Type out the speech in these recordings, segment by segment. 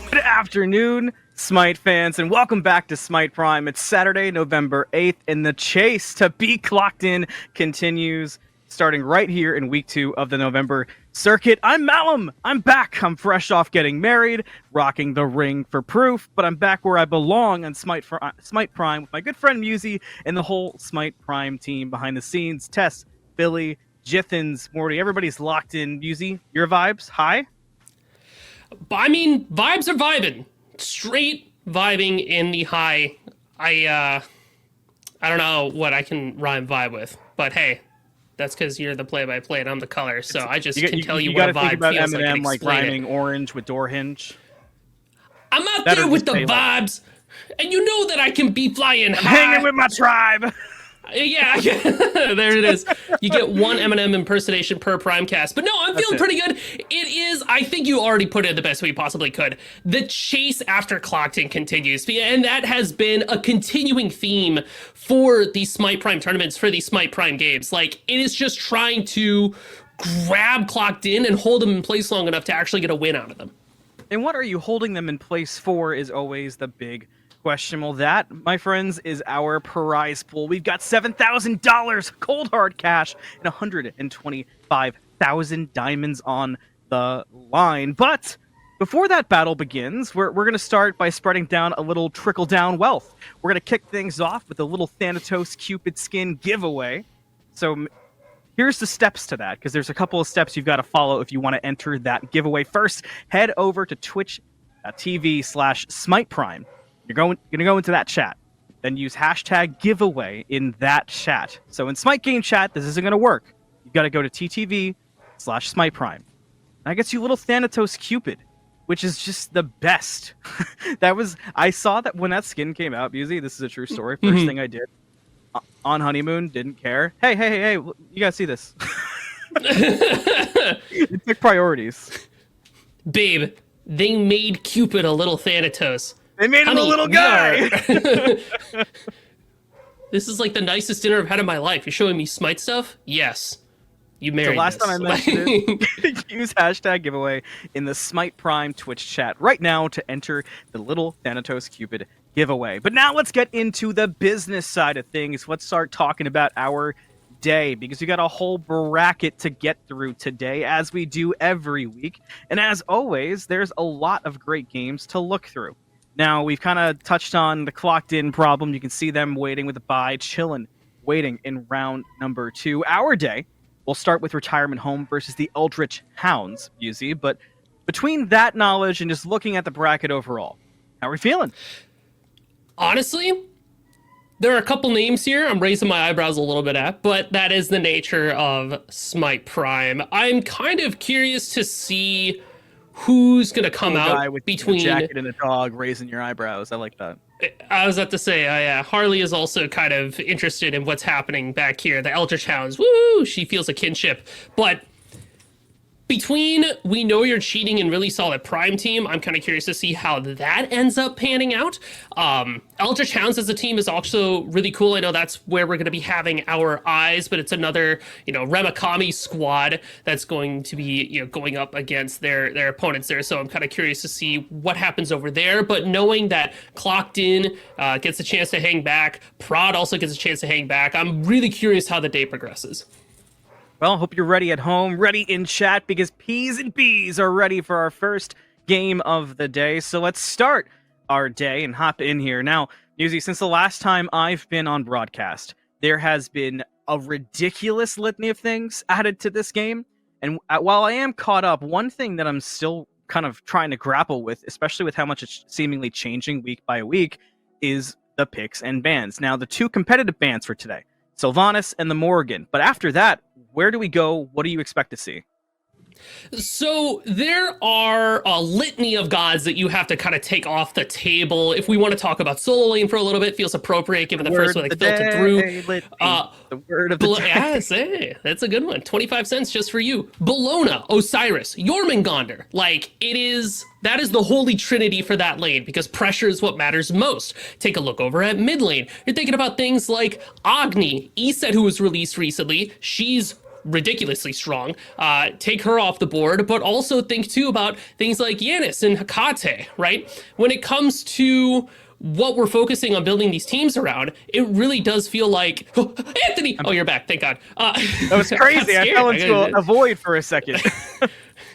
Good afternoon, Smite fans, and welcome back to Smite Prime. It's Saturday, November 8th, and the chase to be clocked in continues, starting right here in week 2 of the November circuit. I'm Malum. I'm back. I'm fresh off getting married, rocking the ring for proof, but I'm back where I belong on Smite Prime with my good friend Musi and the whole Smite Prime team behind the scenes. Tess, Billy, Jithens, Morty, everybody's locked in. Musi, your vibes? Hi? I mean, vibes are vibing. Straight vibing in the high. I don't know what I can rhyme vibe with, but hey, that's because you're the play-by-play and I'm the color, so I just can tell you what a vibe about feels Eminem, like. rhyming orange with door hinge. I'm out there with the vibes, and you know that I can be flying high. Hanging with my tribe. Yeah, there it is. You get one Eminem impersonation per Primecast. But no, I'm feeling pretty good. It is, I think you already put it the best way you possibly could. The chase after Clocked In continues. And that has been a continuing theme for these Smite Prime tournaments, for these Smite Prime games. Like, it is just trying to grab Clocked In and hold them in place long enough to actually get a win out of them. And what are you holding them in place for is always the big question. Well, that, my friends, is our prize pool. We've got $7,000 cold hard cash and 125,000 diamonds on the line. But before that battle begins, we're going to start by spreading down a little trickle-down wealth. We're going to kick things off with a little Thanatos Cupid skin giveaway. So here's the steps to that, because there's a couple of steps you've got to follow if you want to enter that giveaway. First, head over to twitch.tv/SmitePrime. You're going to go into that chat, then use hashtag giveaway in that chat. So in Smite Game Chat, this isn't going to work. You've got to go to TTV/SmitePrime. And I gets you little Thanatos Cupid, which is just the best. I saw that when that skin came out, Musi, this is a true story. First thing I did on honeymoon, didn't care. Hey, you got to see this. It took priorities. Babe, they made Cupid a little Thanatos. They made him a little guy. This is like the nicest dinner I've had in my life. You're showing me Smite stuff? Yes. You married the last this. time I mentioned it, use hashtag giveaway in the Smite Prime Twitch chat right now to enter the little Thanatos Cupid giveaway. But now let's get into the business side of things. Let's start talking about our day, because we got a whole bracket to get through today, as we do every week. And as always, there's a lot of great games to look through. Now, we've kind of touched on the clocked in problem. You can see them waiting with a bye, chilling, waiting in round number 2. Our day, we'll start with Retirement Home versus the Eldritch Hounds, Musi. But between that knowledge and just looking at the bracket overall, how are we feeling? Honestly, there are a couple names here I'm raising my eyebrows a little bit at, but that is the nature of Smite Prime. I'm kind of curious to see who's going to come out with between a jacket and a dog raising your eyebrows. I like that. I was about to say, Harley is also kind of interested in what's happening back here. The Eldritch Hounds, woo! She feels a kinship. But between We Know You're Cheating and Really Solid Prime Team, I'm kind of curious to see how that ends up panning out. Eldritch Hounds as a team is also really cool. I know that's where we're going to be having our eyes, but it's another, Remakami squad that's going to be, going up against their opponents there. So I'm kind of curious to see what happens over there. But knowing that Clocked In gets a chance to hang back, Prod also gets a chance to hang back, I'm really curious how the day progresses. Well, hope you're ready at home, ready in chat, because P's and B's are ready for our first game of the day. So let's start our day and hop in here. Now, Musi, since the last time I've been on broadcast, there has been a ridiculous litany of things added to this game. And while I am caught up, one thing that I'm still kind of trying to grapple with, especially with how much it's seemingly changing week by week, is the picks and bans. Now, the 2 competitive bans for today, Sylvanas and the Morrigan. But after that, where do we go? What do you expect to see? So there are a litany of gods that you have to kind of take off the table. If we want to talk about solo lane for a little bit, feels appropriate given the first one that filtered through. The word of the day. Yes, hey, that's a good one. 25 cents just for you. Bellona, Osiris, Jormungandr. That is the holy trinity for that lane, because pressure is what matters most. Take a look over at mid lane. You're thinking about things like Agni, Iset, who was released recently. She's ridiculously strong. Take her off the board, but also think too about things like Yanis and Hekate, right? When it comes to what we're focusing on building these teams around, it really does feel like Anthony. Oh, you're back. Thank God. That was crazy. I fell into a void for a second.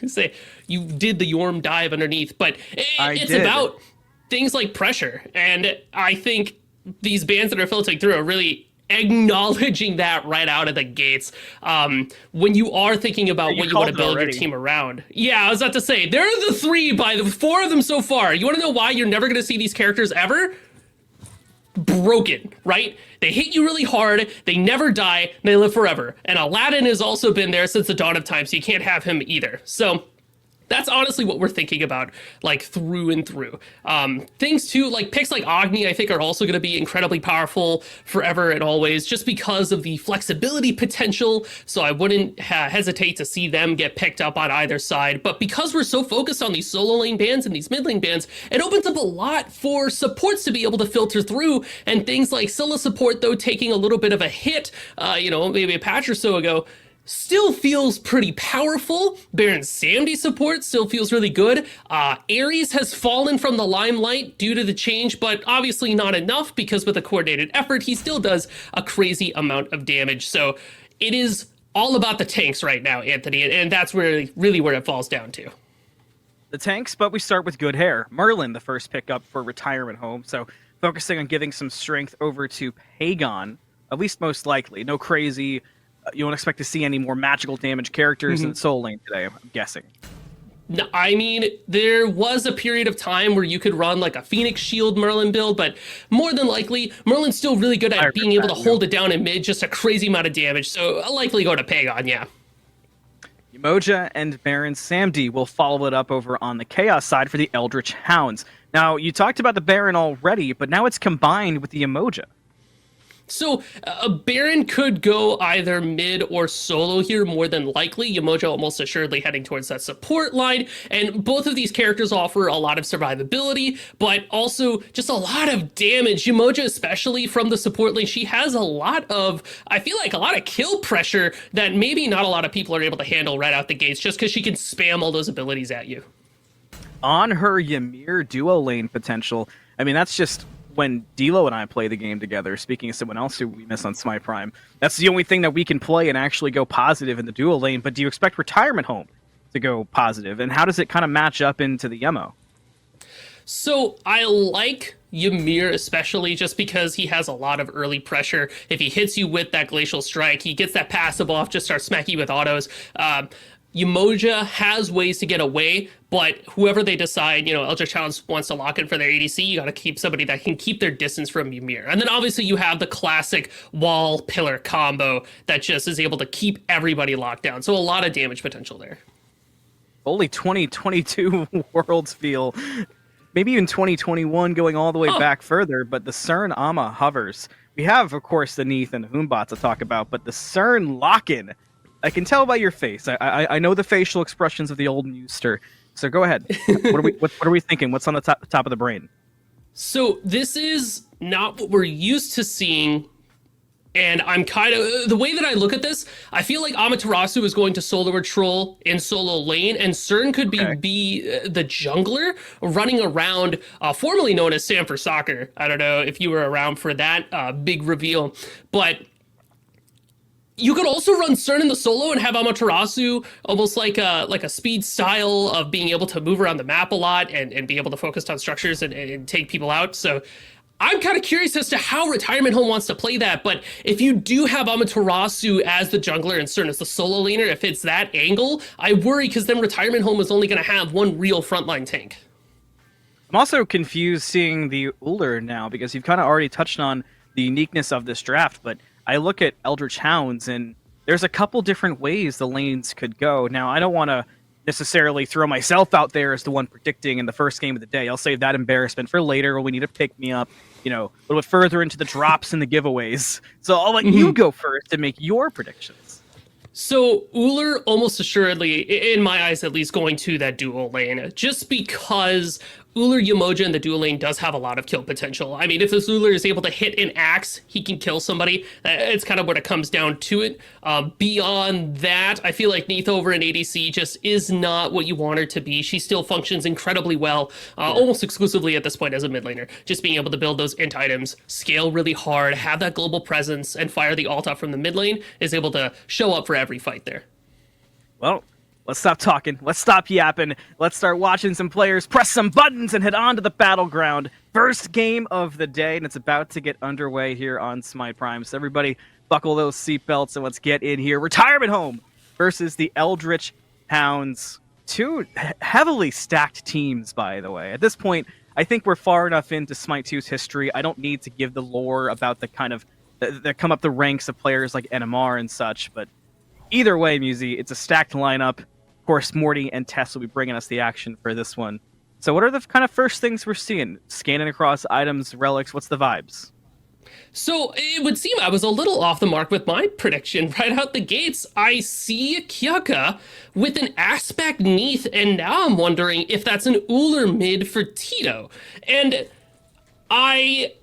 Say you did the Yorm dive underneath, but it's did. about things like pressure, and I think these bands that are filtering through are really acknowledging that right out of the gates. When you are thinking about what you want to build your team around. Yeah, I was about to say, they're the three by the four of them so far. You want to know why you're never going to see these characters ever? Broken, right? They hit you really hard, they never die, and they live forever. And Aladdin has also been there since the dawn of time, so you can't have him either. So that's honestly what we're thinking about, like, through and through. Things too, like picks like Agni, I think are also going to be incredibly powerful forever and always, just because of the flexibility potential. So I wouldn't hesitate to see them get picked up on either side. But because we're so focused on these solo lane bans and these mid lane bans, it opens up a lot for supports to be able to filter through. And things like Scylla support, though taking a little bit of a hit, maybe a patch or so ago, still feels pretty powerful. Baron Samdi support still feels really good. Ares has fallen from the limelight due to the change, but obviously not enough, because with a coordinated effort, he still does a crazy amount of damage. So it is all about the tanks right now, Anthony, and that's really where it falls down to. The tanks, but we start with good hair. Merlin, the first pickup for Retirement Home, so focusing on giving some strength over to Pagon, at least most likely. No crazy... you don't expect to see any more magical damage characters in the Soul Lane today, I'm guessing. No, I mean, there was a period of time where you could run like a Phoenix Shield Merlin build, but more than likely, Merlin's still really good at being able to hold it down in mid, just a crazy amount of damage, so I'll likely go to Pagon, yeah. Umoja and Baron Samdi will follow it up over on the Chaos side for the Eldritch Hounds. Now, you talked about the Baron already, but now it's combined with the Umoja. So a Baron could go either mid or solo here, more than likely. Umoja almost assuredly heading towards that support line, and both of these characters offer a lot of survivability, but also just a lot of damage. Umoja, especially from the support lane, she has a lot of, I feel like a lot of kill pressure that maybe not a lot of people are able to handle right out the gates, just because she can spam all those abilities at you. On her Ymir duo lane potential, I mean, that's just... when D'Lo and I play the game together, speaking of someone else who we miss on Smite Prime, that's the only thing that we can play and actually go positive in the duo lane. But do you expect Retirement Home to go positive? And how does it kind of match up into the Yemo? So I like Ymir, especially just because he has a lot of early pressure. If he hits you with that Glacial Strike, he gets that passive off, just starts smacking you with autos. Umoja has ways to get away, but whoever they decide, Eldritch Hounds wants to lock in for their ADC, you got to keep somebody that can keep their distance from Ymir. And then obviously you have the classic wall pillar combo that just is able to keep everybody locked down. So a lot of damage potential there. Only 2022 Worlds feel, maybe even 2021 going all the way back further, but the CERN Ama hovers. We have, of course, the Neath and the Hoombot to talk about, but the CERN lock-in, I can tell by your face. I know the facial expressions of the old Newster. So go ahead. What are we thinking? What's on the top of the brain? So this is not what we're used to seeing. And I'm kind of, the way that I look at this, I feel like Amaterasu is going to solo patrol in solo lane, and CERN could be the jungler running around, formerly known as Sam for Soccer. I don't know if you were around for that big reveal, but you could also run CERN in the solo and have Amaterasu almost like a speed style of being able to move around the map a lot and be able to focus on structures and take people out. So I'm kind of curious as to how Retirement Home wants to play that, but if you do have Amaterasu as the jungler and CERN as the solo laner, if it's that angle, I worry, because then Retirement Home is only going to have one real frontline tank. I'm also confused seeing the Uller now, because you've kind of already touched on the uniqueness of this draft, but I look at Eldritch Hounds, and there's a couple different ways the lanes could go. Now, I don't want to necessarily throw myself out there as the one predicting in the first game of the day. I'll save that embarrassment for later when we need to pick me up, a little bit further into the drops and the giveaways. So I'll let you go first and make your predictions. So Uller almost assuredly, in my eyes at least, going to that dual lane, just because Uller Yamoja in the dual lane does have a lot of kill potential. I mean, if this Uller is able to hit an axe, he can kill somebody. It's kind of what it comes down to it. Beyond that, I feel like Neith over in ADC just is not what you want her to be. She still functions incredibly well, almost exclusively at this point as a mid laner. Just being able to build those int items, scale really hard, have that global presence, and fire the ult off from the mid lane is able to show up for every fight there. Well, let's stop talking. Let's stop yapping. Let's start watching some players press some buttons and head on to the battleground. First game of the day, and it's about to get underway here on Smite Prime. So everybody buckle those seatbelts and let's get in here. Retirement Home versus the Eldritch Hounds. Two heavily stacked teams, by the way. At this point, I think we're far enough into Smite 2's history. I don't need to give the lore about the kind of that come up the ranks of players like NMR and such, but either way, Musi, it's a stacked lineup. Of course, Morty and Tess will be bringing us the action for this one. So what are the kind of first things we're seeing? Scanning across items, relics, what's the vibes? So it would seem I was a little off the mark with my prediction. Right out the gates, I see Kyuka with an aspect Neith, and now I'm wondering if that's an Uller mid for Tito. And I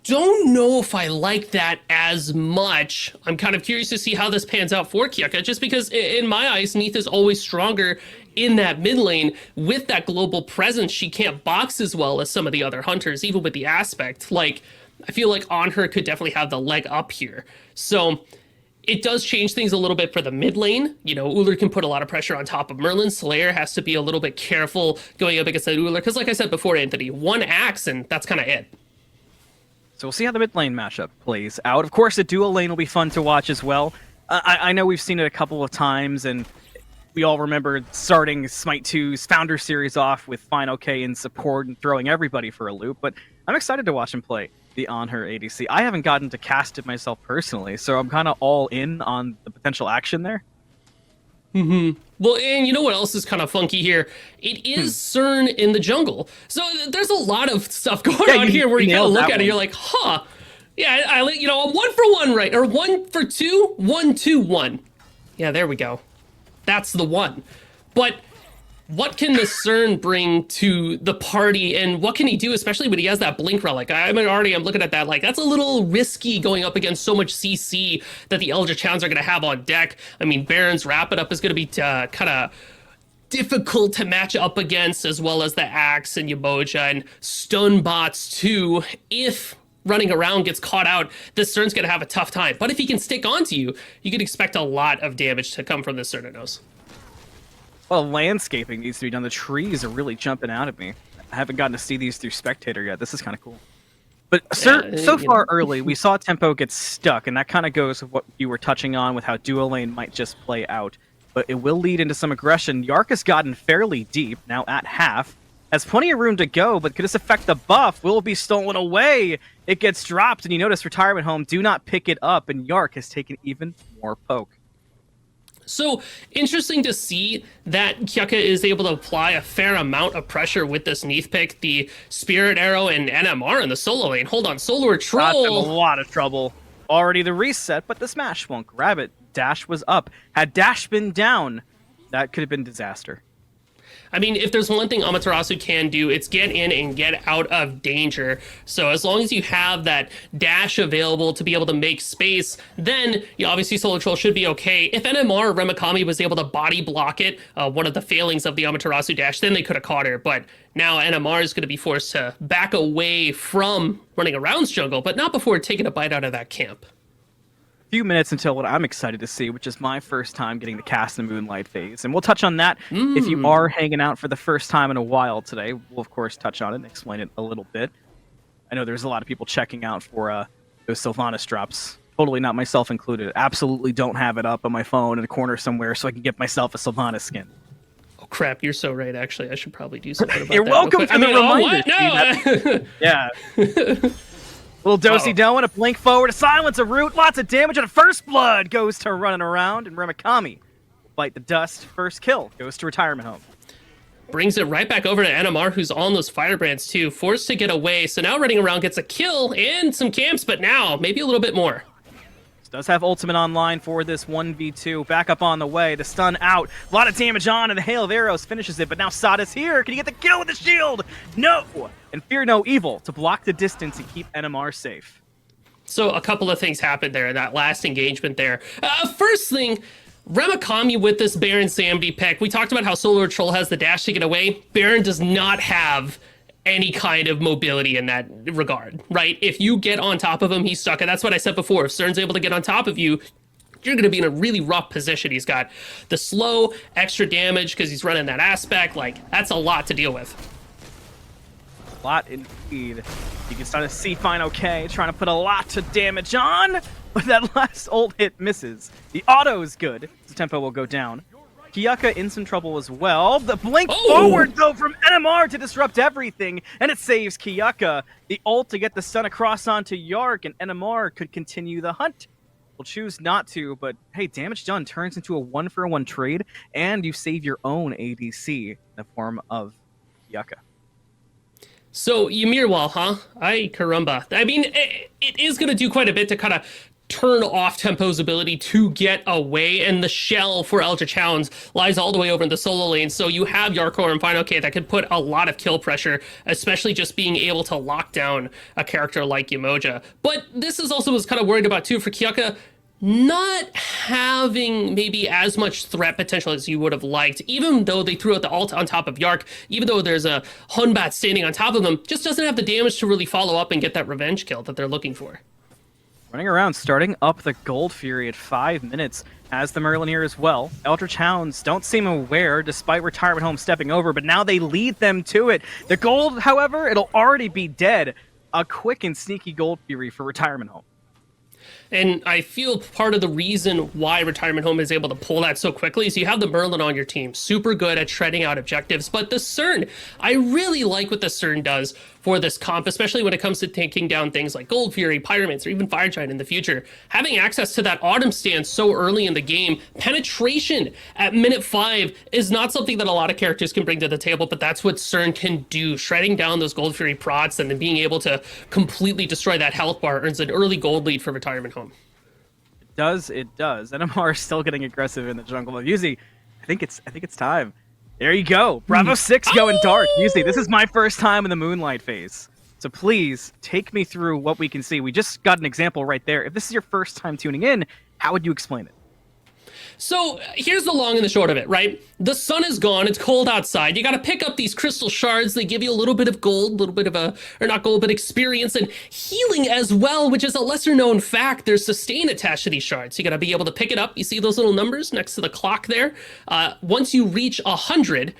don't know if I like that as much. I'm kind of curious to see how this pans out for Kyuka, just because in my eyes, Neith is always stronger in that mid lane. With that global presence, she can't box as well as some of the other hunters, even with the aspect. Like, I feel like On Her could definitely have the leg up here. So it does change things a little bit for the mid lane. You know, Uller can put a lot of pressure on top of Merlin. Slayer has to be a little bit careful going up against that Uller, because like I said before, Anthony, one axe and that's kind of it. So we'll see how the mid lane matchup plays out. Of course, the dual lane will be fun to watch as well. I know we've seen it a couple of times, and we all remember starting Smite 2's Founder Series off with Final K in support and throwing everybody for a loop, but I'm excited to watch him play the On Her ADC. I haven't gotten to cast it myself personally, so I'm kind of all in on the potential action there. Well, and you know what else is kind of funky here? It is CERN in the jungle. So there's a lot of stuff going on here where you kind of look at it, you're like, huh. Yeah, you know, a 1 for 1, right? Or 1 for 2, 1, 2, 1. Yeah, there we go. That's the one. But what can the CERN bring to the party, and what can he do, especially when he has that blink relic? I'm looking at that, like, that's a little risky going up against so much CC that the Eldritch Hounds are going to have on deck. I mean, Baron's Wrap It Up is going to be kind of difficult to match up against, as well as the Axe and Yamoja and Stun Bots too. If running around gets caught out, this CERN's going to have a tough time. But if he can stick onto you, you can expect a lot of damage to come from this CERNanos. Well, landscaping needs to be done. The trees are really jumping out at me. I haven't gotten to see these through Spectator yet. This is kind of cool. But so far early, we saw tempo get stuck, and that kind of goes with what you were touching on with how dual lane might just play out. But it will lead into some aggression. Yark has gotten fairly deep, now at half. Has plenty of room to go, but could this affect the buff? Will it be stolen away? It gets dropped, and you notice Retirement Home do not pick it up, and Yark has taken even more poke. So interesting to see that Kyuka is able to apply a fair amount of pressure with this Neith pick. The Spirit Arrow and NMR in the solo lane. Hold on, Solar Troll. Got them a lot of trouble. Already the reset, but the smash won't grab it. Dash was up. Had Dash been down, that could have been disaster. I mean, if there's one thing Amaterasu can do, it's get in and get out of danger. So as long as you have that dash available to be able to make space, then obviously Solar Troll should be okay. If NMR or Remakami was able to body block it, one of the failings of the Amaterasu dash, then they could have caught her. But now NMR is going to be forced to back away from running around jungle, but not before taking a bite out of that camp. Few minutes until what I'm excited to see, which is my first time getting to cast the Moonlight phase. And we'll touch on that if you are hanging out for the first time in a while today. We'll, of course, touch on it and explain it a little bit. I know there's a lot of people checking out for those Sylvanas drops. Totally not myself included. Absolutely don't have it up on my phone in a corner somewhere so I can get myself a Sylvanas skin. Oh, crap. You're so right, actually. I should probably do something about You're that. welcome for the reminder. No! Yeah. Little dosey-do and a blink forward, a silence, a root, lots of damage, and a first blood goes to running around, and Remakami will bite the dust. First kill goes to Retirement Home. Brings it right back over to NMR, who's on those firebrands too, forced to get away. So now running around gets a kill and some camps, but now maybe a little bit more. Does have ultimate online for this 1v2. Back up on the way. The stun out. A lot of damage on, and the Hail of Arrows finishes it. But now Sada's here. Can he get the kill with the shield? No! And Fear No Evil to block the distance and keep NMR safe. So a couple of things happened there, that last engagement there. First thing, Ramakami with this Baron Samdi pick. We talked about how Solar Troll has the dash to get away. Baron does not have any kind of mobility in that regard, right? If you get on top of him, he's stuck. And that's what I said before. If Cern's able to get on top of you, you're going to be in a really rough position. He's got the slow, extra damage because he's running that aspect. Like, that's a lot to deal with. A lot indeed. You can start to see Fine OK trying to put a lot of damage on, but that last ult hit misses. The auto is good, so tempo will go down. Kiyaka in some trouble as well. The blink forward, though, from NMR to disrupt everything, and it saves Kiyaka. The ult to get the stun across onto Yark, and NMR could continue the hunt. Will choose not to, but hey, damage done turns into a 1-for-1 trade, and you save your own ADC in the form of Kiyaka. So, Ymir Wall, huh? Ay, caramba. I mean, it is going to do quite a bit to kind of turn off Tempo's ability to get away, and the shell for Eldritch Hounds lies all the way over in the solo lane, so you have Yarkor and Fine OK that can put a lot of kill pressure, especially just being able to lock down a character like Yemoja. But this is also was kind of worried about too for Kiyaka, not having maybe as much threat potential as you would have liked, even though they threw out the ult on top of Yark, even though there's a Hunbat standing on top of them, just doesn't have the damage to really follow up and get that revenge kill that they're looking for. Running around, starting up the Gold Fury at 5 minutes, as the Merlin here as well. Eldritch Hounds don't seem aware, despite Retirement Home stepping over, but now they lead them to it. The gold, however, it'll already be dead. A quick and sneaky Gold Fury for Retirement Home. And I feel part of the reason why Retirement Home is able to pull that so quickly is you have the Merlin on your team, super good at shredding out objectives. But the Cern, I really like what the Cern does for this comp, especially when it comes to taking down things like Gold Fury, Pyramids, or even Fire Giant in the future. Having access to that Autumn Stand so early in the game, penetration at minute 5 is not something that a lot of characters can bring to the table, but that's what Cern can do. Shredding down those Gold Fury procs and then being able to completely destroy that health bar earns an early gold lead for Retirement Home. It does. NMR is still getting aggressive in the jungle. Yuzi, I think it's time. There you go. Bravo 6 going dark. Yuzi, this is my first time in the Moonlight phase. So please take me through what we can see. We just got an example right there. If this is your first time tuning in, how would you explain it? So here's the long and the short of it, right? The sun is gone. It's cold outside. You got to pick up these crystal shards. They give you a little bit of gold, a little bit of or not gold, but experience and healing as well, which is a lesser known fact. There's sustain attached to these shards. You got to be able to pick it up. You see those little numbers next to the clock there? Once you reach 100,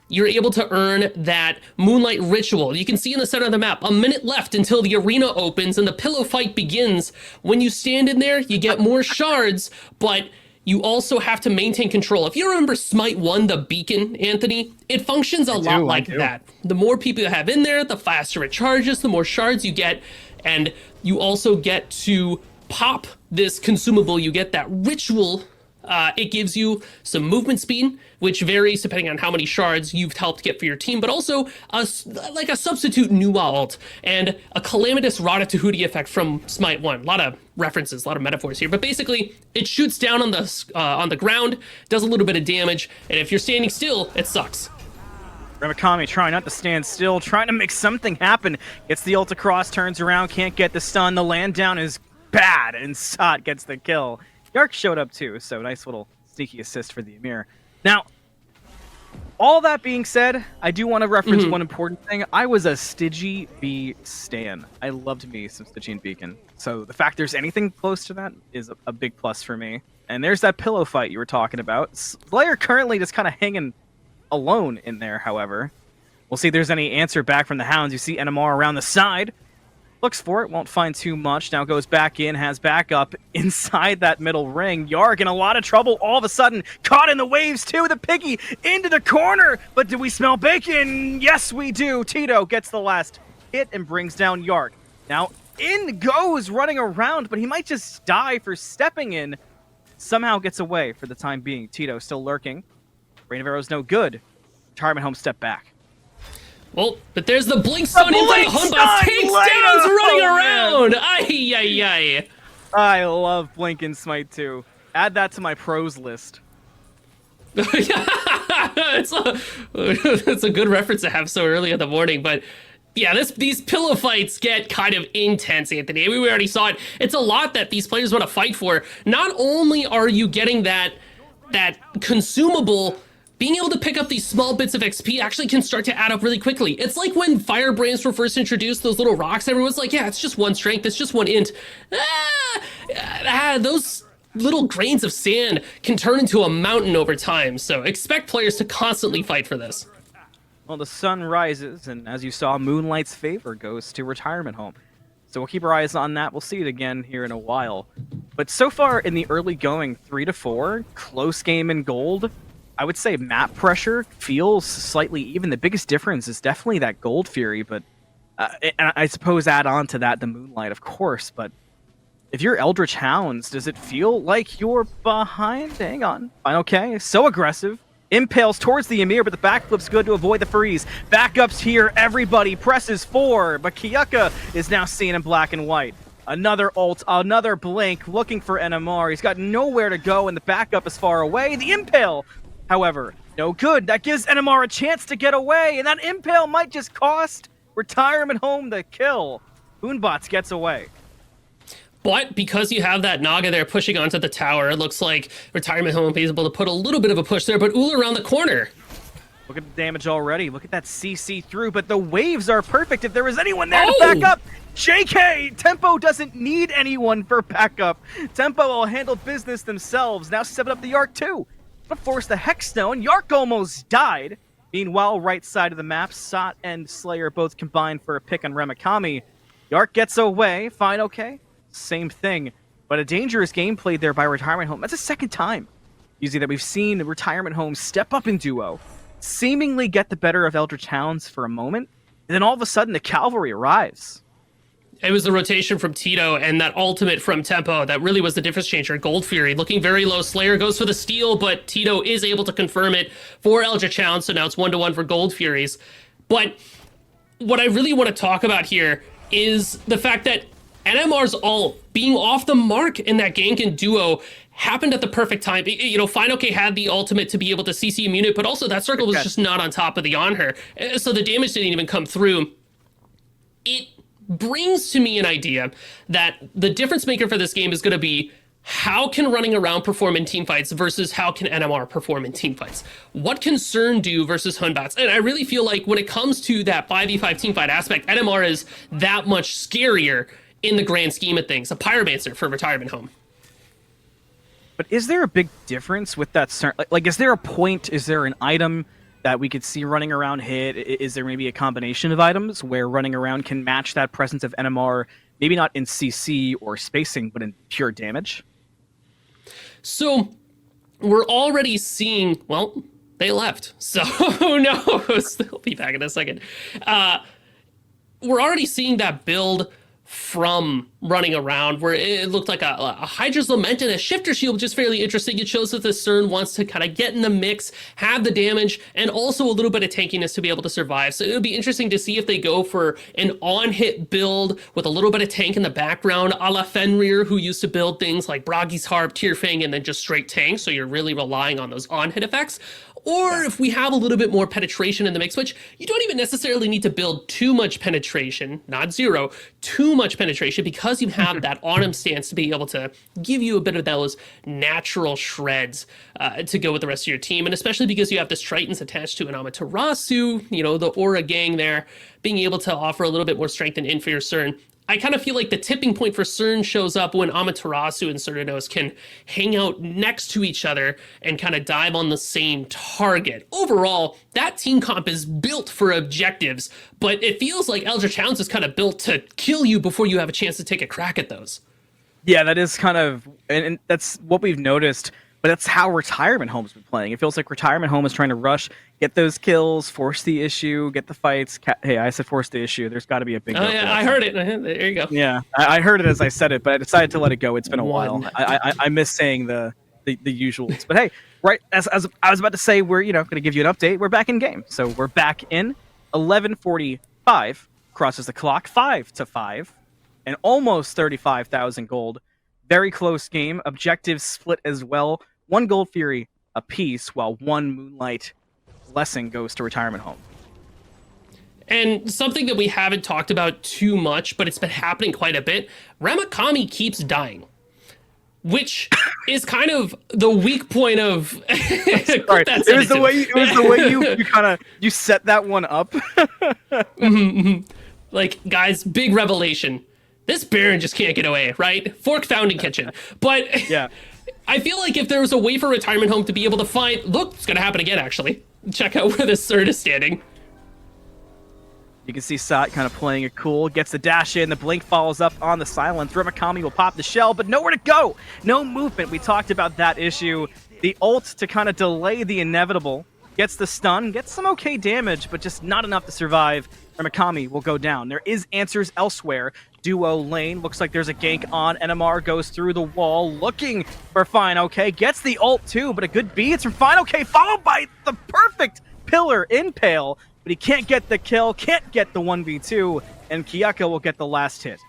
you're able to earn that Moonlight Ritual. You can see in the center of the map, a minute left until the arena opens and the pillow fight begins. When you stand in there, you get more shards, but you also have to maintain control. If you remember Smite 1, the beacon, Anthony, it functions a lot like that. The more people you have in there, the faster it charges, the more shards you get, and you also get to pop this consumable. You get that ritual. It gives you some movement speed, which varies depending on how many shards you've helped get for your team, but also like a substitute Nuwa ult and a Calamitous Rada Tahuti effect from Smite 1. A lot of references, a lot of metaphors here, but basically it shoots down on the ground, does a little bit of damage, and if you're standing still, it sucks. Ramakami trying not to stand still, trying to make something happen. Gets the ult across, turns around, can't get the stun. The land down is bad, and Sot gets the kill. Yark showed up too, so nice little sneaky assist for the Ymir. Now, all that being said, I do want to reference one important thing. I was a Stygie B stan. I loved me some Stygian Beacon. So the fact there's anything close to that is a big plus for me. And there's that pillow fight you were talking about. Slayer currently just kind of hanging alone in there, however. We'll see if there's any answer back from the Hounds. You see NMR around the side. Looks for it, won't find too much. Now goes back in, has backup inside that middle ring. Yark in a lot of trouble all of a sudden. Caught in the waves too. The piggy into the corner. But do we smell bacon? Yes, we do. Tito gets the last hit and brings down Yark. Now in goes running around, but he might just die for stepping in. Somehow gets away for the time being. Tito still lurking. Rain of Arrows no good. Retirement Home step back. Well, but there's the blink stun into the Hunbots. Takes down, running around. Ay, ay, ay. I love Blink and Smite 2. Add that to my pros list. it's a it's a good reference to have so early in the morning, but yeah, these pillow fights get kind of intense, Anthony. We already saw it. It's a lot that these players want to fight for. Not only are you getting that consumable, being able to pick up these small bits of XP actually can start to add up really quickly. It's like when Firebrands were first introduced, those little rocks, everyone's like, yeah, it's just one strength, it's just one int. Those little grains of sand can turn into a mountain over time, so expect players to constantly fight for this. Well, the sun rises, and as you saw, Moonlight's favor goes to Retirement Home. So we'll keep our eyes on that. We'll see it again here in a while. But so far in the early going, 3-4, close game in gold, I would say map pressure feels slightly even. The biggest difference is definitely that Gold Fury, but and I suppose add on to that the Moonlight, of course. But if you're Eldritch Hounds, does it feel like you're behind? Hang on. Fine, okay. So aggressive. Impales towards the Ymir, but the backflip's good to avoid the freeze. Backups here, everybody presses 4, but Kiyuka is now seen in black and white. Another ult, another blink, looking for NMR. He's got nowhere to go, and the backup is far away. The Impale, however, no good. That gives NMR a chance to get away, and that Impale might just cost Retirement Home the kill. Boonbots gets away. But because you have that Naga there pushing onto the tower, it looks like Retirement Home is able to put a little bit of a push there, but Ula around the corner. Look at the damage already. Look at that CC through, but the waves are perfect if there is anyone there to back up. JK! Tempo doesn't need anyone for backup. Tempo will handle business themselves. Now 7 up the Yark too. But force the Hex Stone. Yark almost died. Meanwhile, right side of the map, Sot and Slayer both combined for a pick on Remakami. Yark gets away. Fine, okay. Same thing, but a dangerous game played there by Retirement Home. That's the second time, usually, that we've seen the Retirement Home step up in duo, seemingly get the better of Eldritch Hounds for a moment, and then all of a sudden the cavalry arrives. It was the rotation from Tito and that ultimate from Tempo that really was the difference changer. Gold Fury looking very low. Slayer goes for the steal, but Tito is able to confirm it for Eldritch Hounds, so now it's 1-1 for Gold Furies. But what I really want to talk about here is the fact that NMR's ult being off the mark in that gank and duo happened at the perfect time. You know, FineOK had the ultimate to be able to CC immune it, but also that circle was just not on top of the on her. So the damage didn't even come through. It brings to me an idea that the difference maker for this game is going to be how can running around perform in teamfights versus how can NMR perform in teamfights? What can CERN do versus Hunbats? And I really feel like when it comes to that 5v5 teamfight aspect, NMR is that much scarier in the grand scheme of things. A Pyromancer for Retirement Home. But is there a big difference with that? Like, is there a point, is there an item that we could see running around hit? Is there maybe a combination of items where running around can match that presence of NMR, maybe not in CC or spacing, but in pure damage? So we're already seeing, well, they left. So who knows? They'll be back in a second. We're already seeing that build from running around where it looked like a Hydra's Lament and a Shifter Shield, which is fairly interesting. It shows that the CERN wants to kind of get in the mix, have the damage, and also a little bit of tankiness to be able to survive. So it'll be interesting to see if they go for an on-hit build with a little bit of tank in the background, a la Fenrir, who used to build things like Broggy's Harp, Tearfang, and then just straight tank, so you're really relying on those on-hit effects. Or if we have a little bit more penetration in the mix, which you don't even necessarily need to build too much penetration, not zero, too much penetration, because you have that autumn stance to be able to give you a bit of those natural shreds to go with the rest of your team. And especially because you have this Tritons attached to an Amaterasu, you know, the Aura gang there, being able to offer a little bit more strength and in for your CERN. I kind of feel like the tipping point for CERN shows up when Amaterasu and Cernanos can hang out next to each other and kind of dive on the same target. Overall, that team comp is built for objectives, but it feels like Eldritch Hounds is kind of built to kill you before you have a chance to take a crack at those. Yeah, that is kind of, and that's what we've noticed, but that's how Retirement Home's been playing. It feels like Retirement Home is trying to rush, get those kills, force the issue, get the fights. Hey, I said force the issue. There's got to be a big... Oh, yeah, I heard it. There you go. Yeah, I heard it as I said it, but I decided to let it go. It's been a while. I miss saying the usuals. But hey, right, as I was about to say, we're going to give you an update. We're back in game. So we're back in. 11:45 crosses the clock, 5-5, and almost 35,000 gold. Very close game. Objectives split as well. One Gold Fury apiece, while one Moonlight Blessing goes to retirement home. And something that we haven't talked about too much, but it's been happening quite a bit, Ramakami keeps dying. Which is kind of the weak point of. Sorry, it was the way you kind of you set that one up. Like, guys, big revelation. This Baron just can't get away, right? Fork found in kitchen. But yeah, I feel like if there was a way for retirement home to be able to find, look, it's gonna happen again. Actually, check out where the Third is standing. You can see Sat kind of playing it cool, gets the dash in, the blink follows up on the silence. Ramakami will pop the shell, but nowhere to go. No movement. We talked about that issue. The ult to kind of delay the inevitable. Gets the stun, gets some okay damage, but just not enough to survive. Ramakami will go down. There is answers elsewhere. Duo lane. Looks like there's a gank on. NMR goes through the wall, looking for Fine OK. Gets the ult too, but a good B. It's from Fine OK, followed by the perfect pillar impale. But he can't get the kill, can't get the 1v2, and Kiyaka will get the last hit.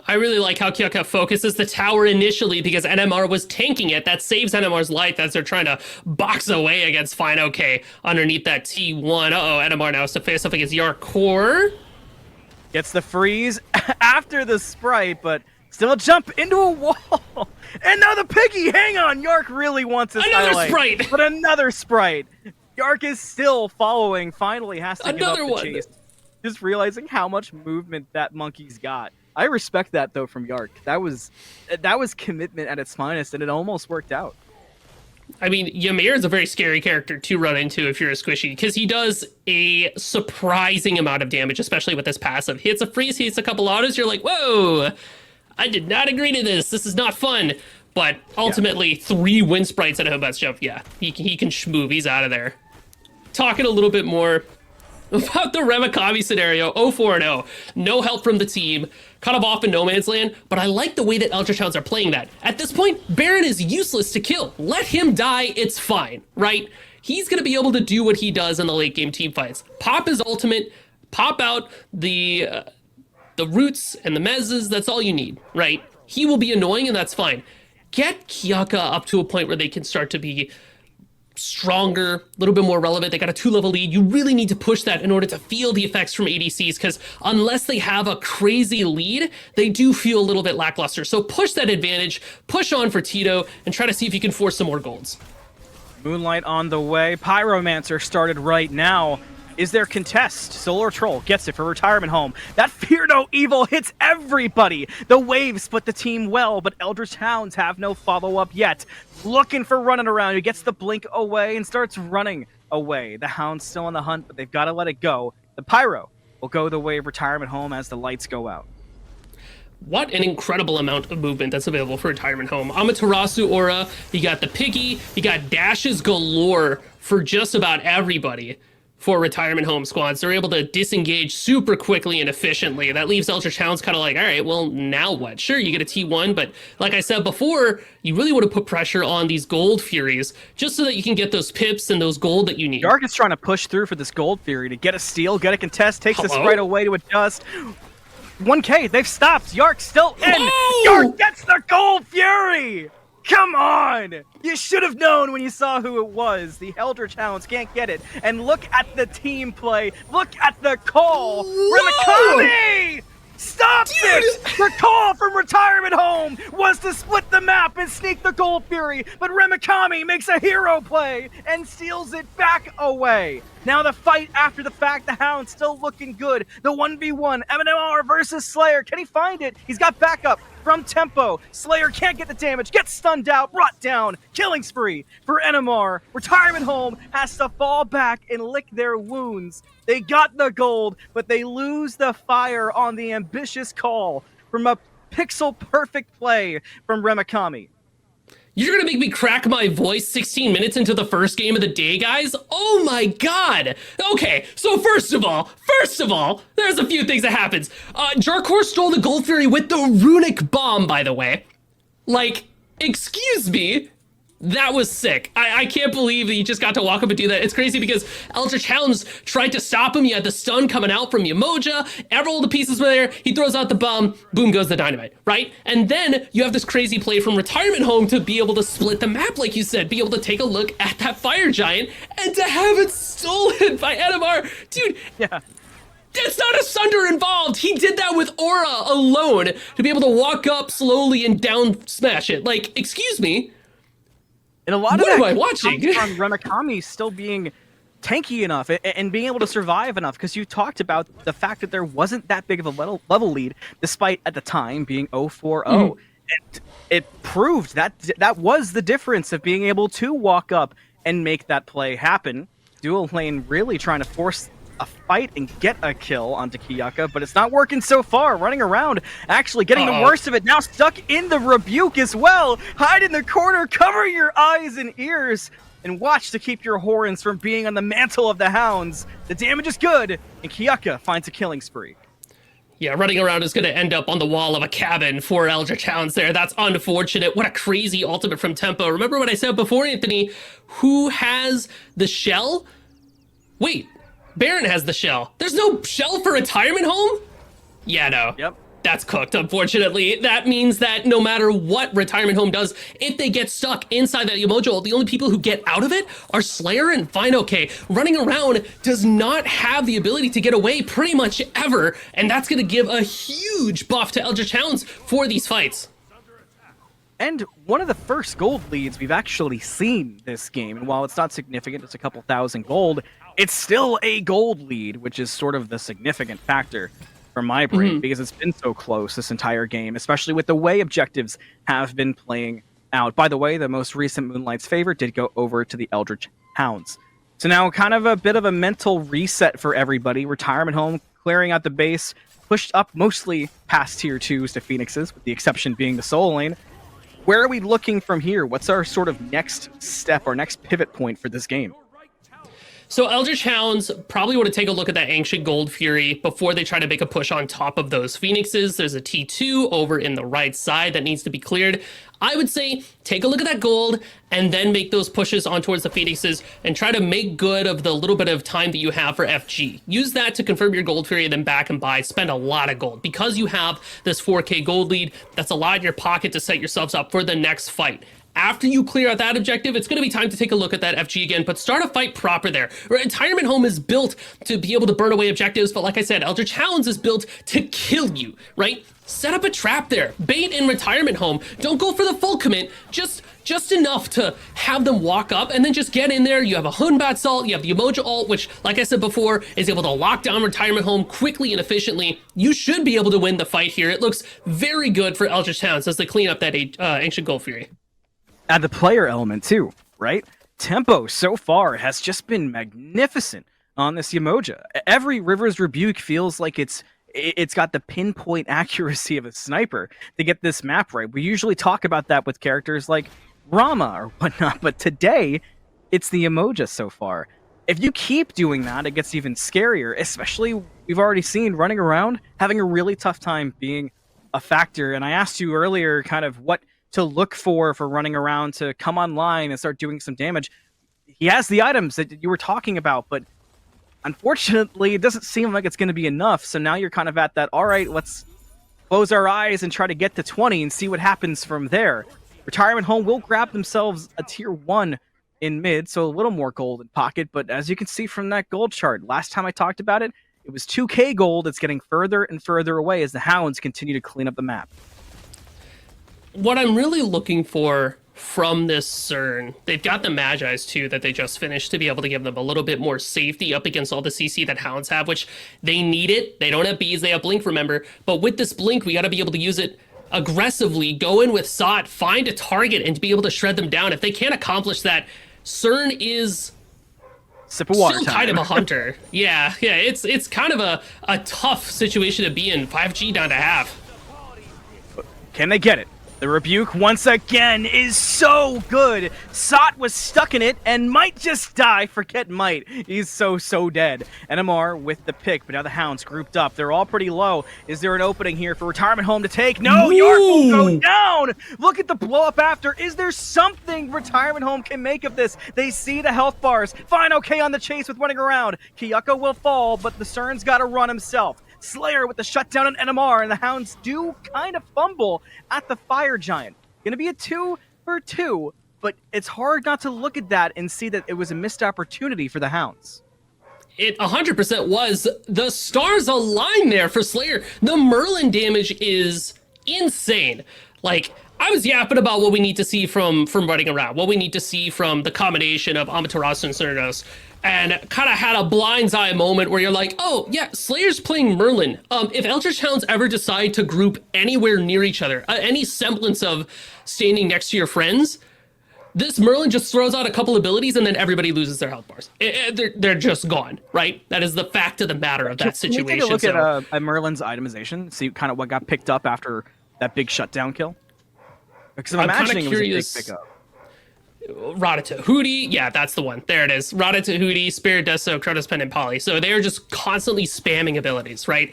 I really like how Kiyaka focuses the tower initially because NMR was tanking it. That saves NMR's life as they're trying to box away against Fine OK underneath that T1. Uh-oh, NMR now has to face up against Yark Core. Gets the freeze after the Sprite, but still a jump into a wall. And now the piggy, hang on, Yark really wants his Another highlight. Sprite! But another Sprite. Yark is still following, finally has to give up the chase. Just realizing how much movement that monkey's got. I respect that, though, from Yark. That was commitment at its finest, and it almost worked out. I mean, Ymir is a very scary character to run into if you're a squishy, because he does a surprising amount of damage, especially with this passive. Hits a freeze, hits a couple autos, you're like, whoa, I did not agree to this. This is not fun. But ultimately, 3 wind sprites at a Hobet's jump. Yeah, he can schmoove. He's out of there. Talking a little bit more about the Ramakami scenario. 0-4-0. No help from the team. Kind of off in no man's land. But I like the way that Eldritch Hounds are playing that. At this point, Baron is useless to kill. Let him die. It's fine, right? He's going to be able to do what he does in the late game team fights. Pop his ultimate. Pop out the roots and the mezzes. That's all you need, right? He will be annoying, and that's fine. Get Kiyaka up to a point where they can start to be stronger, a little bit more relevant. They got a 2-level lead. You really need to push that in order to feel the effects from ADCs, because unless they have a crazy lead, they do feel a little bit lackluster. So push that advantage, push on for Tito, and try to see if you can force some more golds. Moonlight on the way. Pyromancer started right now. Is there contest? Solar Troll gets it for retirement home. That Fear No Evil hits everybody. The waves split the team well, but Eldritch Hounds have no follow-up yet. Looking for running around. He gets the blink away and starts running away. The Hound's still on the hunt, but they've got to let it go. The Pyro will go the way of retirement home as the lights go out. What an incredible amount of movement that's available for retirement home. Amaterasu aura, you got the piggy, you got dashes galore for just about everybody. For retirement home squads, they're able to disengage super quickly and efficiently. That leaves Eldritch Hounds kind of like, all right, well, now what? Sure, you get a T1, but like I said before, you really want to put pressure on these gold Furies just so that you can get those pips and those gold that you need. Yark is trying to push through for this gold Fury to get a steal, get a contest, takes this right away to adjust. 1K, they've stopped. Yark's still in. Oh! Yark gets the gold Fury! Come on! You should have known when you saw who it was. The Eldritch Hounds can't get it. And look at the team play. Look at the call. Ramakami! Stop it! The call from retirement home was to split the map and sneak the Gold Fury, but Ramakami makes a hero play and steals it back away. Now the fight after the fact, the Hound's still looking good. The 1v1, MNMR versus Slayer. Can he find it? He's got backup from Tempo. Slayer can't get the damage, gets stunned out, brought down. Killing spree for NMR. Retirement home has to fall back and lick their wounds. They got the gold, but they lose the fire on the ambitious call from a pixel-perfect play from Ramakami. You're gonna make me crack my voice 16 minutes into the first game of the day, guys? Oh my god! Okay, so first of all, there's a few things that happens. Jarkor stole the Gold Fury with the runic bomb, by the way. Like, excuse me? That was sick. I can't believe that you just got to walk up and do that. It's crazy because Eldritch Hounds tried to stop him. You had the stun coming out from Yamoja. All the pieces were there. He throws out the bomb. Boom goes the dynamite, right? And then you have this crazy play from Retirement Home to be able to split the map, like you said, be able to take a look at that fire giant and to have it stolen by NMR. Dude, Yeah. that's not a Sunder involved. He did that with Aura alone to be able to walk up slowly and down smash it. Like, excuse me. And a lot What of am that I watching? comes from Ramakami still being tanky enough and being able to survive enough, because you talked about the fact that there wasn't that big of a level lead, despite at the time being 0-4-0. It proved that that was the difference of being able to walk up and make that play happen. Dual Lane really trying to force a fight and get a kill onto Kiyaka, but it's not working so far. Running around, actually getting the worst of it. Now stuck in the rebuke as well. Hide in the corner, cover your eyes and ears, and watch to keep your horns from being on the mantle of the hounds. The damage is good, and Kiyaka finds a killing spree. Yeah, running around is going to end up on the wall of a cabin for Eldritch Hounds there. That's unfortunate. What a crazy ultimate from Tempo. Remember what I said before, Anthony? Who has the shell? Wait. Baron has the shell. There's no shell for Retirement Home? Yeah, no. Yep. That's cooked, unfortunately. That means that no matter what Retirement Home does, if they get stuck inside that Yomojo, the only people who get out of it are Slayer and Fine OK. Running around does not have the ability to get away pretty much ever, and that's going to give a huge buff to Eldritch Hounds for these fights. And one of the first gold leads we've actually seen this game, and while it's not significant, it's a couple thousand gold, it's still a gold lead, which is sort of the significant factor for my brain, because it's been so close this entire game, especially with the way objectives have been playing out. By the way, the most recent Moonlight's favorite did go over to the Eldritch Hounds. So now kind of a bit of a mental reset for everybody. Retirement Home clearing out the base, pushed up mostly past tier 2s to Phoenixes, with the exception being the Soul Lane. Where are we looking from here? What's our sort of next step, our next pivot point for this game? So Eldritch Hounds probably want to take a look at that Ancient Gold Fury before they try to make a push on top of those Phoenixes. There's a T2 over in the right side that needs to be cleared. I would say take a look at that gold and then make those pushes on towards the Phoenixes and try to make good of the little bit of time that you have for FG. Use that to confirm your Gold Fury and then back and buy. Spend a lot of gold. Because you have this 4K gold lead, that's a lot in your pocket to set yourselves up for the next fight. After you clear out that objective, it's going to be time to take a look at that FG again, but start a fight proper there. Retirement Home is built to be able to burn away objectives, but like I said, Eldritch Hounds is built to kill you, right? Set up a trap there. Bait in Retirement Home. Don't go for the full commit, just enough to have them walk up and then just get in there. You have a Hunbat Salt, you have the Emoja ult, which, like I said before, is able to lock down Retirement Home quickly and efficiently. You should be able to win the fight here. It looks very good for Eldritch Hounds as they clean up that Ancient Gold Fury. Add the player element too, right? Tempo so far has just been magnificent on this Yamoja. Every River's Rebuke feels like it's got the pinpoint accuracy of a sniper to get this map right. We usually talk about that with characters like Rama or whatnot, but today it's the Yamoja so far. If you keep doing that, it gets even scarier, especially we've already seen running around having a really tough time being a factor. And I asked you earlier kind of what to look for running around to come online and start doing some damage. He has the items that you were talking about, but unfortunately, it doesn't seem like it's going to be enough. So now you're kind of at that, all right, let's close our eyes and try to get to 20 and see what happens from there. Retirement Home will grab themselves a tier 1 in mid, so a little more gold in pocket, but as you can see from that gold chart, last time I talked about it, it was 2k gold. It's getting further and further away as the Hounds continue to clean up the map. What I'm really looking for from this CERN, they've got the Magi's too that they just finished to be able to give them a little bit more safety up against all the CC that Hounds have, which they need it. They don't have bees, they have Blink, remember. But with this Blink, we got to be able to use it aggressively, go in with Sot, find a target, and to be able to shred them down. If they can't accomplish that, CERN is Sip of water still time. kind of a hunter. yeah, it's kind of a tough situation to be in. 5G down to half. Can they get it? The rebuke once again is so good. Sot was stuck in it and might just die. Forget might. He's so dead. NMR with the pick, but now the Hounds grouped up. They're all pretty low. Is there an opening here for Retirement Home to take? No, York will go down. Look at the blow up after. Is there something Retirement Home can make of this? They see the health bars. Fine, okay on the chase with running around. Kiyuko will fall, but the Cern's got to run himself. Slayer with the shutdown on NMR, and the Hounds do kind of fumble at the Fire Giant. Gonna be a 2 for 2, but it's hard not to look at that and see that it was a missed opportunity for the Hounds. It 100% was. The stars align there for Slayer. The Merlin damage is insane. Like, I was yapping about what we need to see from running around, what we need to see from the combination of Amaterasu and Cernos, and kind of had a blind's eye moment where you're like, oh, yeah, Slayer's playing Merlin. If Eldritch Hounds ever decide to group anywhere near each other, any semblance of standing next to your friends, this Merlin just throws out a couple abilities and then everybody loses their health bars. They're just gone, right? That is the fact of the matter of that situation. Can you take a look at Merlin's itemization, see kind of what got picked up after that big shutdown kill? Because I'm imagining it was a big pickup. Ratatouille, yeah, that's the one. There it is. Ratatouille, Spirit Deso, Cronos Pen, and Poly. So they are just constantly spamming abilities, right?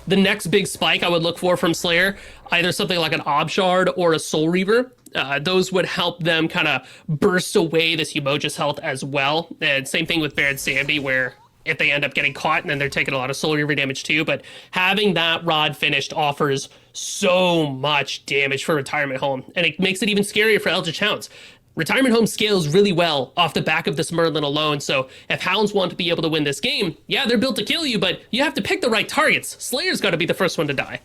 The next big spike I would look for from Slayer, either something like an Ob Shard or a Soul Reaver. Those would help them kind of burst away this Umoja's health as well. And same thing with Baron Sambi, where if they end up getting caught and then they're taking a lot of Soul Reaver damage too. But having that rod finished offers so much damage for Retirement Home. And it makes it even scarier for Eldritch Hounds. Retirement Home scales really well off the back of this Merlin alone, so if Hounds want to be able to win this game, yeah, they're built to kill you, but you have to pick the right targets. Slayer's got to be the first one to die.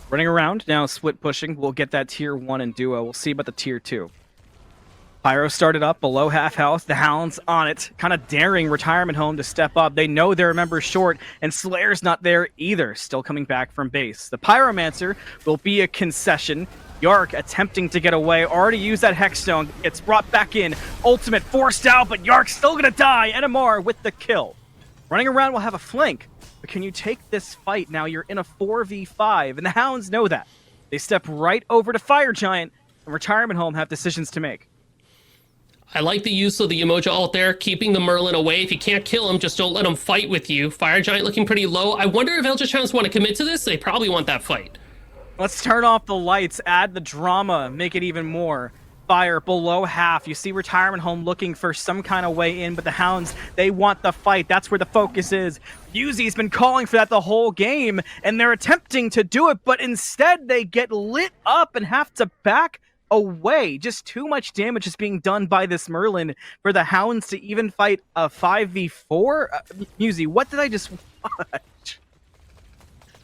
Running around, now split pushing, we'll get that tier 1 and duo. We'll see about the tier 2. Pyro started up below half health, the Hounds on it, kind of daring Retirement Home to step up. They know their members short, and Slayer's not there either, still coming back from base. The Pyromancer will be a concession. Yark attempting to get away, already used that Hexstone, gets brought back in, ultimate forced out, but Yark's still gonna die, NMR with the kill. Running around will have a flank, but can you take this fight now? You're in a 4v5, and the Hounds know that. They step right over to Fire Giant, and Retirement Home have decisions to make. I like the use of the Umoja ult there, keeping the Merlin away. If you can't kill him, just don't let him fight with you. Fire Giant looking pretty low. I wonder if Eldritch Hounds want to commit to this. They probably want that fight. Let's turn off the lights, add the drama, make it even more. Fire below half. You see Retirement Home looking for some kind of way in, but the Hounds, they want the fight. That's where the focus is. Yuzi's been calling for that the whole game, and they're attempting to do it, but instead they get lit up and have to back away. Just too much damage is being done by this Merlin for the Hounds to even fight a 5v4. Yuzi, what did I just watch?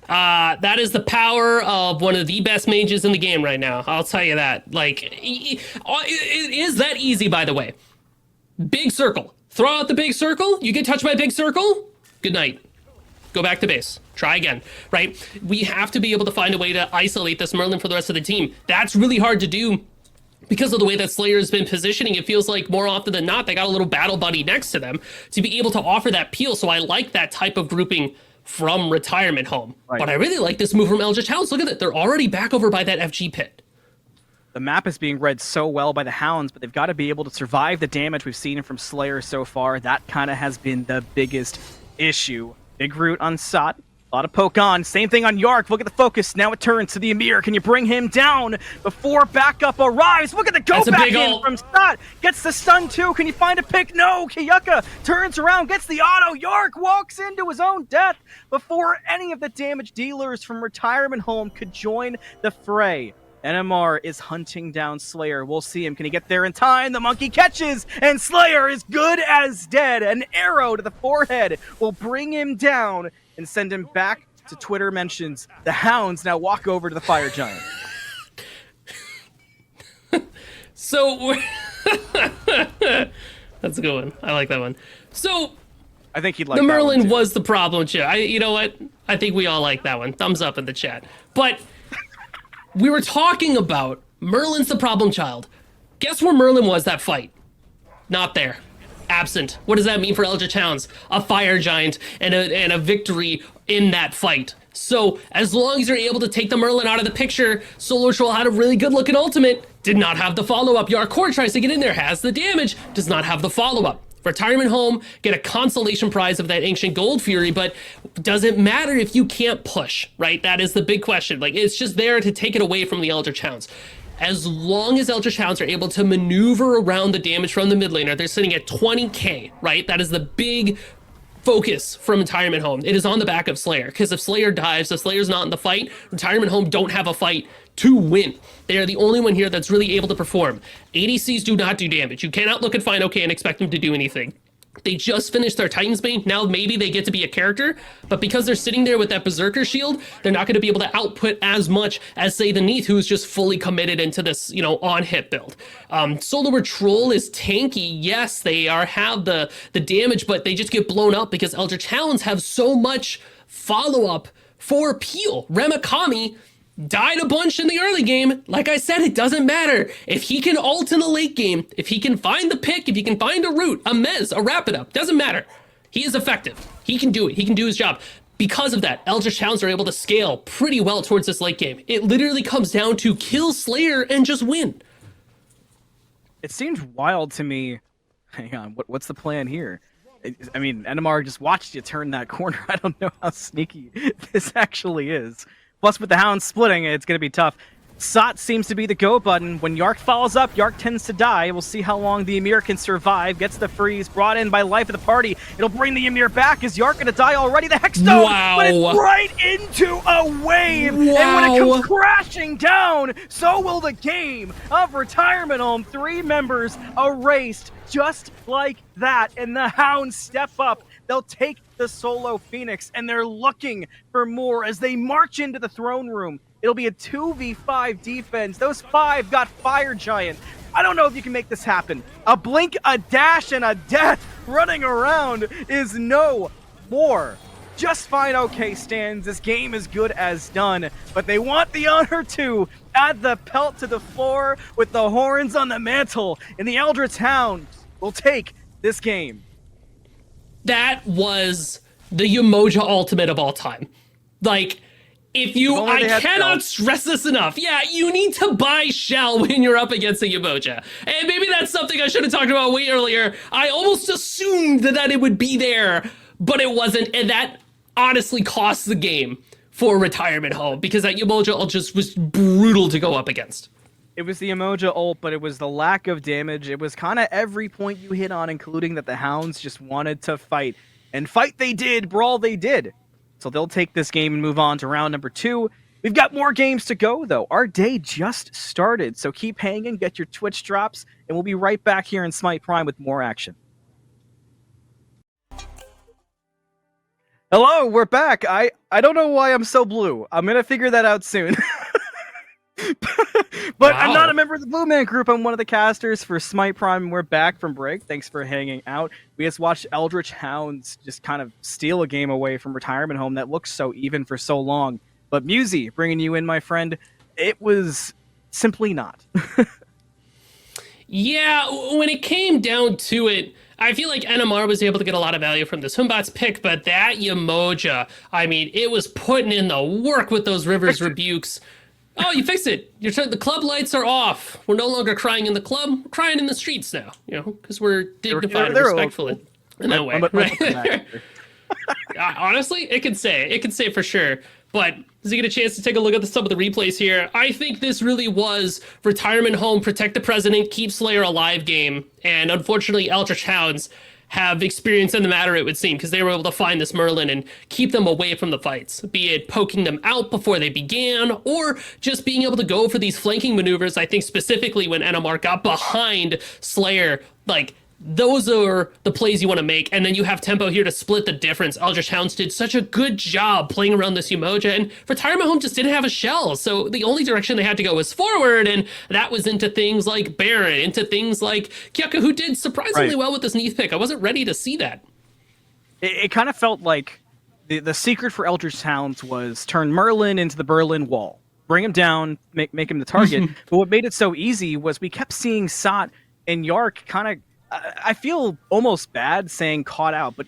That is the power of one of the best mages in the game right now. I'll tell you that. Like, it is that easy, by the way. Big circle. Throw out the big circle. You get touched by a big circle. Good night. Go back to base. Try again, right? We have to be able to find a way to isolate this Merlin for the rest of the team. That's really hard to do because of the way that Slayer has been positioning. It feels like more often than not, they got a little battle buddy next to them to be able to offer that peel. So I like that type of grouping from Retirement Home. Right. But I really like this move from Eldritch Hounds. Look at that. They're already back over by that FG pit. The map is being read so well by the Hounds, but they've got to be able to survive the damage we've seen from Slayer so far. That kind of has been the biggest issue. Big root on Sot. A lot of poke on. Same thing on Yark. Look at the focus. Now it turns to the Emir. Can you bring him down before backup arrives? Look at the go back in from Sot. Gets the stun too. Can you find a pick? No. Kiyuka turns around, gets the auto. Yark walks into his own death before any of the damage dealers from Retirement Home could join the fray. NMR is hunting down Slayer. We'll see him. Can he get there in time? The monkey catches, and Slayer is good as dead. An arrow to the forehead will bring him down and send him back to Twitter mentions. The Hounds now walk over to the Fire Giant. So, that's a good one. I like that one. So, I think he'd like the that Merlin one too. was the problem, Chip. You know what? I think we all like that one. Thumbs up in the chat. But we were talking about Merlin's the problem child. Guess where Merlin was that fight? Not there. Absent. What does that mean for Eldritch Hounds? A Fire Giant and a victory in that fight. So as long as you're able to take the Merlin out of the picture, Solar Troll had a really good looking ultimate, did not have the follow-up. Yarkor tries to get in there, has the damage, does not have the follow-up. Retirement Home, get a consolation prize of that Ancient Gold Fury, but does it matter if you can't push, right? That is the big question. Like, it's just there to take it away from the Eldritch Hounds. As long as Eldritch Hounds are able to maneuver around the damage from the mid laner, they're sitting at 20k, right? That is the big focus from Retirement Home. It is on the back of Slayer, because if Slayer dives, if Slayer's not in the fight, Retirement Home don't have a fight to win. They are the only one here that's really able to perform. ADCs do not do damage. You cannot look at Fine OK and expect them to do anything. They just finished their Titan's Bane. Now maybe they get to be a character, but because they're sitting there with that Berserker shield, they're not going to be able to output as much as, say, the Neath, who's just fully committed into this, you know, on-hit build. Solar Troll is tanky. Yes, they have the damage, but they just get blown up because Eldritch Hounds have so much follow-up for Peel. Remakami died a bunch in the early game. Like I said, it doesn't matter. If he can ult in the late game, if he can find the pick, if he can find a root, a mez, a wrap it up, doesn't matter. He is effective. He can do it. He can do his job. Because of that, Eldritch Hounds are able to scale pretty well towards this late game. It literally comes down to kill Slayer and just win. It seems wild to me. Hang on, what's the plan here? I mean, NMR just watched you turn that corner. I don't know how sneaky this actually is. Plus, with the Hounds splitting, it's going to be tough. Sot seems to be the go button. When Yark follows up, Yark tends to die. We'll see how long the Ymir can survive. Gets the freeze, brought in by Life of the Party. It'll bring the Ymir back. Is Yark going to die already? The Hexstone! Wow. But it's right into a wave! Wow. And when it comes crashing down, so will the game of Retirement Home. 3 members erased just like that. And the Hounds step up. They'll take the solo Phoenix, and they're looking for more as they march into the throne room. It'll be a 2v5 defense. Those 5 got Fire Giant. I don't know if you can make this happen. A blink, a dash, and a death running around is no more. Just Fine OK stands. This game is good as done, but they want the honor to add the pelt to the floor with the horns on the mantle, and the Eldritch Hounds will take this game. That was the Umoja ultimate of all time. Like, if you, I cannot stress this enough. Yeah, you need to buy Shell when you're up against a Umoja. And maybe that's something I should have talked about way earlier. I almost assumed that it would be there, but it wasn't. And that honestly cost the game for Retirement Home, because that Umoja ult just was brutal to go up against. It was the Umoja ult, but it was the lack of damage. It was kind of every point you hit on, including that the Hounds just wanted to fight. And fight they did, brawl they did. So they'll take this game and move on to round number 2. We've got more games to go, though. Our day just started, so keep hanging, get your Twitch drops, and we'll be right back here in Smite Prime with more action. Hello, we're back. I don't know why I'm so blue. I'm going to figure that out soon. But wow. I'm not a member of the Blue Man Group. I'm one of the casters for Smite Prime, and we're back from break. Thanks for hanging out. We just watched Eldritch Hounds just kind of steal a game away from Retirement Home that looked so even for so long. But Musi, bringing you in, my friend, it was simply not. Yeah, when it came down to it, I feel like NMR was able to get a lot of value from this Humbat's pick, but that Umoja, I mean, it was putting in the work with those Rivers Rebukes. Oh, you fixed it. The club lights are off. We're no longer crying in the club. We're crying in the streets now, you know, because we're dignified and respectful in that way. Right? Honestly, it can say for sure. But as you get a chance to take a look at some of the replays here, I think this really was Retirement Home, protect the president, keep Slayer alive game. And unfortunately, Eldritch Hounds have experience in the matter, it would seem, because they were able to find this Merlin and keep them away from the fights, be it poking them out before they began, or just being able to go for these flanking maneuvers. I think specifically when NMR got behind Slayer, like, those are the plays you want to make, and then you have tempo here to split the difference. Eldritch Hounds did such a good job playing around this Umoja, and Retirement Home just didn't have a shell, so the only direction they had to go was forward, and that was into things like Baron, into things like Kyoka, who did surprisingly well with this Neath pick. I wasn't ready to see that. It kind of felt like the secret for Eldritch Hounds was turn Merlin into the Berlin Wall. Bring him down, make him the target. But what made it so easy was we kept seeing Sot and Yark kind of, I feel almost bad saying caught out, but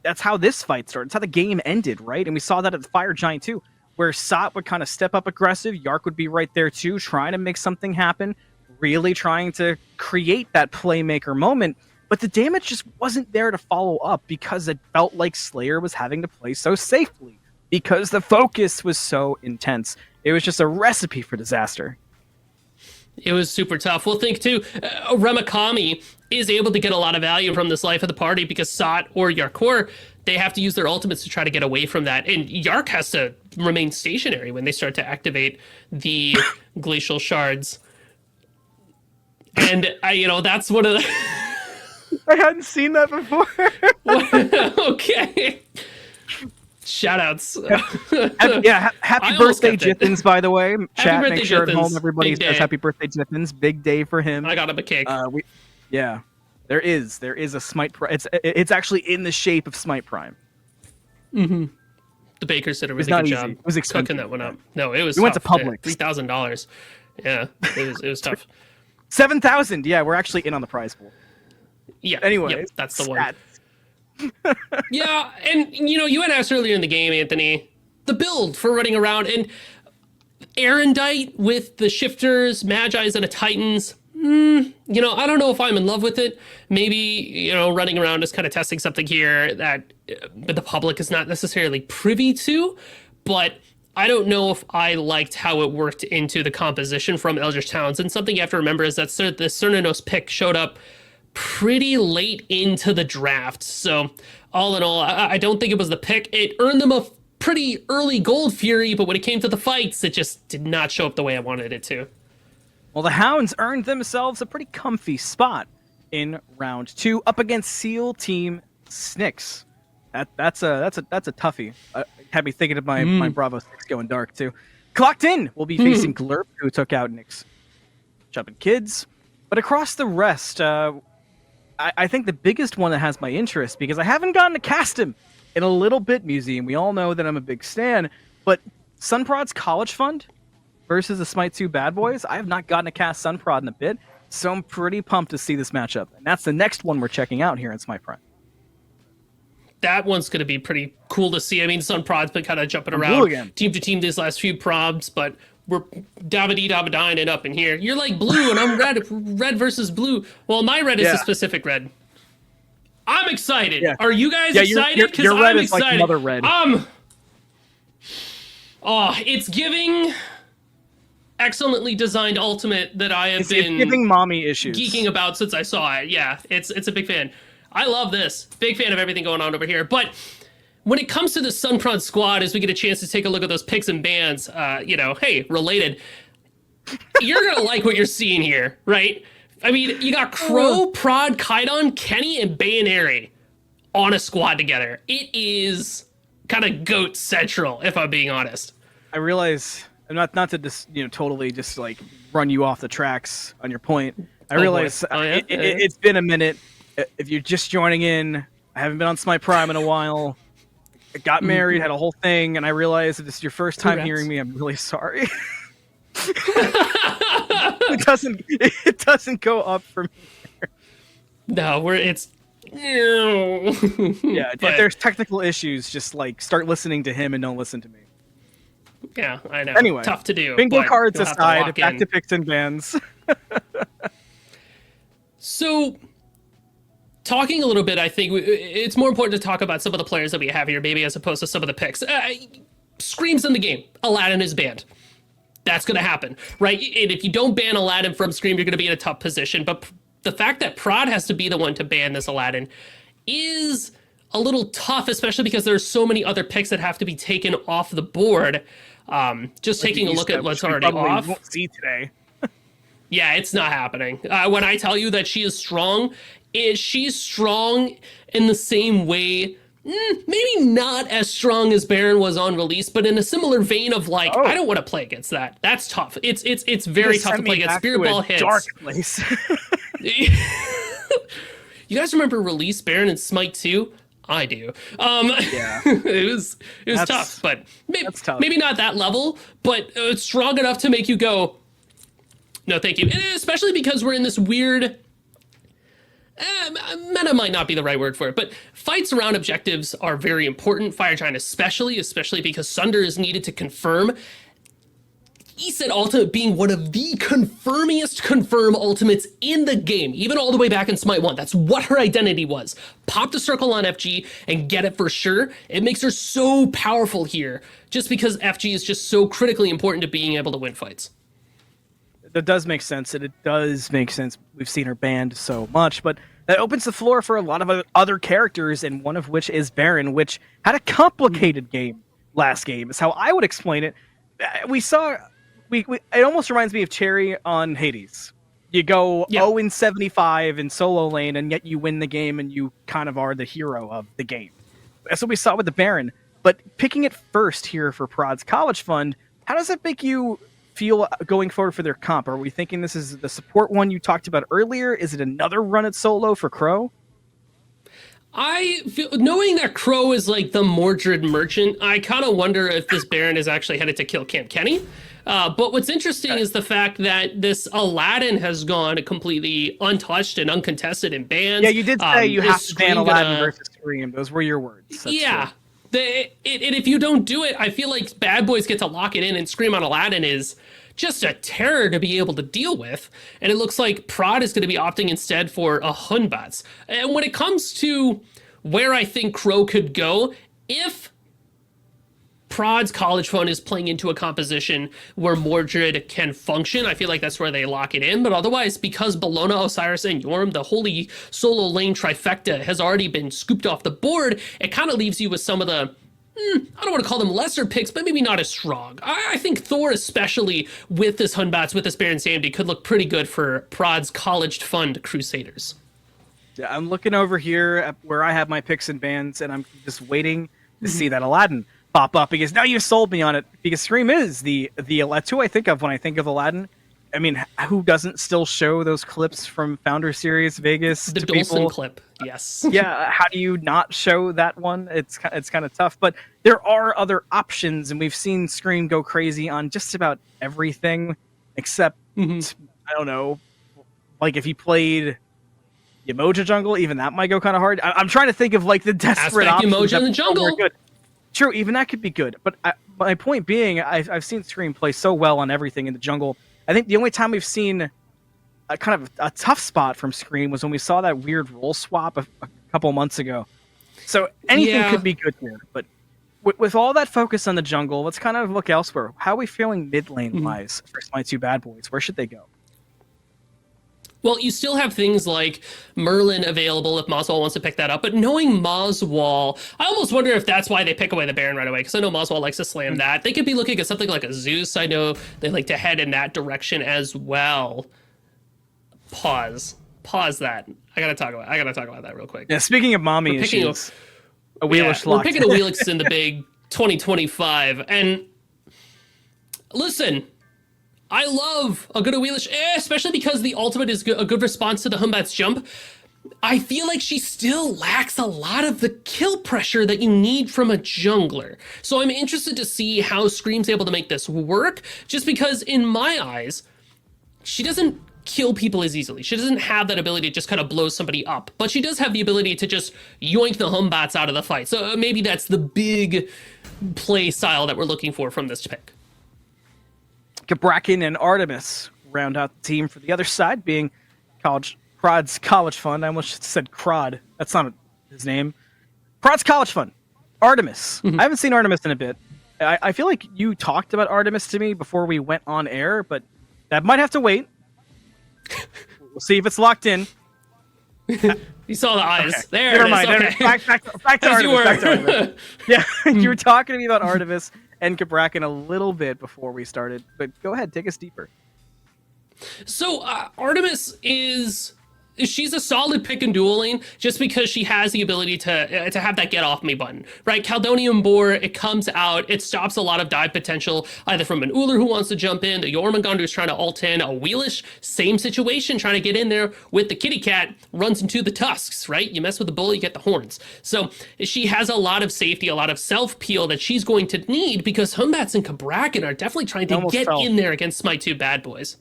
that's how this fight started. It's how the game ended, right? And we saw that at the Fire Giant too, where Sot would kind of step up aggressive. Yark would be right there too, trying to make something happen, really trying to create that playmaker moment. But the damage just wasn't there to follow up because it felt like Slayer was having to play so safely because the focus was so intense. It was just a recipe for disaster. It was super tough. We'll think too, Remakami is able to get a lot of value from this life of the party because Sot or Yarkor, they have to use their ultimates to try to get away from that. And Yark has to remain stationary when they start to activate the glacial shards. And that's one of the I hadn't seen that before. okay. Shoutouts. Happy birthday, Jithins, by the way. Chat, make sure Jithins. at home everybody Big says day. happy birthday, Jithins. Big day for him. I got him a cake. There is a Smite Prime. It's actually in the shape of Smite Prime. The bakers did a really not good easy. job. It was expensive. Cooking that one up. No, it was. We went to tough. Publix. $3,000. Yeah, it was tough. 7,000. Yeah, we're actually in on the prize pool. Yeah. Anyway, yep, that's the one. stats. Yeah, and you had asked earlier in the game, Anthony, the build for running around and Erendite with the shifters, Magi's, and a Titans. I don't know if I'm in love with it. Maybe, running around is kind of testing something here that the public is not necessarily privy to, but I don't know if I liked how it worked into the composition from Eldritch Towns. And something you have to remember is that the Cernanos pick showed up pretty late into the draft. So all in all, I don't think it was the pick. It earned them a pretty early Gold Fury, but when it came to the fights, it just did not show up the way I wanted it to. Well, the Hounds earned themselves a pretty comfy spot in round 2 up against SEAL Team Snicks. That's a toughie. Had me thinking of my Bravo 6 going dark too. Clocked in, we'll be facing Glurp, who took out Nick's Jumpin' Kids. But across the rest, I think the biggest one that has my interest, because I haven't gotten to cast him in a little bit, Museum. We all know that I'm a big stan, but Sunprod's College Fund versus the Smite 2 Bad Boys, I have not gotten to cast Sunprod in a bit, so I'm pretty pumped to see this matchup. And that's the next one we're checking out here in Smite Prime. That one's going to be pretty cool to see. I mean, Sunprod's been kind of jumping around team to team these last few probs, but we're Davide it up in here. You're like blue and I'm red versus blue. Well, my red is a specific red. I'm excited. Yeah. Are you guys excited? Because your red is like Mother Red. It's giving excellently designed ultimate that I have been giving mommy issues geeking about since I saw it. Yeah, it's a big fan. I love this. Big fan of everything going on over here. But when it comes to the Sunprod squad, as we get a chance to take a look at those picks and bans, hey, related, you're going to like what you're seeing here, right? I mean, you got Crow, Prod, Kaidon, Kenny, and Bayaneri on a squad together. It is kind of GOAT central, if I'm being honest. I realize, not to just, totally just like run you off the tracks on your point. I realize it's been a minute. If you're just joining in, I haven't been on Smite Prime in a while. I got married, had a whole thing, and I realized if this is your first time hearing me, I'm really sorry. It doesn't go up for me. No, it's yeah. If there's technical issues, just like start listening to him and don't listen to me. Yeah, I know. Anyway, tough to do. Bingo cards aside, back to picks and bans. So, talking a little bit, I think it's more important to talk about some of the players that we have here, maybe as opposed to some of the picks. Scream's in the game. Aladdin is banned. That's going to happen, right? And if you don't ban Aladdin from Scream, you're going to be in a tough position. But the fact that Prod has to be the one to ban this Aladdin is a little tough, especially because there's so many other picks that have to be taken off the board. Just taking a look at what's already off. Won't see today. Yeah, it's not happening. When I tell you that she is strong, she's strong in the same way, maybe not as strong as Baron was on release, but in a similar vein of like, I don't want to play against that. That's tough. It's very tough to play against. Spirit Ball hits. Dark place. You guys remember release Baron and Smite 2? I do. Yeah. it was tough, but maybe not that level, but it's strong enough to make you go, no, thank you. And especially because we're in this weird Meta might not be the right word for it, but fights around objectives are very important. Fire Giant especially because Sunder is needed to confirm. Said Ultimate being one of the confirmiest confirm ultimates in the game, even all the way back in Smite 1. That's what her identity was. Pop the circle on FG and get it for sure. It makes her so powerful here, just because FG is just so critically important to being able to win fights. That does make sense, and it does make sense. We've seen her banned so much, but that opens the floor for a lot of other characters, and one of which is Baron, which had a complicated game last game, is how I would explain it. We saw... it almost reminds me of Cherry on Hades. You go 0-75 in solo lane, and yet you win the game, and you kind of are the hero of the game. That's what we saw with the Baron. But picking it first here for Prod's College Fund, how does that make you feel going forward for their comp? Are we thinking this is the support one you talked about earlier? Is it another run at solo for Crow? I feel, knowing that Crow is like the Mordred merchant, I kind of wonder if this Baron is actually headed to kill Camp Kenny. But what's interesting is the fact that this Aladdin has gone completely untouched and uncontested in bans. Yeah, you did say you have to ban Aladdin versus Scream. Those were your words. That's yeah. And if you don't do it, I feel like bad boys get to lock it in, and Scream on Aladdin is just a terror to be able to deal with. And it looks like Prod is going to be opting instead for a Hunbats. And when it comes to where I think Crow could go, if Prod's College Fund is playing into a composition where Mordred can function, I feel like that's where they lock it in. But otherwise, because Bellona, Osiris, and Yorm, the holy solo lane trifecta, has already been scooped off the board, it kind of leaves you with some of the, I don't want to call them lesser picks, but maybe not as strong. I think Thor, especially with this Hunbats, with this Baron Samedi, could look pretty good for Prod's College Fund Crusaders. Yeah, I'm looking over here at where I have my picks and bans, and I'm just waiting to see that Aladdin pop up, because now you've sold me on it, because Scream is that's who I think of when I think of Aladdin. I mean, who doesn't still show those clips from Founder Series Vegas the to Dolson people? clip, yes. Yeah, how do you not show that one? It's kind of tough, but there are other options, and we've seen Scream go crazy on just about everything, except I don't know, like if he played Yemoja jungle, even that might go kind of hard. I'm trying to think of like the desperate Aspect options Yemoja in the jungle. good. True, even that could be good. But my point being, I've seen Scream play so well on everything in the jungle. I think the only time we've seen a kind of a tough spot from Scream was when we saw that weird role swap a couple months ago. So anything could be good here. But with all that focus on the jungle, let's kind of look elsewhere. How are we feeling mid lane wise for my two bad boys? Where should they go? Well, you still have things like Merlin available if Moswell wants to pick that up, but knowing Moswell, I almost wonder if that's why they pick away the Baron right away, because I know Moswell likes to slam that. They could be looking at something like a Zeus. I know they like to head in that direction as well. Pause that. I gotta talk about that real quick. Yeah, speaking of mommy issues, a Wheelish we're picking a Wheelix in the big 2025, and listen, I love a good Wheelish, especially because the ultimate is a good response to the Hunbats jump. I feel like she still lacks a lot of the kill pressure that you need from a jungler. So I'm interested to see how Scream's able to make this work, just because in my eyes, she doesn't kill people as easily. She doesn't have that ability to just kind of blow somebody up, but she does have the ability to just yoink the Hunbats out of the fight. So maybe that's the big play style that we're looking for from this pick. Bracken and Artemis round out the team for the other side, being Prod's College Fund. I almost said Crod. That's not his name. Prod's College Fund. Artemis. I haven't seen Artemis in a bit. I feel like you talked about Artemis to me before we went on air, but that might have to wait. We'll see if it's locked in. You saw the eyes. Okay. There Never it mind. is. Okay. Back to Artemis. Back to Artemis. Yeah, you were talking to me about Artemis and Bracken a little bit before we started, but go ahead, take us deeper. So Artemis she's a solid pick in dual lane just because she has the ability to have that get off me button, right? Caldonium Boar, it comes out, it stops a lot of dive potential, either from an Uller who wants to jump in, the Jormungandr who's trying to ult in, a Wheelish, same situation, trying to get in there with the kitty cat, runs into the tusks, right? You mess with the bull, you get the horns. So she has a lot of safety, a lot of self-peel that she's going to need, because Hunbats and Bracken are definitely trying to get in there against Smite 2 bad boys.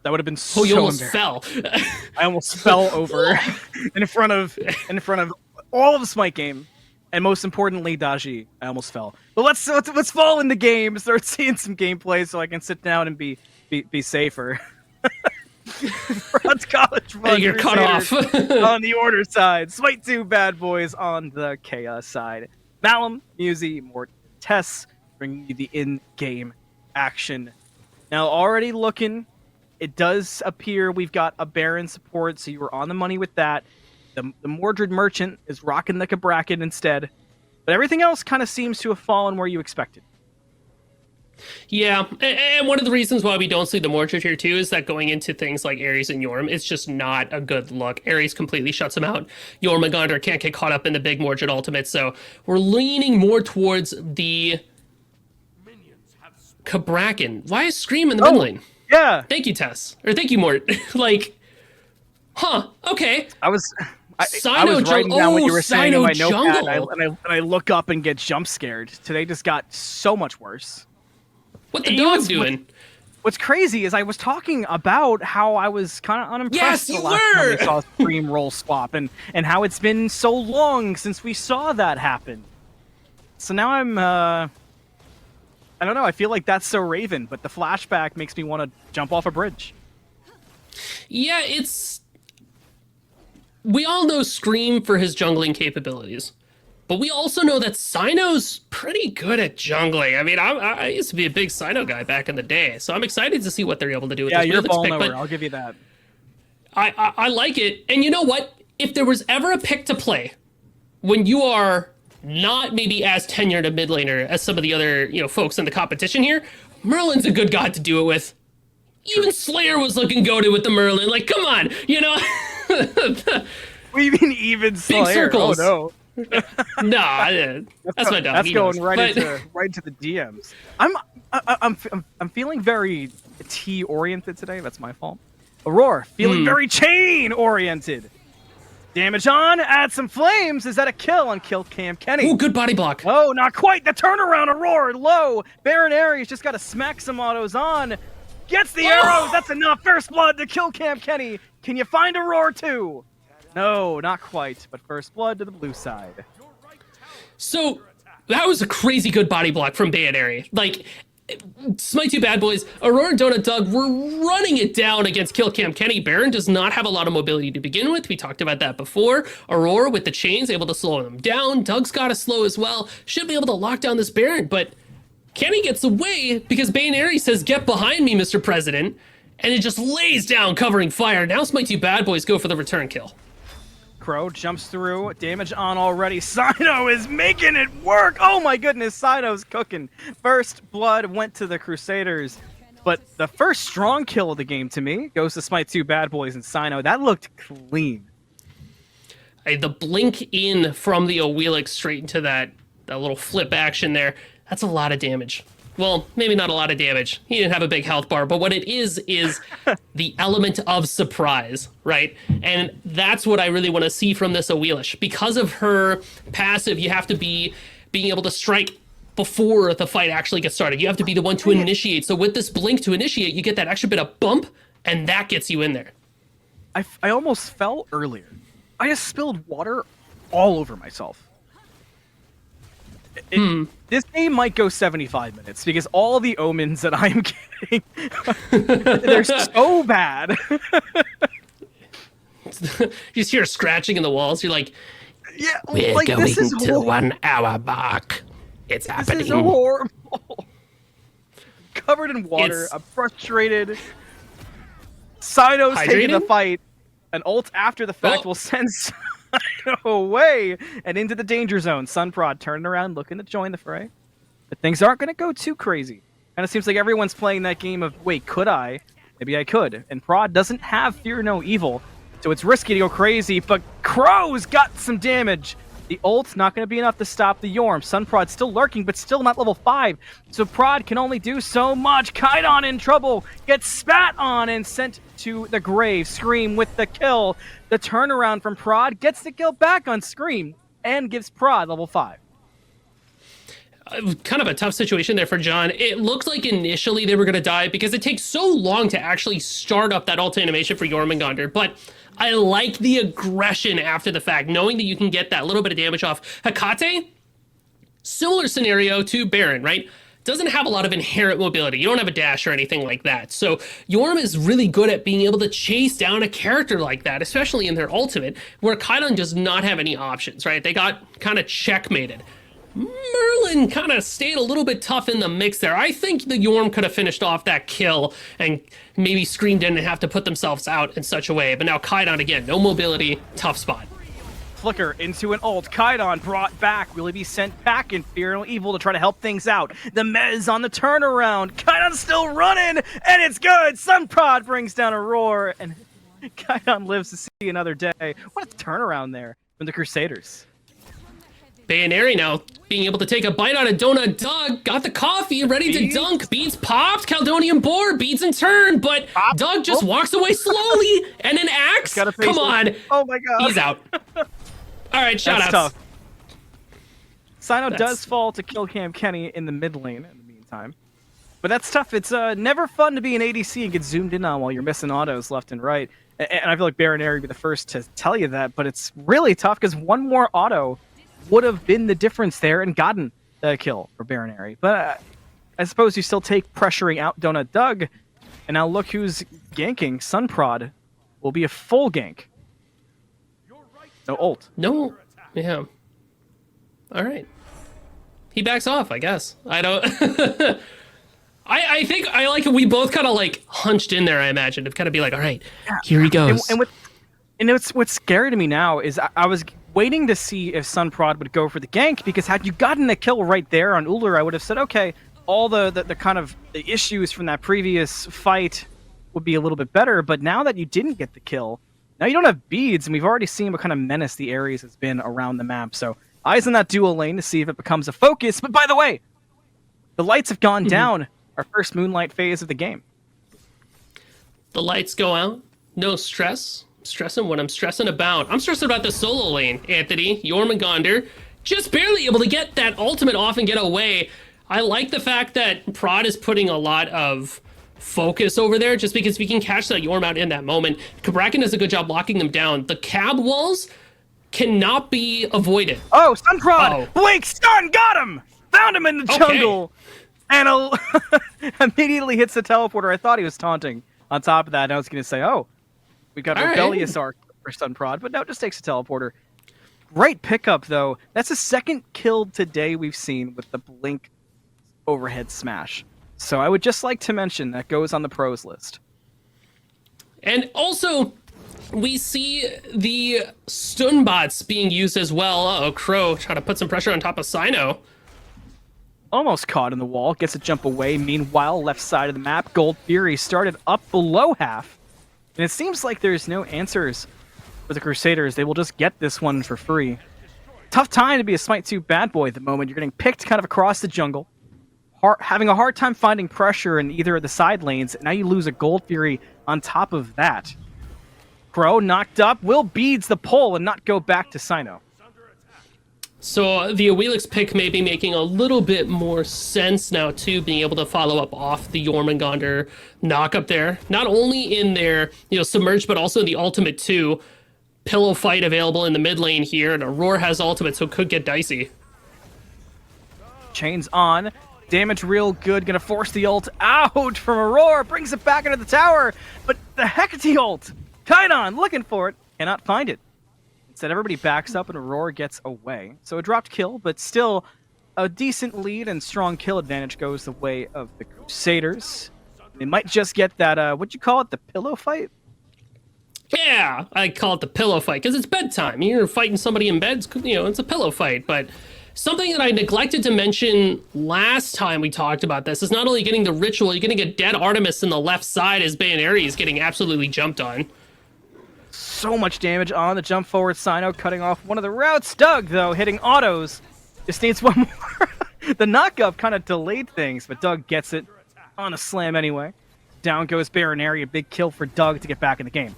That would have been Oh, you so almost embarrassing. fell. I almost fell over in front of all of the Smite game, and most importantly, Daji. I almost fell. But let's fall in the game, start seeing some gameplay, so I can sit down and be safer. Bronze College And Fund you're cut Crusaders off. on the Order side, Smite 2 Bad Boys on the Chaos side. Malum, Musi, Mort, Tess bringing you the in-game action. Now, already looking, it does appear we've got a Baron support, so you were on the money with that. The Mordred Merchant is rocking the Cabrakan instead. But everything else kind of seems to have fallen where you expected. Yeah, and one of the reasons why we don't see the Mordred here too is that going into things like Ares and Yorm, it's just not a good look. Ares completely shuts him out. Jormungandr can't get caught up in the big Mordred ultimate, so we're leaning more towards the Cabrakan. Why is Scream in the mid lane? Yeah. Thank you, Tess. Or thank you, Mort. Like, huh, okay. I was Sino writing down what you were saying in my Jungle. notepad, and I look up and get jump scared. Today just got so much worse. What the dog doing? What's crazy is I was talking about how I was kind of unimpressed Yes, the you last time were! we saw Scream roll swap, and how it's been so long since we saw that happen. So now I'm I don't know, I feel like that's so Raven, but the flashback makes me want to jump off a bridge. Yeah, it's... We all know Scream for his jungling capabilities. But we also know that Sino's pretty good at jungling. I mean, I used to be a big Sino guy back in the day, so I'm excited to see what they're able to do with this. Yeah, you're ball pick, nowhere, but I'll give you that. I like it. And you know what? If there was ever a pick to play when you are not maybe as tenured a mid laner as some of the other, folks in the competition here, Merlin's a good god to do it with. Even Slayer was looking goated with the Merlin. Like, come on, We mean even Slayer. circles. Oh No, that's my dog. That's He going knows. right But- into the DMs. I'm feeling very T oriented today. That's my fault. Aurora feeling very chain oriented. Damage on, add some flames. Is that a kill on Kill Cam Kenny? Ooh, good body block. Oh, not quite. The turnaround, Aurora low. Baron Ares just got to smack some autos on. Gets the arrows. That's enough. First blood to Kill Cam Kenny. Can you find Aurora too? No, not quite. But first blood to the blue side. So that was a crazy good body block from Bayaneri. Like, Smite 2 Bad Boys, Aurora and Donut Doug were running it down against Kill Cam Kenny. Baron does not have a lot of mobility to begin with. We talked about that before. Aurora with the chains able to slow them down. Doug's got to slow as well. Should be able to lock down this Baron, but Kenny gets away because Bayaneri says, "Get behind me, Mr. President," and it just lays down covering fire. Now Smite 2 Bad Boys go for the return kill. Crow jumps through. Damage on already. Sino is making it work. Oh my goodness, Sino's cooking. First blood went to the Crusaders. But the first strong kill of the game to me goes to Smite 2 Bad Boys and Sino. That looked clean. The blink in from the Oweelix straight into that little flip action there, that's a lot of damage. Well, maybe not a lot of damage. He didn't have a big health bar, but what it is the element of surprise, right? And that's what I really want to see from this Oweelish. Because of her passive, you have to be being able to strike before the fight actually gets started. You have to be the one to initiate. So with this blink to initiate, you get that extra bit of bump, and that gets you in there. I almost fell earlier. I just spilled water all over myself. This game might go 75 minutes because all the omens that I am getting, they're so bad. You just hear scratching in the walls. You're like, Yeah, we're like, going this is to 1 hour mark. It's happening. This is horrible. Covered in water. It's- I'm frustrated. Sino's taking the Hydrating? fight. An ult after the fact Oh. will send Sino away and into the danger zone. Sunprod turning around, looking to join the fray. But things aren't going to go too crazy. And it seems like everyone's playing that game of, wait, could I? Maybe I could. And Prod doesn't have Fear No Evil, so it's risky to go crazy. But Crow's got some damage. The ult's not going to be enough to stop the Yorm. Sunprod's still lurking, but still not level 5. So Prod can only do so much. Kaidon in trouble. Gets spat on and sent to the grave. Scream with the kill. The turnaround from Prod gets the kill back on Scream and gives Prod level 5. kind of a tough situation there for John. It looked like initially they were going to die because it takes so long to actually start up that ult animation for Jormungandr, but I like the aggression after the fact, knowing that you can get that little bit of damage off. Hecate, similar scenario to Baron, right? Doesn't have a lot of inherent mobility. You don't have a dash or anything like that. So Yorm is really good at being able to chase down a character like that, especially in their ultimate, where Kaidan does not have any options, right? They got kind of checkmated. Merlin kind of stayed a little bit tough in the mix there. I think the Yorm could have finished off that kill and maybe Scream didn't have to put themselves out in such a way. But now Kaidan again, no mobility, tough spot. Flicker into an ult. Kaidan brought back. Will he be sent back in Fear and Evil to try to help things out? The Mez on the turnaround. Kaidan's still running, and it's good. Sunprod brings down a roar, and Kaidan lives to see another day. What a turnaround there from the Crusaders. Bayonary now being able to take a bite out of Donut Doug, got the coffee, ready to dunk. Beads popped, Caledonian Boar, beads in turn, but Doug just walks away slowly, and an axe? Come on. Oh my god. He's out. All right, shoutouts. Tough. Sino does fall to kill Cam Kenny in the mid lane in the meantime. But that's tough. It's never fun to be an ADC and get zoomed in on while you're missing autos left and right. And I feel like Baronary would be the first to tell you that, but it's really tough because one more auto would have been the difference there and gotten the kill for Baronary. But I suppose you still take pressuring out Donut Doug. And now look who's ganking. Sunprod will be a full gank. No ult. No. Yeah. All right. He backs off, I guess. I don't... I think I like it. We both kind of like hunched in there, I imagine, to kind of be like, all right, here he goes. And what's scary to me now is I was waiting to see if Sunprod would go for the gank, because had you gotten a kill right there on Ullr, I would have said, okay, all the kind of the issues from that previous fight would be a little bit better. But now that you didn't get the kill, now you don't have beads, and we've already seen what kind of menace the Ares has been around the map. So eyes on that dual lane to see if it becomes a focus. But by the way, the lights have gone down. Our first Moonlight phase of the game. The lights go out. No stress. I'm stressing what I'm stressing about. I'm stressing about the solo lane, Anthony. Jormungandr just barely able to get that ultimate off and get away. I like the fact that Prod is putting a lot of focus over there, just because if he can catch that Yorm out in that moment. Kabrakan does a good job locking them down. The cab walls cannot be avoided. Oh, Sunprod! Blink stun! Got him! Found him in the jungle! And immediately hits the teleporter. I thought he was taunting on top of that, and I was going to say, oh, we got a rebellious arc for Sunprod, but no, just takes a teleporter. Great pickup, though. That's the second kill today we've seen with the Blink overhead smash. So I would just like to mention that goes on the pros list. And also, we see the stun bots being used as well. Uh-oh, Crow trying to put some pressure on top of Sino. Almost caught in the wall, gets a jump away. Meanwhile, left side of the map, Gold Fury started up below half. And it seems like there's no answers for the Crusaders. They will just get this one for free. Tough time to be a Smite 2 bad boy at the moment. You're getting picked kind of across the jungle. Having a hard time finding pressure in either of the side lanes. Now you lose a Gold Fury on top of that. Crow knocked up. Will beads the pull and not go back to Sino. So the Awilix pick may be making a little bit more sense now too, being able to follow up off the Jormungandr knock up there. Not only in their, submerged, but also in the ultimate too. Pillow fight available in the mid lane here, and Aurora has ultimate, so it could get dicey. Chains on. Damage real good. Gonna force the ult out from Aurora. Brings it back into the tower. But the Hecate ult. Kaidan looking for it. Cannot find it. Instead, everybody backs up and Aurora gets away. So a dropped kill, but still a decent lead and strong kill advantage goes the way of the Crusaders. They might just get that, what'd you call it, the pillow fight? Yeah, I call it the pillow fight, because it's bedtime. You're fighting somebody in bed, it's a pillow fight. But something that I neglected to mention last time we talked about this is not only getting the ritual, you're getting a dead Artemis in the left side as Bayonary is getting absolutely jumped on. So much damage on the jump forward. Sino cutting off one of the routes. Doug, though, hitting autos. Just needs one more. The knock-up kind of delayed things, but Doug gets it on a slam anyway. Down goes Baronary, a big kill for Doug to get back in the game.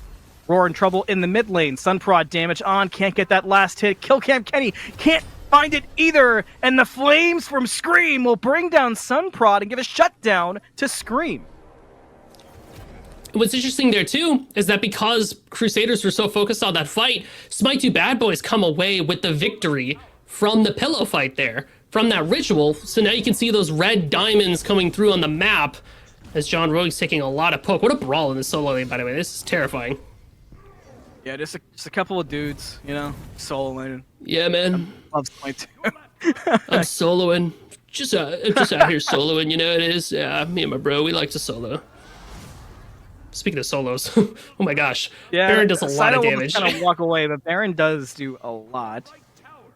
Roar in trouble in the mid lane. Sunprod damage on, can't get that last hit. Kill Cam Kenny can't find it either, and the flames from Scream will bring down Sunprod and give a shutdown to Scream. What's interesting there too is that because Crusaders were so focused on that fight, Smite 2 Bad Boys come away with the victory from the pillow fight there, from that ritual. So now you can see those red diamonds coming through on the map as John Rogue's taking a lot of poke. What a brawl in the solo lane, by the way. This is terrifying. Yeah, just a couple of dudes, you know, soloing. Yeah, man. Love Smite 2. I'm soloing. Just out here soloing, you know it is. Yeah, me and my bro, we like to solo. Speaking of solos, oh my gosh, Yeah, Baron does a lot of damage. Kind of walk away, but Baron does do a lot.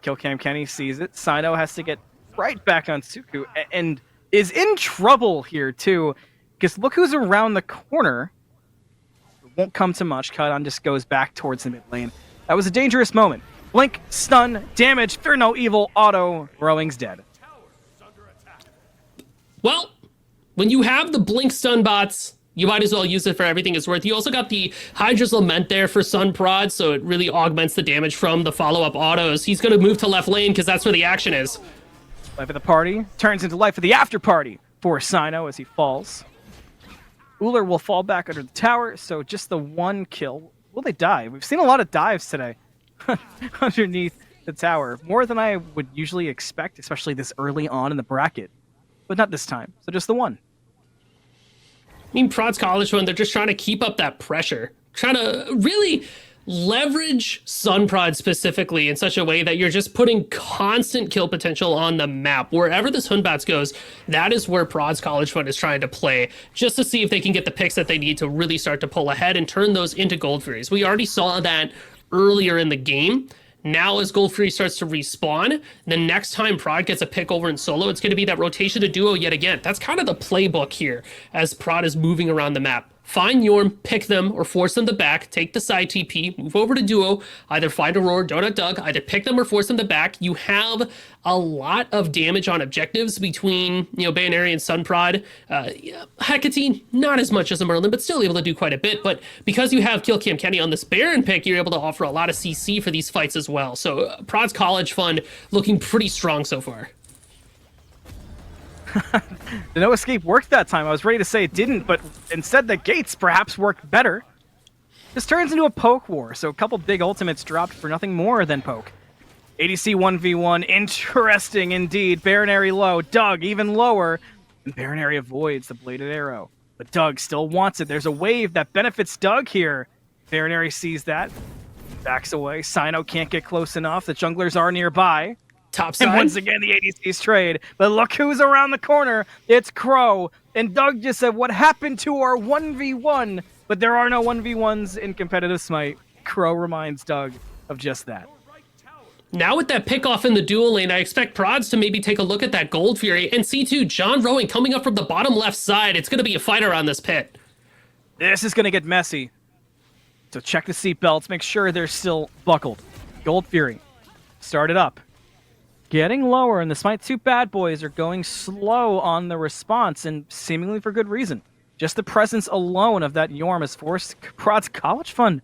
Killcam Kenny sees it. Sino has to get right back on Suku and is in trouble here too, because look who's around the corner. It won't come to much. Kaidan just goes back towards the mid lane. That was a dangerous moment. Blink, stun, damage, fear no evil, auto, Rowing's dead. Well, when you have the blink stun bots, you might as well use it for everything it's worth. You also got the Hydra's Lament there for Sun Prod, so it really augments the damage from the follow-up autos. He's going to move to left lane because that's where the action is. Life of the party turns into life of the after party for Sino as he falls. Uller will fall back under the tower, so just the one kill. Will they die? We've seen a lot of dives today underneath the tower. More than I would usually expect, especially this early on in the bracket. But not this time, so just the one. I mean, Prod's College Fund, they're just trying to keep up that pressure. Trying to really leverage Sunprod specifically in such a way that you're just putting constant kill potential on the map. Wherever this Hunbats goes, that is where Prod's College Fund is trying to play, just to see if they can get the picks that they need to really start to pull ahead and turn those into Gold Furies. We already saw that earlier in the game. Now, as Gold Fury starts to respawn, the next time Prod gets a pick over in solo, it's going to be that rotation to duo yet again. That's kind of the playbook here as Prod is moving around the map. Find Yorm, pick them, or force them to back, take the side TP, move over to duo, either find Aurora, Donut Doug, either pick them or force them to back. You have a lot of damage on objectives between, Bayaneri and Sunprod. Hecate, not as much as a Merlin, but still able to do quite a bit. But because you have Killcam Kenny on this Baron pick, you're able to offer a lot of CC for these fights as well. So Prod's College Fund looking pretty strong so far. The no escape worked that time. I was ready to say it didn't, but instead the gates perhaps worked better. This turns into a poke war, so a couple big ultimates dropped for nothing more than poke. ADC 1v1, interesting indeed. Baronary low, Doug even lower, and Baronary avoids the bladed arrow. But Doug still wants it. There's a wave that benefits Doug here. Baronary sees that, backs away. Sino can't get close enough. The junglers are nearby. Top side. And once again, the ADC's trade. But look who's around the corner. It's Crow. And Doug just said, what happened to our 1v1? But there are no 1v1s in competitive Smite. Crow reminds Doug of just that. Now with that pick off in the dual lane, I expect Prods to maybe take a look at that Gold Fury. And C2, John Rowan coming up from the bottom left side. It's going to be a fight around this pit. This is going to get messy. So check the seatbelts. Make sure they're still buckled. Gold Fury. Start it up. Getting lower, and the Smite 2 Bad Boys are going slow on the response, and seemingly for good reason. Just the presence alone of that Yorm has forced Prod's College Fund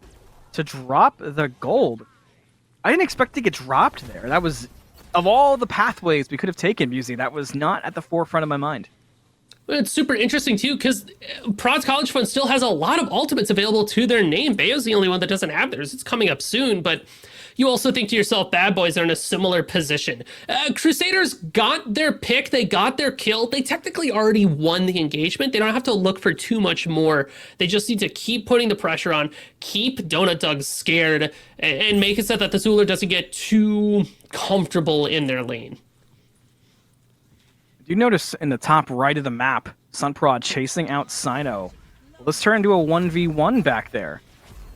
to drop the gold. I didn't expect to get dropped there. That was, of all the pathways we could have taken, Busey, that was not at the forefront of my mind. It's super interesting, too, because Prod's College Fund still has a lot of ultimates available to their name. Bayo's the only one that doesn't have theirs. It's coming up soon, but you also think to yourself, Bad Boys are in a similar position. Crusaders got their pick. They got their kill. They technically already won the engagement. They don't have to look for too much more. They just need to keep putting the pressure on, keep Donut Doug scared, and make it so that the Zuler doesn't get too comfortable in their lane. Do you notice in the top right of the map, Sunprod chasing out Sino? Well, let's turn into a 1v1 back there.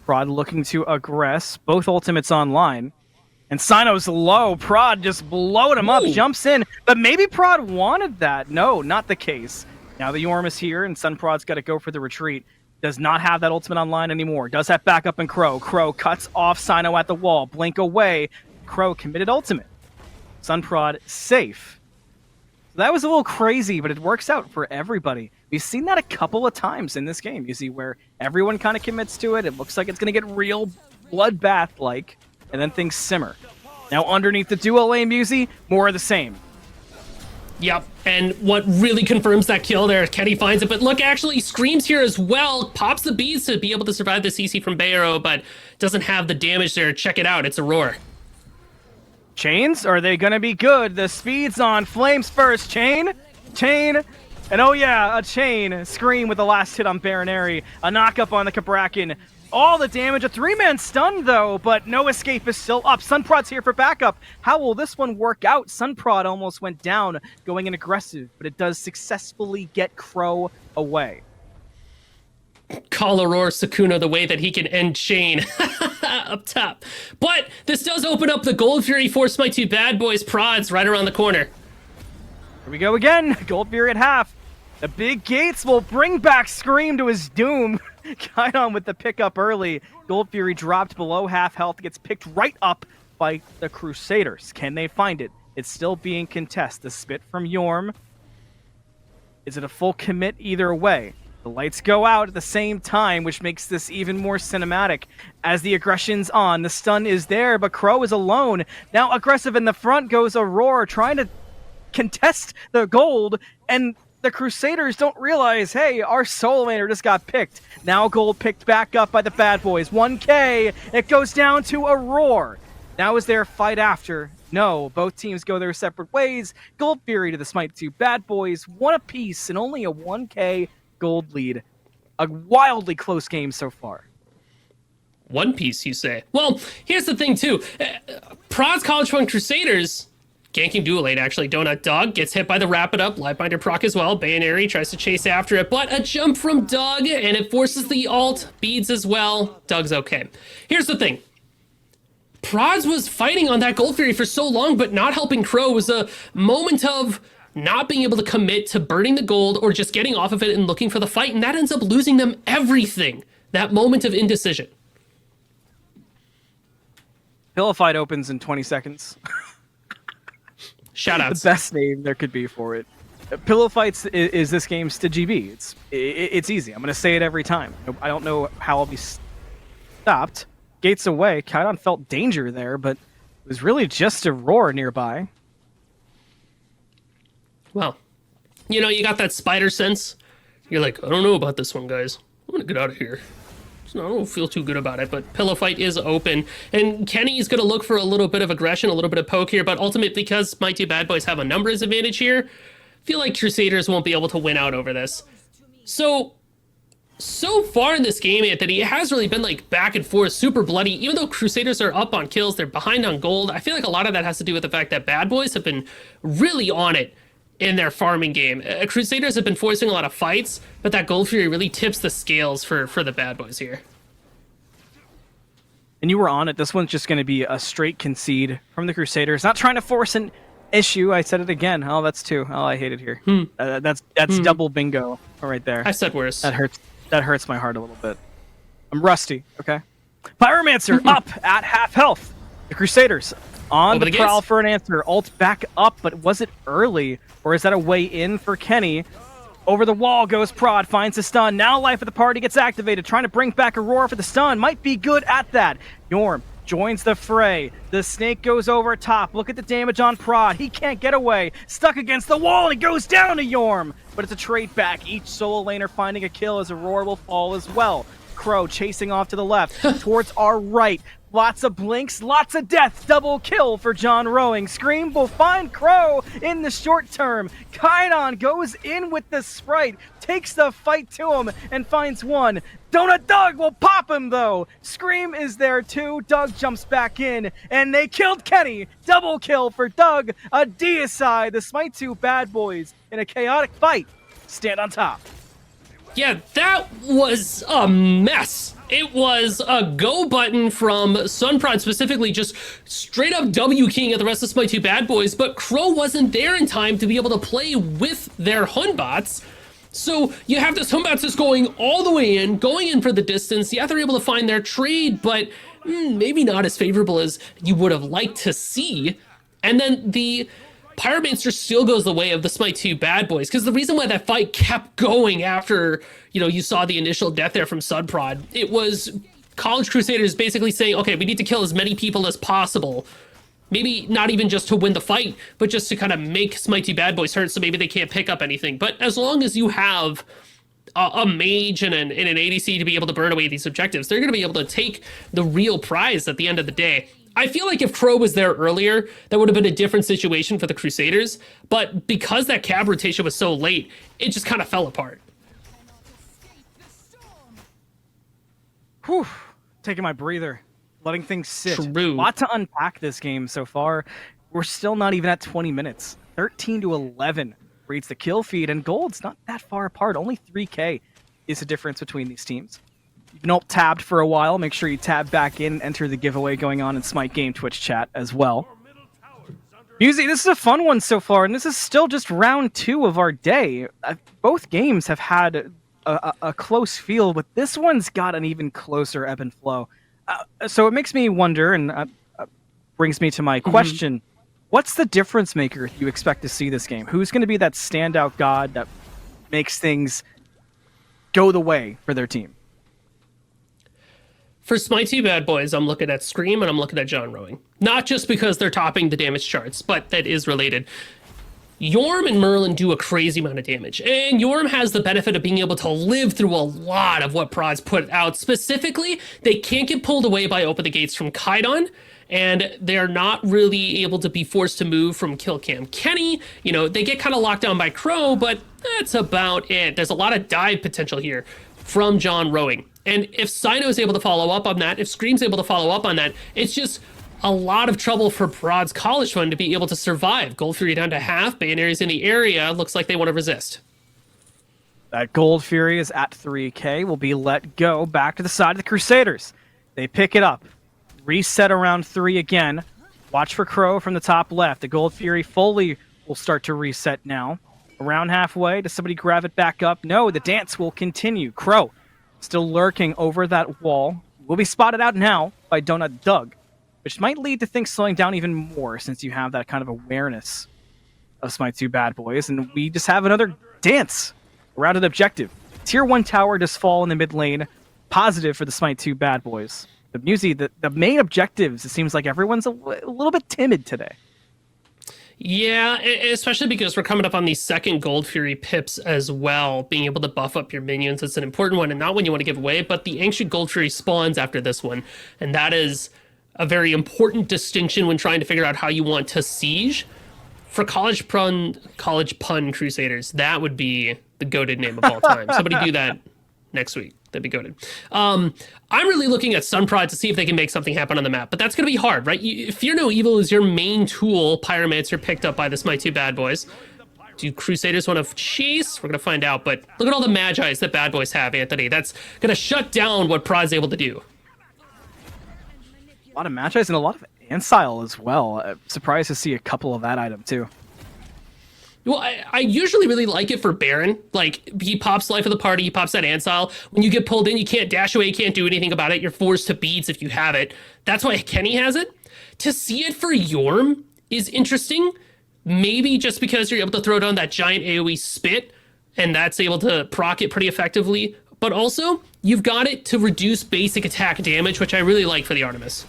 Prod looking to aggress, both ultimates online. And Sino's low. Prod just blowed him up, jumps in. But maybe Prod wanted that. No, not the case. Now the Yorm is here, and Sunprod's got to go for the retreat. Does not have that ultimate online anymore. Does have backup in Crow. Crow cuts off Sino at the wall. Blink away. Crow committed ultimate. Sunprod safe. That was a little crazy, but it works out for everybody. We've seen that a couple of times in this game. You see where everyone kind of commits to it. It looks like it's going to get real bloodbath-like, and then things simmer. Now underneath the duo lane, Musey, more of the same. Yep, and what really confirms that kill there, Kenny finds it, but look, actually, Scream's here as well, pops the beads to be able to survive the CC from Bayero, but doesn't have the damage there. Check it out, it's Aurora. Chains, are they gonna be good? The speed's on, Flames first, Chain, and oh yeah, a Chain, Scream with the last hit on Baronary, a knock-up on the Cabrakan, all the damage, a 3-man stun though, but no escape is still up. Sunprod's here for backup. How will this one work out? Sunprod almost went down going in aggressive, but it does successfully get Crow away. Call Aurora Sukuna the way that he can end Chain up top. But this does open up the Gold Fury Force Smite 2 Bad Boys prods right around the corner. Here we go again. Gold Fury at half. The big gates will bring back Scream to his doom. Kaion with the pickup early. Gold Fury dropped below half health. Gets picked right up by the Crusaders. Can they find it? It's still being contested. The spit from Yorm. Is it a full commit either way? The lights go out at the same time, which makes this even more cinematic. As the aggression's on, the stun is there, but Crow is alone. Now aggressive in the front goes Aurora, trying to contest the gold, and the Crusaders don't realize, hey, our solo laner just got picked. Now gold picked back up by the Bad Boys. 1K, it goes down to Aurora. Now is there a fight after? No, both teams go their separate ways. Gold Fury to the Smite 2 Bad Boys, one apiece, and only a 1K gold lead. A wildly close game so far. One Piece, you say? Well, here's the thing, too. Prod's College Fund Crusaders, ganking dual lane, actually. Donut Dog gets hit by the Wrap It Up. Livebinder proc as well. Bayaneri tries to chase after it, but a jump from Doug, and it forces the ult. Beads as well. Doug's okay. Here's the thing. Prods was fighting on that Gold Fury for so long, but not helping Crow. It was a moment of not being able to commit to burning the gold or just getting off of it and looking for the fight, and that ends up losing them everything. That moment of indecision. Pillow fight opens in 20 seconds. Shoutouts. The best name there could be for it. Pillow fights is this game's to GB. It's easy. I'm going to say it every time. I don't know how I'll be stopped. Gates away. Kaion felt danger there, but it was really just a roar nearby. Well, you know, you got that spider sense. You're like, I don't know about this one, guys. I'm going to get out of here. So I don't feel too good about it, but pillow fight is open. And Kenny's going to look for a little bit of aggression, a little bit of poke here, but ultimately, because my two Bad Boys have a numbers advantage here, I feel like Crusaders won't be able to win out over this. So far in this game, Anthony, it has really been like back and forth, super bloody. Even though Crusaders are up on kills, they're behind on gold. I feel like a lot of that has to do with the fact that Bad Boys have been really on it in their farming game. Crusaders have been forcing a lot of fights, but that Gold Fury really tips the scales for the Bad Boys here. And you were on it. This one's just going to be a straight concede from the Crusaders. Not trying to force an issue. I said it again. Oh, that's two. Oh, I hate it here. That's double bingo right there. I said worse. That hurts. That hurts my heart a little bit. I'm rusty. Okay. Pyromancer up at half health. The Crusaders on the prowl for an answer. Ult back up, but was it early? Or is that a way in for Kenny? Over the wall goes Prod, finds a stun. Now life of the party gets activated, trying to bring back Aurora for the stun. Might be good at that. Yorm joins the fray. The snake goes over top. Look at the damage on Prod. He can't get away. Stuck against the wall, and he goes down to Yorm. But it's a trade back. Each solo laner finding a kill as Aurora will fall as well. Crow chasing off to the left, towards our right. Lots of blinks, lots of death. Double kill for John Rowing. Scream will find Crow in the short term. Kaion goes in with the Sprite, takes the fight to him, and finds one. Donut Doug will pop him, though. Scream is there, too. Doug jumps back in, and they killed Kenny. Double kill for Doug. A deicide. The Smite 2 Bad Boys, in a chaotic fight, stand on top. Yeah, that was a mess. It was a go button from Sunprod, specifically just straight up W keying at the rest of Smite 2 Bad Boys, but Crow wasn't there in time to be able to play with their Hunbots. So you have this Hunbots just going all the way in, going in for the distance. Yeah, they're able to find their trade, but maybe not as favorable as you would have liked to see. And then the Pyromancer still goes the way of the Smite 2 Bad Boys, because the reason why that fight kept going after, you know, you saw the initial death there from Sunprod, it was College Crusaders basically saying, okay, we need to kill as many people as possible Maybe not even just to win the fight, but just to kind of make Smite Bad Boys hurt so maybe they can't pick up anything. But as long as you have a mage and an ADC to be able to burn away these objectives, they're going to be able to take the real prize at the end of the day. I feel like if Crow was there earlier, that would have been a different situation for the Crusaders. But because that cab rotation was so late, it just kind of fell apart. Whew. Taking my breather. Letting things sit. True. A lot to unpack this game so far. We're still not even at 20 minutes. 13-11 reads the kill feed, and gold's not that far apart. Only 3K is the difference between these teams. You've been alt-tabbed for a while. Make sure you tab back in and enter the giveaway going on in Smite Game Twitch chat as well. Musi, this is a fun one so far, and this is still just round 2 of our day. Both games have had a close feel, but this one's got an even closer ebb and flow. So it makes me wonder, and brings me to my question. What's the difference maker you expect to see this game? Who's going to be that standout god that makes things go the way for their team? For Smite Bad Boys, I'm looking at Scream and I'm looking at John Rowing. Not just because they're topping the damage charts, but that is related. Yorm and Merlin do a crazy amount of damage, and Yorm has the benefit of being able to live through a lot of what Prod's put out. Specifically, they can't get pulled away by Open the Gates from Kaidan, and they're not really able to be forced to move from Killcam Kenny. You know, they get kind of locked down by Crow, but that's about it. There's a lot of dive potential here from John Rowing. And if Sino is able to follow up on that, if Scream's able to follow up on that, it's just a lot of trouble for Prod's College Fund to be able to survive. Gold Fury down to half. Bayonnaires in the area. Looks like they want to resist. That Gold Fury is at 3K. Will be let go back to the side of the Crusaders. They pick it up. Reset around 3 again. Watch for Crow from the top left. The Gold Fury fully will start to reset now. Around halfway. Does somebody grab it back up? No, the dance will continue. Crow still lurking over that wall. Will be spotted out now by Donut Doug, which might lead to things slowing down even more since you have that kind of awareness of Smite 2 Bad Boys. And we just have another dance around an objective. Tier 1 tower does fall in the mid lane. Positive for the Smite 2 Bad Boys. The Musi, the main objectives, it seems like everyone's a little bit timid today. Yeah, especially because we're coming up on these second Gold Fury pips as well. Being able to buff up your minions, it's an important one, and not one you want to give away, but the Ancient Gold Fury spawns after this one, and that is a very important distinction when trying to figure out how you want to siege. For College Pun Crusaders, that would be the goated name of all time. Somebody do that next week. That'd be goated. I'm really looking at Sunprod to see if they can make something happen on the map, but that's going to be hard, right? Fear No Evil is your main tool. Pyromancer picked up by the Smite 2 Bad Boys. Do Crusaders want to chase? We're going to find out, but look at all the Magi's that Bad Boys have, Anthony. That's going to shut down what Prod's able to do. A lot of Magi's and a lot of Ancile as well. Surprised to see a couple of that item too. Well, I usually really like it for Baron. Like, he pops Life of the Party, he pops that Ancile. When you get pulled in, you can't dash away, you can't do anything about it. You're forced to beads if you have it. That's why Kenny has it. To see it for Yorm is interesting. Maybe just because you're able to throw down that giant AoE spit, and that's able to proc it pretty effectively. But also, you've got it to reduce basic attack damage, which I really like for the Artemis.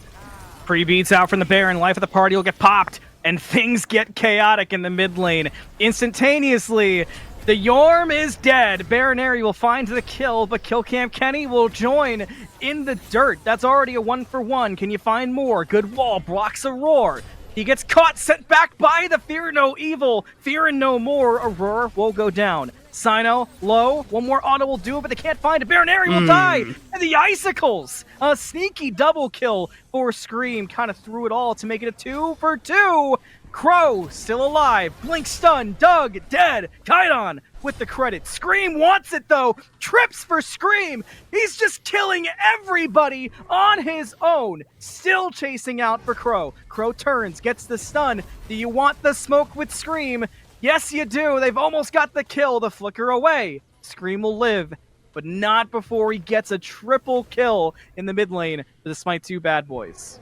Free beats out from the Baron. Life of the Party will get popped. And things get chaotic in the mid lane. Instantaneously, the Yorm is dead. Baronary will find the kill, but Killcam Kenny will join in the dirt. That's already a 1-for-1. Can you find more? Good wall blocks a roar. He gets caught, sent back by the Fear No Evil. Fear no more. Aurora will go down. Sino, low. One more auto will do it, but they can't find it. Baronary will die. And the Icicles. A sneaky double kill for Scream. Kind of threw it all to make it a 2-for-2. Crow still alive. Blink stun. Doug dead. Kaidan with the credit. Scream wants it though. Trips for Scream. He's just killing everybody on his own. Still chasing out for Crow. Crow turns, gets the stun. Do you want the smoke with Scream? Yes, you do. They've almost got the kill. The flicker away. Scream will live, but not before he gets a triple kill in the mid lane for the Smite 2 Bad Boys.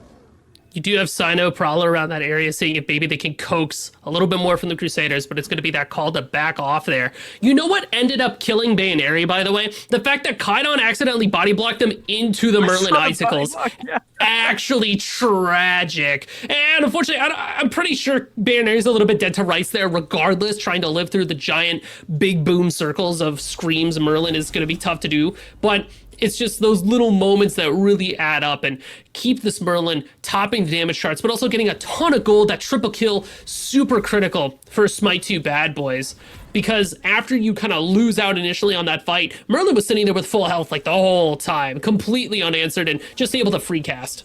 You do have Sino Prowler around that area, seeing if maybe they can coax a little bit more from the Crusaders, but it's going to be that call to back off there. You know what ended up killing Bayonary, by the way? The fact that Kaidon accidentally body blocked them into the Merlin Icicles. Yeah. Actually tragic. And unfortunately, I'm pretty sure Bayonary's a little bit dead to rights there, regardless. Trying to live through the giant big boom circles of Scream's Merlin is going to be tough to do. But it's just those little moments that really add up and keep this Merlin topping the damage charts, but also getting a ton of gold. That triple kill, super critical for Smite 2 Bad Boys. Because after you kind of lose out initially on that fight, Merlin was sitting there with full health like the whole time, completely unanswered and just able to free cast.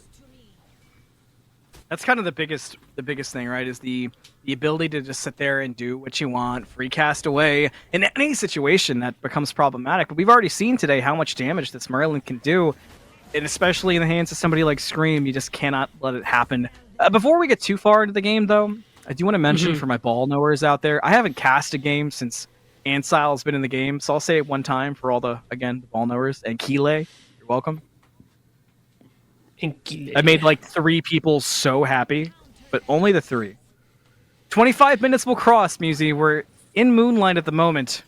That's kind of the biggest thing, right? Is the ability to just sit there and do what you want, free cast away in any situation that becomes problematic. But we've already seen today how much damage this Merlin can do, and especially in the hands of somebody like Scream, you just cannot let it happen. Before we get too far into the game, though, I do want to mention for my ball knowers out there, I haven't cast a game since Ansile's been in the game, so I'll say it one time for all the ball knowers. And Kile, you're welcome. I made like 3 people so happy, but only the 3. 25 minutes will cross, Musi. We're in Moonlight at the moment.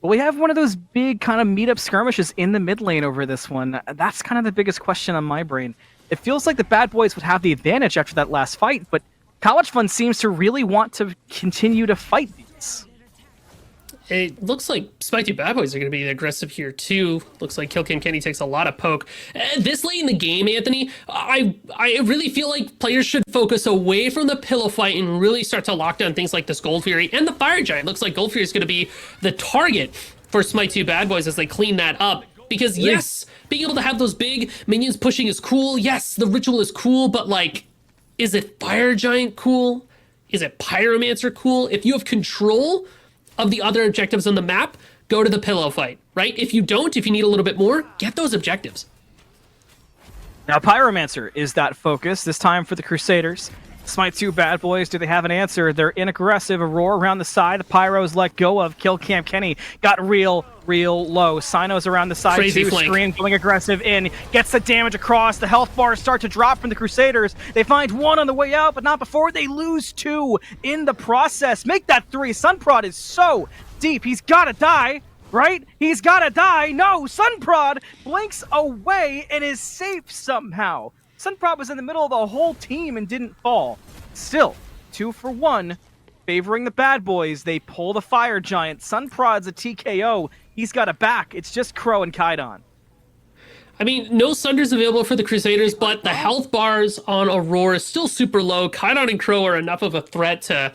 But we have one of those big kind of meet-up skirmishes in the mid lane over this one. That's kind of the biggest question on my brain. It feels like the Bad Boys would have the advantage after that last fight, but College Fund seems to really want to continue to fight these. It looks like Smite 2 Bad Boys are going to be aggressive here too. Looks like Kenny takes a lot of poke. This late in the game, Anthony, I really feel like players should focus away from the pillow fight and really start to lock down things like this Gold Fury and the Fire Giant. Looks like Gold Fury is going to be the target for Smite 2 Bad Boys as they clean that up. Because yes, being able to have those big minions pushing is cool. Yes, the ritual is cool, but like, is it Fire Giant cool? Is it Pyromancer cool? If you have control of the other objectives on the map, go to the pillow fight, right? If you don't, if you need a little bit more, get those objectives. Now, Pyromancer is that focus, this time for the Crusaders. Smite 2 Bad Boys, do they have an answer? They're in aggressive. Aurora around the side. The Pyros let go of. Kill Cam Kenny got real low. Sino's around the side Crazy too. flank. Scream going aggressive in. Gets the damage across. The health bars start to drop from the Crusaders. They find 1 on the way out, but not before they lose 2 in the process. Make that 3. Sunprod is so deep. He's got to die, right? He's got to die. No, Sunprod blinks away and is safe somehow. Sunprod was in the middle of the whole team and didn't fall. Still, 2 for 1, favoring the Bad Boys. They pull the Fire Giant. Sunprod's a TKO. He's got a back. It's just Crow and Kaidon. I mean, no Sunders available for the Crusaders, but the health bars on Aurora is still super low. Kaidon and Crow are enough of a threat to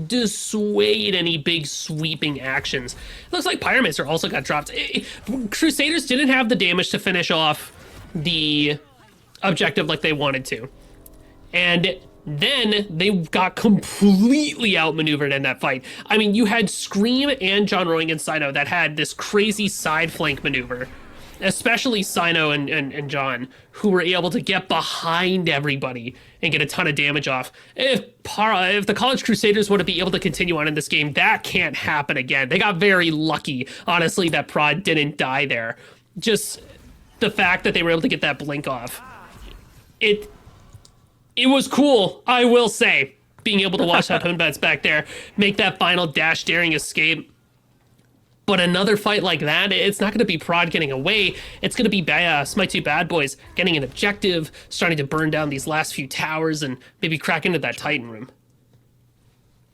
dissuade any big sweeping actions. It looks like Pyromancer also got dropped. Crusaders didn't have the damage to finish off the objective like they wanted to. And then they got completely outmaneuvered in that fight. I mean, you had Scream and John Roing and Sino that had this crazy side flank maneuver, especially Sino and John, who were able to get behind everybody and get a ton of damage off. If the College Crusaders want to be able to continue on in this game, that can't happen again. They got very lucky, honestly, that Prod didn't die there. Just the fact that they were able to get that blink off. It was cool, I will say, being able to watch that Hunbats back there make that final dash daring escape. But another fight like that, it's not going to be Prod getting away. It's going to be Smite 2 Bad Boys getting an objective, starting to burn down these last few towers, and maybe crack into that Titan room.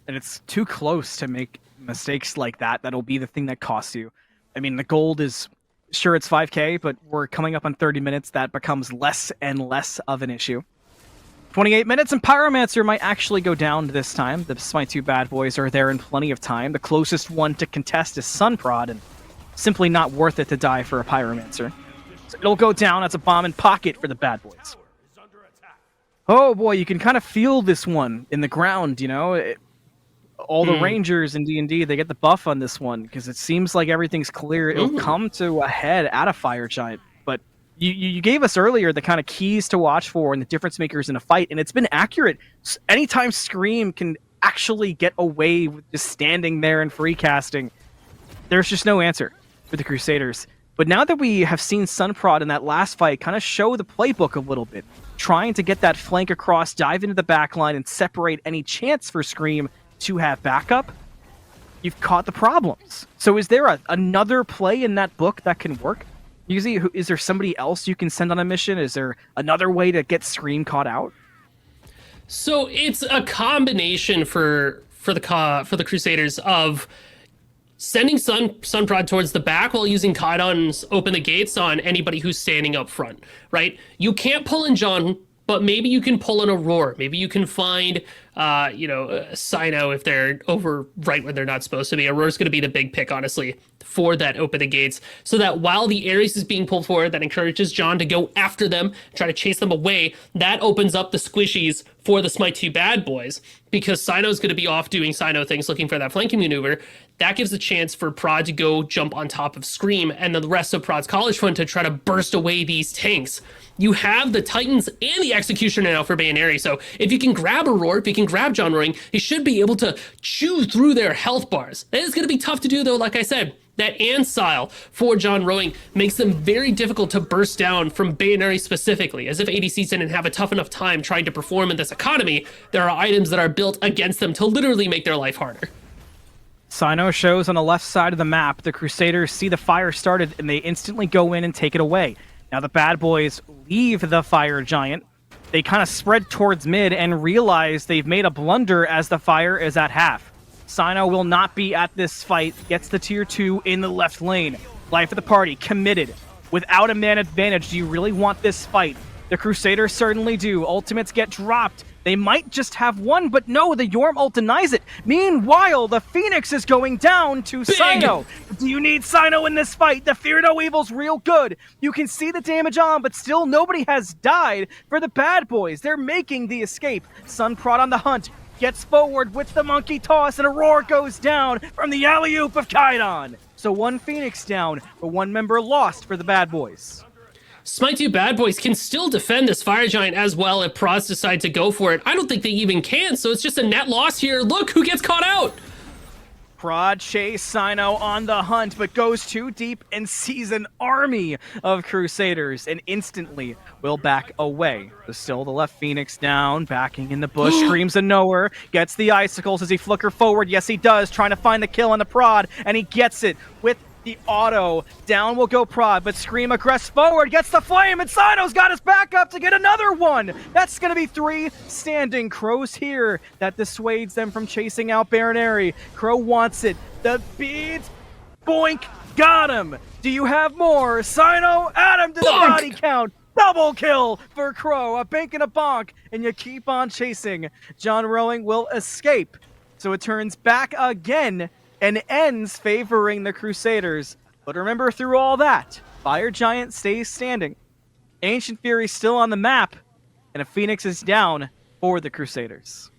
And it's too close to make mistakes like that. That'll be the thing that costs you. I mean, the gold is, sure, it's 5k, but we're coming up on 30 minutes. That becomes less and less of an issue. 28 minutes, and Pyromancer might actually go down this time. The Smite 2 Bad Boys are there in plenty of time. The closest one to contest is Sunprod, and simply not worth it to die for a Pyromancer. So it'll go down. That's a bomb in pocket for the Bad Boys. Oh boy, you can kind of feel this one in the ground, you know? All the Rangers in D&D, they get the buff on this one, because it seems like everything's clear. It'll come to a head at a Fire Giant. But you gave us earlier the kind of keys to watch for and the difference makers in a fight, and it's been accurate. Anytime Scream can actually get away with just standing there and free casting, there's just no answer for the Crusaders. But now that we have seen Sunprod in that last fight kind of show the playbook a little bit, trying to get that flank across, dive into the backline, and separate any chance for Scream to have backup, you've caught the problems. So is there another play in that book that can work? Usually, is there somebody else you can send on a mission? Is there another way to get Scream caught out? So it's a combination for the Crusaders of sending Sunprod towards the back while using Kaidon's open the gates on anybody who's standing up front, right? You can't pull in John, but maybe you can pull in Aurora. Maybe you can find, Sino if they're over right when they're not supposed to be. Aurora's going to be the big pick, honestly, for that open the gates, so that while the Ares is being pulled forward, that encourages John to go after them, try to chase them away. That opens up the squishies for the Smite 2 bad boys, because Sino's going to be off doing Sino things, looking for that flanking maneuver. That gives a chance for Prod to go jump on top of Scream and then the rest of Prod's college front to try to burst away these tanks. You have the Titans and the Executioner now for Bayaneri, so if you can grab Aurora, if you can grab John Roaring, he should be able to chew through their health bars. That is going to be tough to do, though, like I said. That Ansile for John Rowing makes them very difficult to burst down from Bayaneri specifically, as if ADCs didn't have a tough enough time trying to perform in this economy. There are items that are built against them to literally make their life harder. Sino shows on the left side of the map. The Crusaders see the fire started, and they instantly go in and take it away. Now the bad boys leave the fire giant. They kind of spread towards mid and realize they've made a blunder as the fire is at half. Sino will not be at this fight, gets the tier 2 in the left lane. Life of the party, committed. Without a man advantage, do you really want this fight? The Crusaders certainly do. Ultimates get dropped. They might just have one, but no, the Yorm ult denies it. Meanwhile, the Phoenix is going down to Sino. Do you need Sino in this fight? The Fear No Evil's real good. You can see the damage on, but still nobody has died for the bad boys. They're making the escape. Sunprod on the hunt. Gets forward with the monkey toss, and Aurora goes down from the alley-oop of Kaidon. So one Phoenix down, but one member lost for the bad boys. Smite 2 bad boys can still defend this fire giant as well if Prods decide to go for it. I don't think they even can, so it's just a net loss here. Look who gets caught out! Prod chase Sino on the hunt, but goes too deep and sees an army of Crusaders and instantly will back away. But still the left Phoenix down, backing in the bush, screams a nowhere, gets the icicles as he flicker forward. Yes, he does, trying to find the kill on the Prod, and he gets it with the auto. Down will go Prod, but Scream aggress forward, gets the flame, and Sino's got his back up to get another one. That's going to be 3 standing Crows here. That dissuades them from chasing out Baronary. Crow wants it. The beads, boink, got him. Do you have more? Sino, add him to the body count. Double kill for Crow, a bank and a bonk, and you keep on chasing. John Rowing will escape. So it turns back again and ends favoring the Crusaders. But remember, through all that, Fire Giant stays standing. Ancient Fury still on the map, and a Phoenix is down for the Crusaders.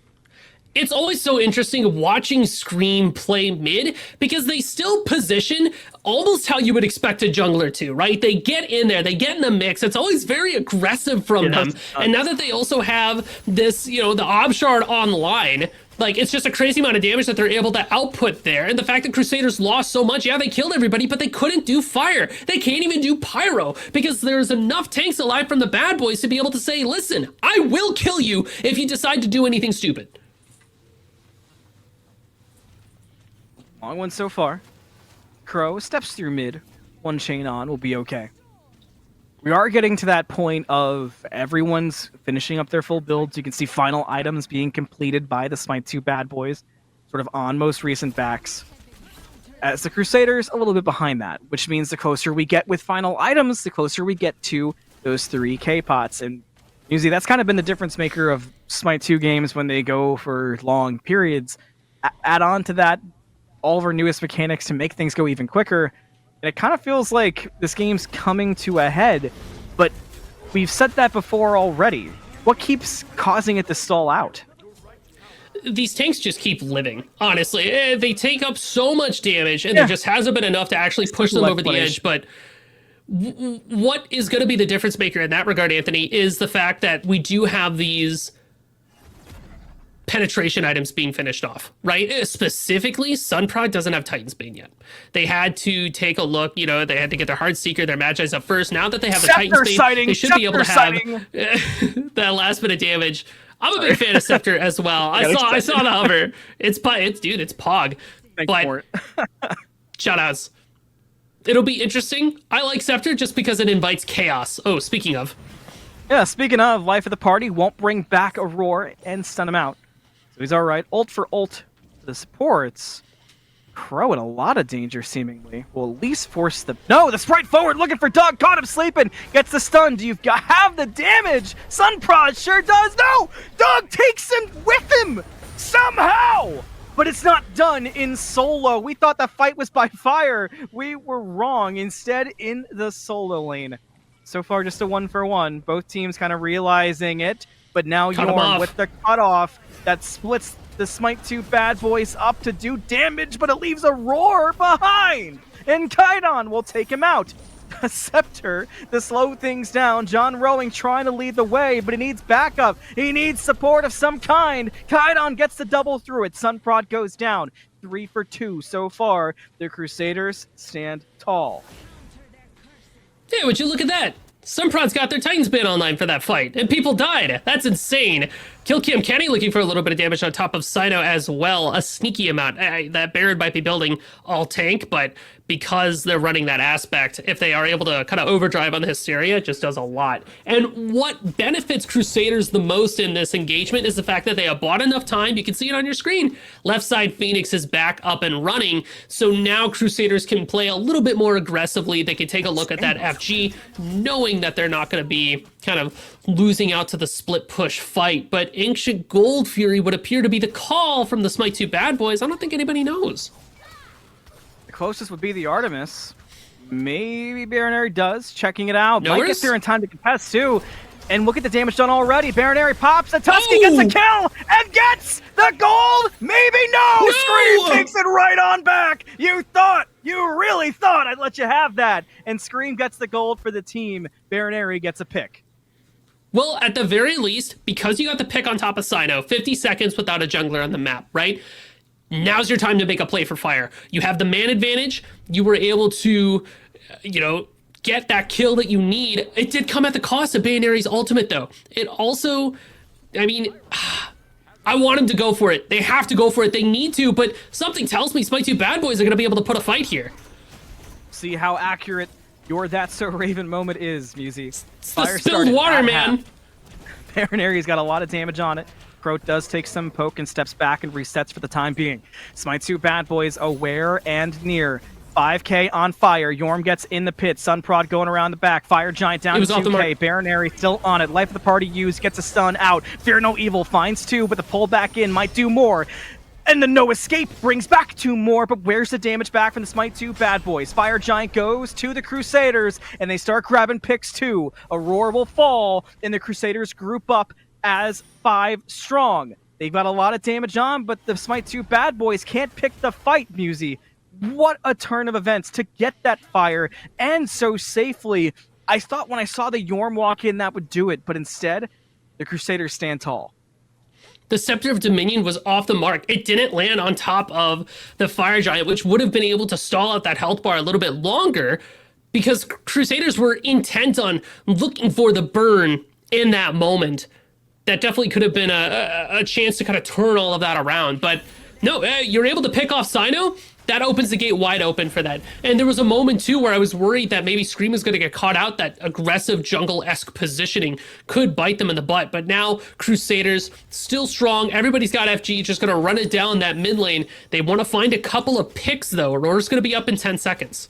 It's always so interesting watching Scream play mid, because they still position almost how you would expect a jungler to, right? They get in there, they get in the mix. It's always very aggressive from them. And now that they also have this, the Ob Shard online, like, it's just a crazy amount of damage that they're able to output there. And the fact that Crusaders lost so much, yeah, they killed everybody, but they couldn't do fire. They can't even do pyro, because there's enough tanks alive from the bad boys to be able to say, listen, I will kill you if you decide to do anything stupid. Long one so far. Crow steps through mid. One chain on, will be okay. We are getting to that point of everyone's finishing up their full builds. You can see final items being completed by the Smite 2 bad boys, sort of on most recent backs. As the Crusaders, a little bit behind that, which means the closer we get with final items, the closer we get to those 3 K-pots. And usually that's kind of been the difference maker of Smite 2 games when they go for long periods. Add on to that all of our newest mechanics to make things go even quicker. And it kind of feels like this game's coming to a head, but we've said that before already. What keeps causing it to stall out? These tanks just keep living, honestly. They take up so much damage, and there just hasn't been enough to actually push them over the edge. But what is going to be the difference maker in that regard, Anthony, is the fact that we do have these penetration items being finished off, right? Specifically, Sunprod doesn't have Titan's Bane yet. They had to take a look, you know, they had to get their Heartseeker, their Magi's up first. Now that they have the Titan's Bane, sighting, they should be able to have sighting. that last bit of damage. I'm a big fan of Scepter as well. I saw the hover. It's Pog. Thanks for it. Shoutouts. It'll be interesting. I like Scepter just because it invites chaos. Oh, speaking of. Yeah, speaking of, life of the party won't bring back a roar and stun him out. So he's alright. Ult for the supports. Crow in a lot of danger, seemingly. Will at least force the... No, the sprite forward, looking for Doug. Caught him sleeping. Gets the stun. Do you have the damage? Sunprod sure does. No! Doug takes him with him! Somehow! But it's not done in solo. We thought the fight was by fire. We were wrong. Instead, in the solo lane. So far, just a 1-for-1. Both teams kind of realizing it. But now Yorm with the cutoff that splits the Smite 2 bad boys up to do damage, but it leaves a roar behind. And Kaidan will take him out. A Scepter to slow things down. John Rowing trying to lead the way, but he needs backup. He needs support of some kind. Kaidan gets the double through it. Sunprod goes down. 3 for 2 so far. The Crusaders stand tall. Yeah, would you look at that? Sunprod's got their Titan's Bane online for that fight, and people died. That's insane. Kill Kim Kenny looking for a little bit of damage on top of Sino as well. A sneaky amount. That Baron might be building all tank, but because they're running that aspect, if they are able to kind of overdrive on the Hysteria, it just does a lot. And what benefits Crusaders the most in this engagement is the fact that they have bought enough time. You can see it on your screen. Left side Phoenix is back up and running. So now Crusaders can play a little bit more aggressively. They can take a look at that FG, knowing that they're not going to be kind of losing out to the split push fight. But Ancient Gold Fury would appear to be the call from the Smite 2 bad boys. I don't think anybody knows. The closest would be the Artemis. Maybe Baronary does. Checking it out. Knowers? Might get there in time to contest too. And look at the damage done already. Baronary pops. The Tusky gets a kill and gets the gold. Maybe no. Scream takes it right on back. You really thought I'd let you have that. And Scream gets the gold for the team. Baronary gets a pick. Well, at the very least, because you got the pick on top of Sino, 50 seconds without a jungler on the map, right? Now's your time to make a play for fire. You have the man advantage. You were able to, get that kill that you need. It did come at the cost of Bayonary's ultimate, though. It also, I want him to go for it. They have to go for it. They need to, but something tells me Smite 2 bad boys are going to be able to put a fight here. See how accurate your That's So Raven moment is, Musi. It's the spilled water, man. Baronary's got a lot of damage on it. Crow does take some poke and steps back and resets for the time being. Smite 2 bad boys aware and near. 5k on fire. Yorm gets in the pit. Sunprod going around the back. Fire Giant down to 2k. Baronary still on it. Life of the party used. Gets a stun out. Fear No Evil finds 2, but the pull back in might do more. And the no escape brings back 2 more, but where's the damage back from the Smite 2 bad boys? Fire Giant goes to the Crusaders, and they start grabbing picks too. A roar will fall, and the Crusaders group up as 5 strong. They've got a lot of damage on, but the Smite 2 bad boys can't pick the fight, Musi. What a turn of events to get that fire, and so safely. I thought when I saw the Yorm walk in that would do it, but instead, the Crusaders stand tall. The Scepter of Dominion was off the mark. It didn't land on top of the Fire Giant, which would have been able to stall out that health bar a little bit longer because Crusaders were intent on looking for the burn in that moment. That definitely could have been a chance to kind of turn all of that around. But no, you're able to pick off Sino. That opens the gate wide open for that. And there was a moment, too, where I was worried that maybe Scream was going to get caught out. That aggressive jungle-esque positioning could bite them in the butt. But now, Crusaders, still strong. Everybody's got FG, just going to run it down that mid lane. They want to find a couple of picks, though. Aurora's going to be up in 10 seconds.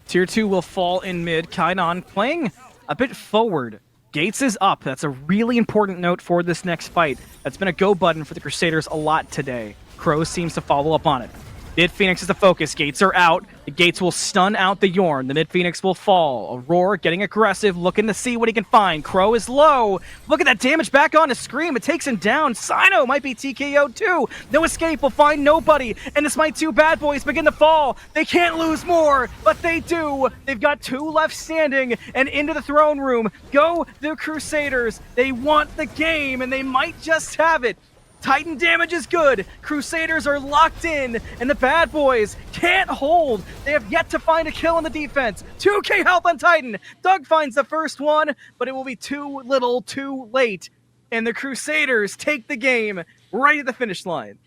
Tier 2 will fall in mid. Kainan playing a bit forward. Gates is up. That's a really important note for this next fight. That's been a go button for the Crusaders a lot today. Crow seems to follow up on it. Mid Phoenix is the focus. Gates are out. The gates will stun out the Yorn. The Mid Phoenix will fall. Aurora getting aggressive, looking to see what he can find. Crow is low. Look at that damage back on to Scream. It takes him down. Sino might be TKO too. No escape will find nobody. And the Smite 2 bad boys begin to fall. They can't lose more, but they do. They've got 2 left standing. And into the throne room go the Crusaders. They want the game, and they might just have it. Titan damage is good. Crusaders are locked in, and the bad boys can't hold. They have yet to find a kill on the defense. 2k health on Titan. Doug finds the first one, but it will be too little, too late. And the Crusaders take the game right at the finish line.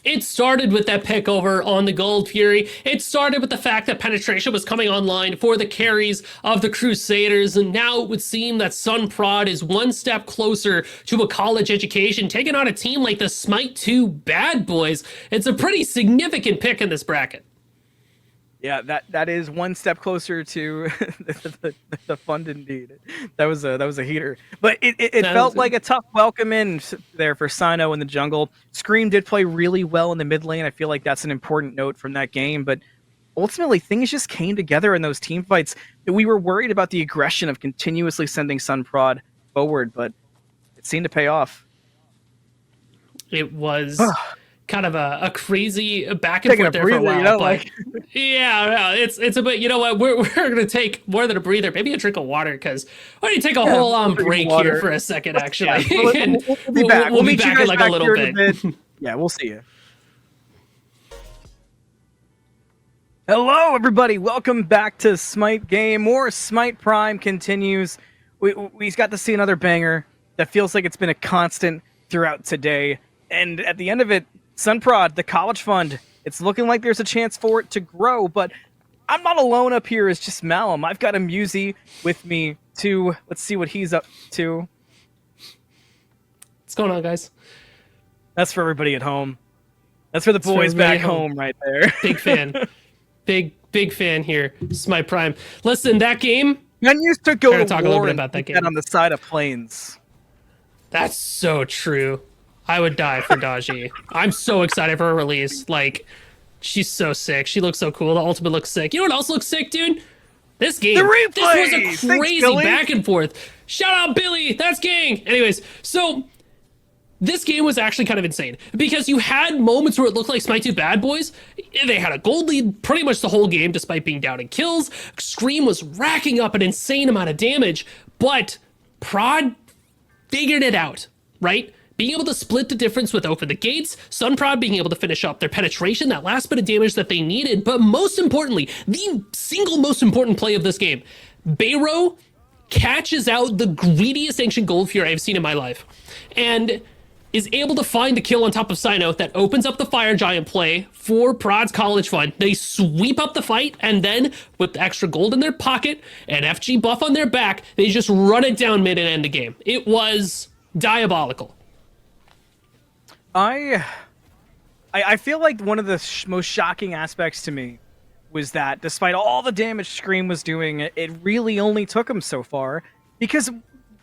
It started with that pick over on the Gold Fury. It started with the fact that penetration was coming online for the carries of the Crusaders, and now it would seem that Sun Prod is one step closer to a college education, taking on a team like the Smite 2 Bad Boys. It's a pretty significant pick in this bracket. Yeah, that is one step closer to the fund indeed. That was a heater, but it felt like a tough welcome in there for Sino in the jungle. Scream did play really well in the mid lane. I feel like that's an important note from that game, but ultimately things just came together in those team fights. That we were worried about the aggression of continuously sending Sun Prod forward, but it seemed to pay off. It was kind of a crazy back and Taking forth a there breather, for a while. you know, but like- yeah, it's a bit, you know what, we're going to take more than a breather, maybe a drink of water, because we're going to take a whole on break here for a second, actually. Yeah, And we'll be back. We'll be meet you back guys in like back a little here in bit. Yeah, we'll see you. Hello, everybody. Welcome back to Smite Game. More Smite Prime continues. We got to see another banger that feels like it's been a constant throughout today. And at the end of it, Sunprod, the college fund, it's looking like there's a chance for it to grow. But I'm not alone up here as just Malum. I've got a Musi with me too. Let's see what he's up to. What's going on, guys? That's for everybody at home. That's for the boys back home right there. Big fan. Big fan here. Smite Prime. Listen, that game. Men used to go We're gonna to talk a war little bit and about that put game. on the side of planes. That's so true. I would die for Daji. I'm so excited for her release. Like, she's so sick. She looks so cool. The ultimate looks sick. You know what else looks sick, dude? This game. The This was replays! a Thanks, crazy Billy. back and forth. Shout out Billy. That's gang. Anyways, so this game was actually kind of insane because you had moments where it looked like Smite 2 Bad Boys. They had a gold lead pretty much the whole game despite being down in kills. Scream was racking up an insane amount of damage, but Prod figured it out, right? Being able to split the difference with Open the Gates, Sunprod being able to finish up their penetration, that last bit of damage that they needed, but most importantly, the single most important play of this game, Bayro catches out the greediest Ancient Gold Fury I've seen in my life, and is able to find the kill on top of Sino that opens up the Fire Giant play for Prod's College Fund. They sweep up the fight, and then with the extra gold in their pocket and FG buff on their back, they just run it down mid and end the game. It was diabolical. I feel like one of the most shocking aspects to me was that despite all the damage Scream was doing, it really only took him so far. Because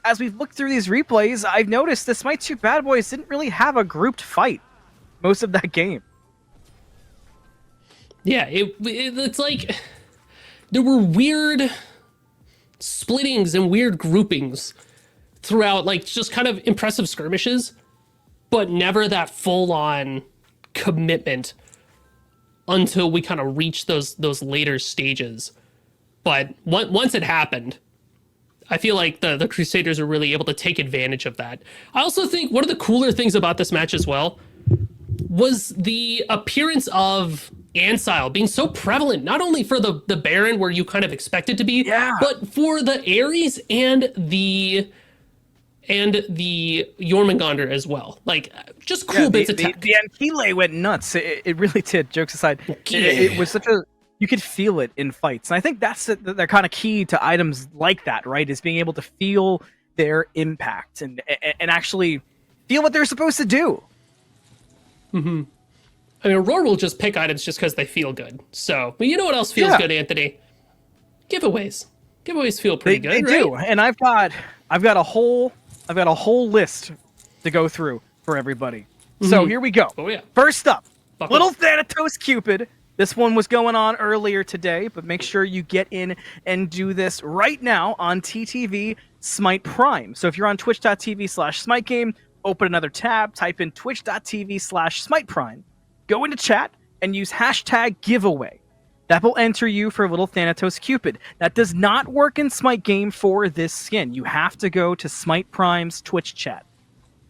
as we've looked through these replays, I've noticed the Smite 2 Bad Boys didn't really have a grouped fight most of that game. Yeah, it's like there were weird splittings and weird groupings throughout, like just kind of impressive skirmishes, but never that full-on commitment until we kind of reached those later stages. But once it happened, I feel like the Crusaders are really able to take advantage of that. I also think one of the cooler things about this match as well was the appearance of Ansile being so prevalent, not only for the Baron where you kind of expect it to be, but for the Ares and the Jormungandr as well. Like, just cool bits of tech. The Ankile went nuts. It really did, jokes aside. It was such a... You could feel it in fights. And I think they're kind of key to items like that, right? Is being able to feel their impact and actually feel what they're supposed to do. Mm-hmm. I mean, Aurora will just pick items just because they feel good. So, but you know what else feels good, Anthony? Giveaways. Giveaways feel pretty good, They right? do. And I've got a whole list to go through for everybody. So here we go. Oh yeah. First up, Buckle. Little Thanatos Cupid. This one was going on earlier today, but make sure you get in and do this right now on TTV Smite Prime. So if you're on twitch.tv/Smite Game, open another tab, type in twitch.tv/Smite Prime, go into chat, and use hashtag giveaway. That will enter you for Little Thanatos Cupid. That does not work in Smite Game for this skin. You have to go to Smite Prime's Twitch chat.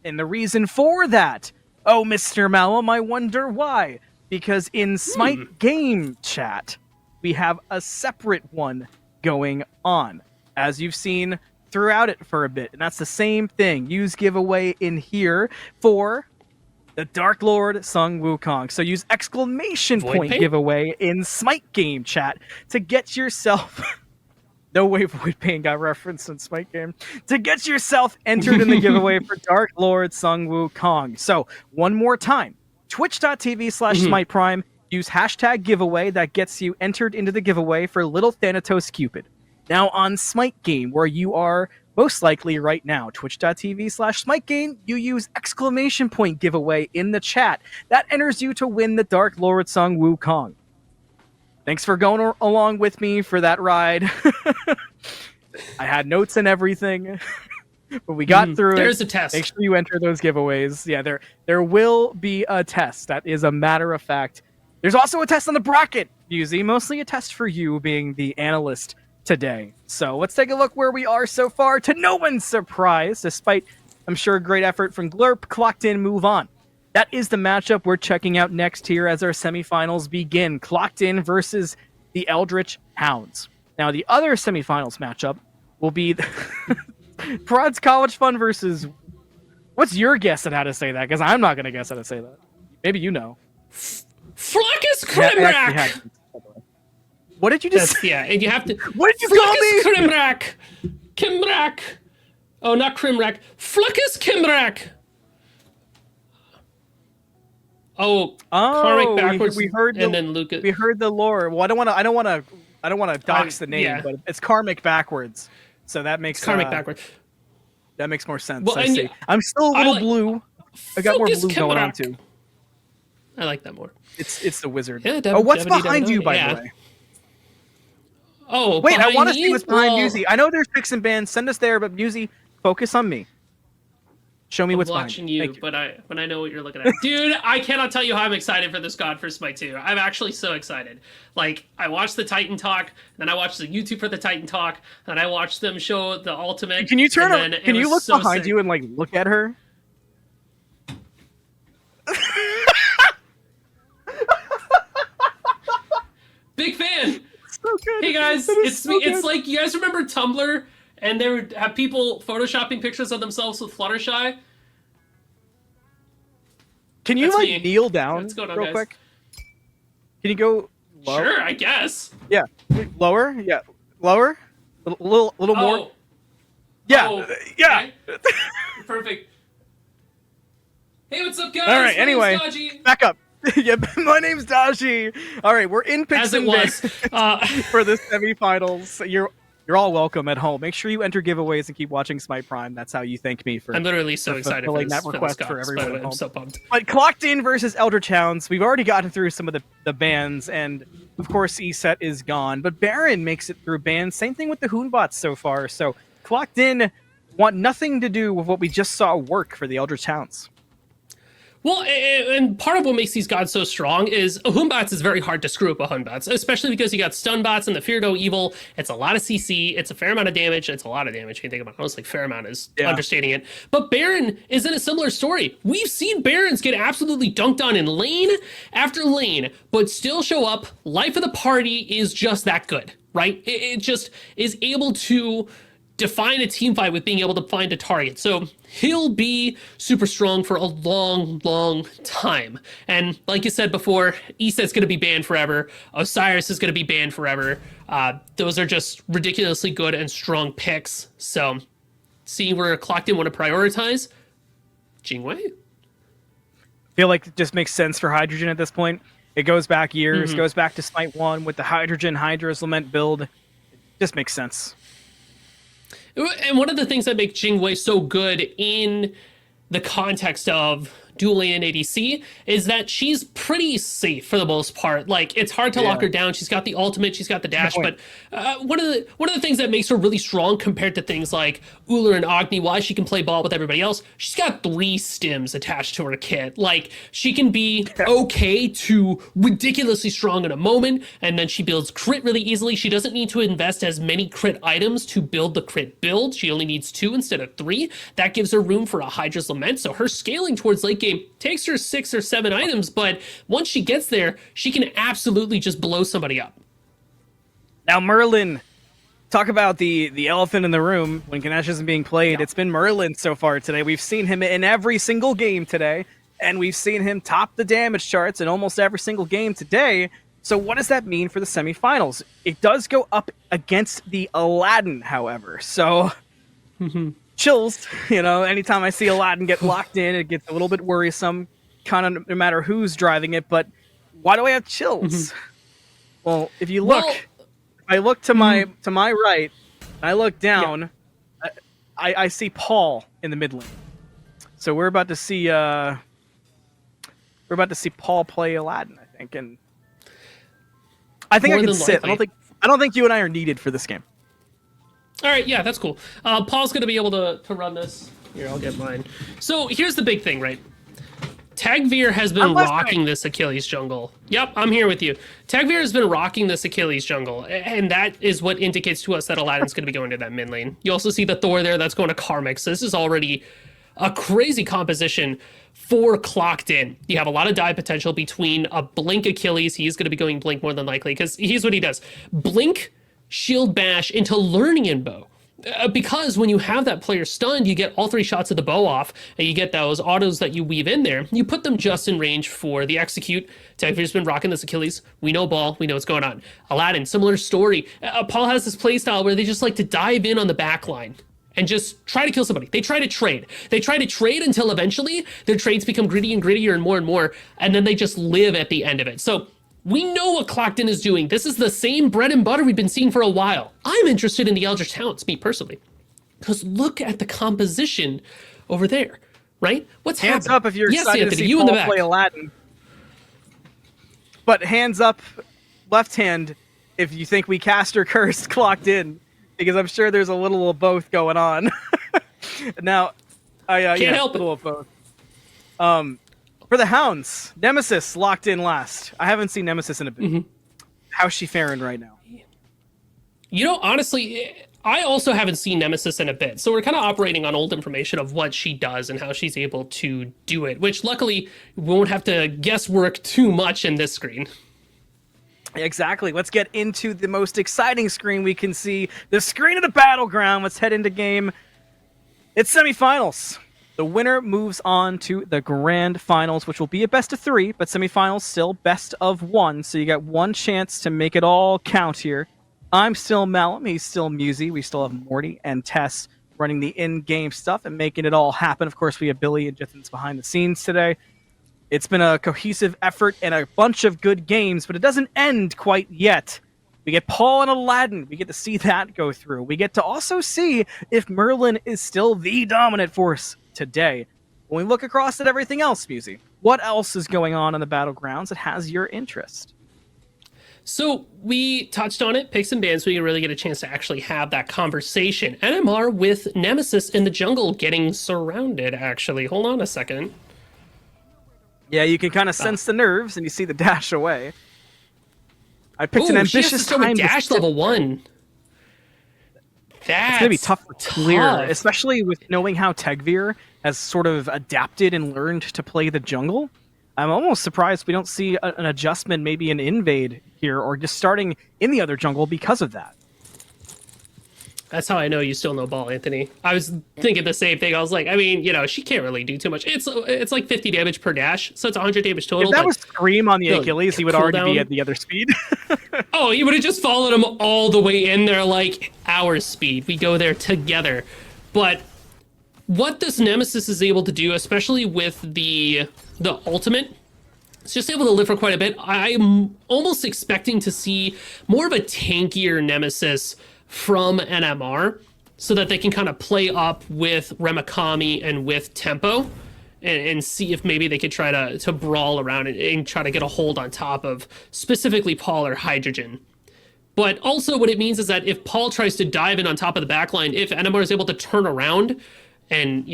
And the reason for that, oh, Mr. Malum, I wonder why. Because in Smite Game chat, we have a separate one going on, as you've seen throughout it for a bit. And that's the same thing. Use giveaway in here for the Dark Lord Sung Wukong. So use exclamation point giveaway in Smite Game chat to get yourself... No way Void Pain got referenced in Smite Game. To get yourself entered in the giveaway for Dark Lord Sung Wukong. So, one more time. Twitch.tv/Smite Prime. Use hashtag giveaway. That gets you entered into the giveaway for Little Thanatos Cupid. Now, on Smite Game, where you are most likely right now, twitch.tv/Smite Game, you use exclamation point giveaway in the chat. That enters you to win the Dark Lord Sung Wukong. Thanks for going along with me for that ride. I had notes and everything, but we got through it. There's a test. Make sure you enter those giveaways. Yeah, there will be a test. That is a matter of fact. There's also a test on the bracket, Musi. Mostly a test for you being the analyst today. So let's take a look where we are so far. To no one's surprise, despite, I'm sure, great effort from Glurp, Clocked In, Move On. That is the matchup we're checking out next here as our semifinals begin. Clocked In versus the Eldritch Hounds. Now, the other semifinals matchup will be Prod's College Fun versus... What's your guess at how to say that? Because I'm not going to guess how to say that. Maybe you know. Flockus Krimrak! What did you just say? Yeah, and you have to... What did you call me? Krimrak! Kimrak! Oh, not Krimrak. Flockus Kimrak! Oh, Karmic backwards, we heard and then Lucas. We heard the lore. Well, I don't want to dox the name, but it's Karmic backwards. So that makes Karmic backwards. That makes more sense. Well, I see. I'm still a little blue. I got more blue going on too. I like that more. It's the wizard. Yeah, what's behind you, by the way? Oh, wait, I want to see what's behind Musi. I know there's picks and bans. Send us there, but Musi, focus on me. Show me what's watching behind you, but I know what you're looking at. Dude, I cannot tell you how I'm excited for this God for Smite 2. I'm actually so excited. Like, I watched the Titan talk, then I watched the YouTube for the Titan talk, and I watched them show the ultimate. Can you turn around? Can you look behind you and like look at her? Big fan. So good. Hey guys, it's so it's like, you guys remember Tumblr? And they would have people photoshopping pictures of themselves with Fluttershy. Can you kneel down real quick? Can you go lower? Sure, I guess. Yeah, lower. Yeah, lower. A little more. Yeah, yeah. Okay. Perfect. Hey, what's up, guys? All right. Anyway, back up. Yeah, my name's Daji. All right, we're in picks and bans for the semifinals. You're all welcome at home. Make sure you enter giveaways and keep watching Smite Prime. That's how you thank me for. I'm literally so excited for that request for everyone at home. I'm so pumped. But Clocked In versus Eldritch Hounds. We've already gotten through some of the bans, and of course ESET is gone. But Baron makes it through bans. Same thing with the Hoonbots so far. So Clocked In want nothing to do with what we just saw work for the Eldritch Hounds. Well, and part of what makes these gods so strong is a Hoonbots is very hard to screw up a Hoonbots, especially because you got stun bots and the Fear Go Evil. It's a lot of CC. It's a fair amount of damage. It's a lot of damage. Can you think about it? Honestly, fair amount is understating it. But Baron is in a similar story. We've seen Barons get absolutely dunked on in lane after lane, but still show up. Life of the party is just that good, right? It just is able to define a team fight with being able to find a target. So he'll be super strong for a long, long time. And like you said before, ESET's going to be banned forever. Osiris is going to be banned forever. Those are just ridiculously good and strong picks. So see where Clocked In want to prioritize. Jingwei? I feel like it just makes sense for Hydrogen at this point. It goes back years, goes back to Smite 1 with the Hydrogen Hydra's Lament build. It just makes sense. And one of the things that make Jingwei so good in the context of dual lane ADC, is that she's pretty safe for the most part. Like, it's hard to lock her down. She's got the ultimate, she's got the dash, but one of the things that makes her really strong compared to things like Uller and Agni, why she can play ball with everybody else, she's got 3 stims attached to her kit. Like, she can be okay to ridiculously strong in a moment, and then she builds crit really easily. She doesn't need to invest as many crit items to build the crit build. She only needs 2 instead of 3. That gives her room for a Hydra's Lament, so her scaling towards late game takes her 6 or 7 items, but once she gets there, she can absolutely just blow somebody up. Now, Merlin, talk about the elephant in the room when Ganesh isn't being played. It's been Merlin so far today. We've seen him in every single game today, and we've seen him top the damage charts in almost every single game today. So what does that mean for the semifinals? It does go up against the Aladdin, however. So chills, anytime I see Aladdin get locked in, it gets a little bit worrisome, kind of no matter who's driving it. But why do I have chills? Well, if you look, I look to my right, and I look down, I see Paul in the mid lane. So we're about to see Paul play Aladdin, I think, and I think I can sit. I don't think you and I are needed for this game. All right, yeah, that's cool. Paul's going to be able to run this. Here, I'll get mine. So here's the big thing, right? Tagveer has been rocking this Achilles jungle. Yep, I'm here with you. Tagveer has been rocking this Achilles jungle, and that is what indicates to us that Aladdin's going to be going to that mid lane. You also see the Thor there that's going to Karmic, so this is already a crazy composition for Clocked In. You have a lot of dive potential between a Blink Achilles. He's going to be going Blink more than likely, because here's what he does. Blink, Shield Bash into Learning in Bow. Because when you have that player stunned, you get all 3 shots of the bow off, and you get those autos that you weave in there. You put them just in range for the execute. Tagveer's been rocking this Achilles. We know ball. We know what's going on. Aladdin, similar story. Paul has this playstyle where they just like to dive in on the back line and just try to kill somebody. They try to trade. They try to trade until eventually their trades become gritty and grittier and more, and then they just live at the end of it. So we know what Clocked In is doing. This is the same bread and butter we've been seeing for a while. I'm interested in the Eldritch Hounds, me personally, because look at the composition over there, right? What's hands happening? Up if you're excited to see Paul play Aladdin. But hands up, left hand, if you think we cast or cursed Clocked In, because I'm sure there's a little of both going on. Now, can't help a little of both. For the Hounds, Nemesis locked in last. I haven't seen Nemesis in a bit. How's she faring right now? Honestly, I also haven't seen Nemesis in a bit. So we're kind of operating on old information of what she does and how she's able to do it, which luckily we won't have to guesswork too much in this screen. Exactly. Let's get into the most exciting screen we can see. The screen of the battleground. Let's head into game. It's semifinals. The winner moves on to the grand finals, which will be a best of 3, but semifinals still best of 1. So you got one chance to make it all count here. I'm still Malum. He's still Musy. We still have Morty and Tess running the in-game stuff and making it all happen. Of course, we have Billy and Jithens behind the scenes today. It's been a cohesive effort and a bunch of good games, but it doesn't end quite yet. We get Paul and Aladdin. We get to see that go through. We get to also see if Merlin is still the dominant force today. When we look across at everything else, Musy, what else is going on the battlegrounds that has your interest? So we touched on it, picks and bans, so we can really get a chance to actually have that conversation. NMR with Nemesis in the jungle getting surrounded, actually. Hold on a second. Yeah, you can kind of sense the nerves, and you see the dash away. I picked an ambitious time dash level 1. That's going to be tough to clear, especially with knowing how Tagveer has sort of adapted and learned to play the jungle. I'm almost surprised we don't see an adjustment, maybe an invade here, or just starting in the other jungle because of that. That's how I know you still know ball, Anthony. I was thinking the same thing. I was like, I mean, she can't really do too much. It's like 50 damage per dash, so it's 100 damage total. If that was Scream on the Achilles, he would already be at the other speed. Oh, he would have just followed him all the way in there, like our speed. We go there together. But what this Nemesis is able to do, especially with the ultimate, it's just able to live for quite a bit. I'm almost expecting to see more of a tankier Nemesis from NMR so that they can kind of play up with Remakami and with tempo and see if maybe they could try to brawl around and try to get a hold on top of specifically Paul or Hydrogen. But also what it means is that if Paul tries to dive in on top of the backline, if Enamar is able to turn around and,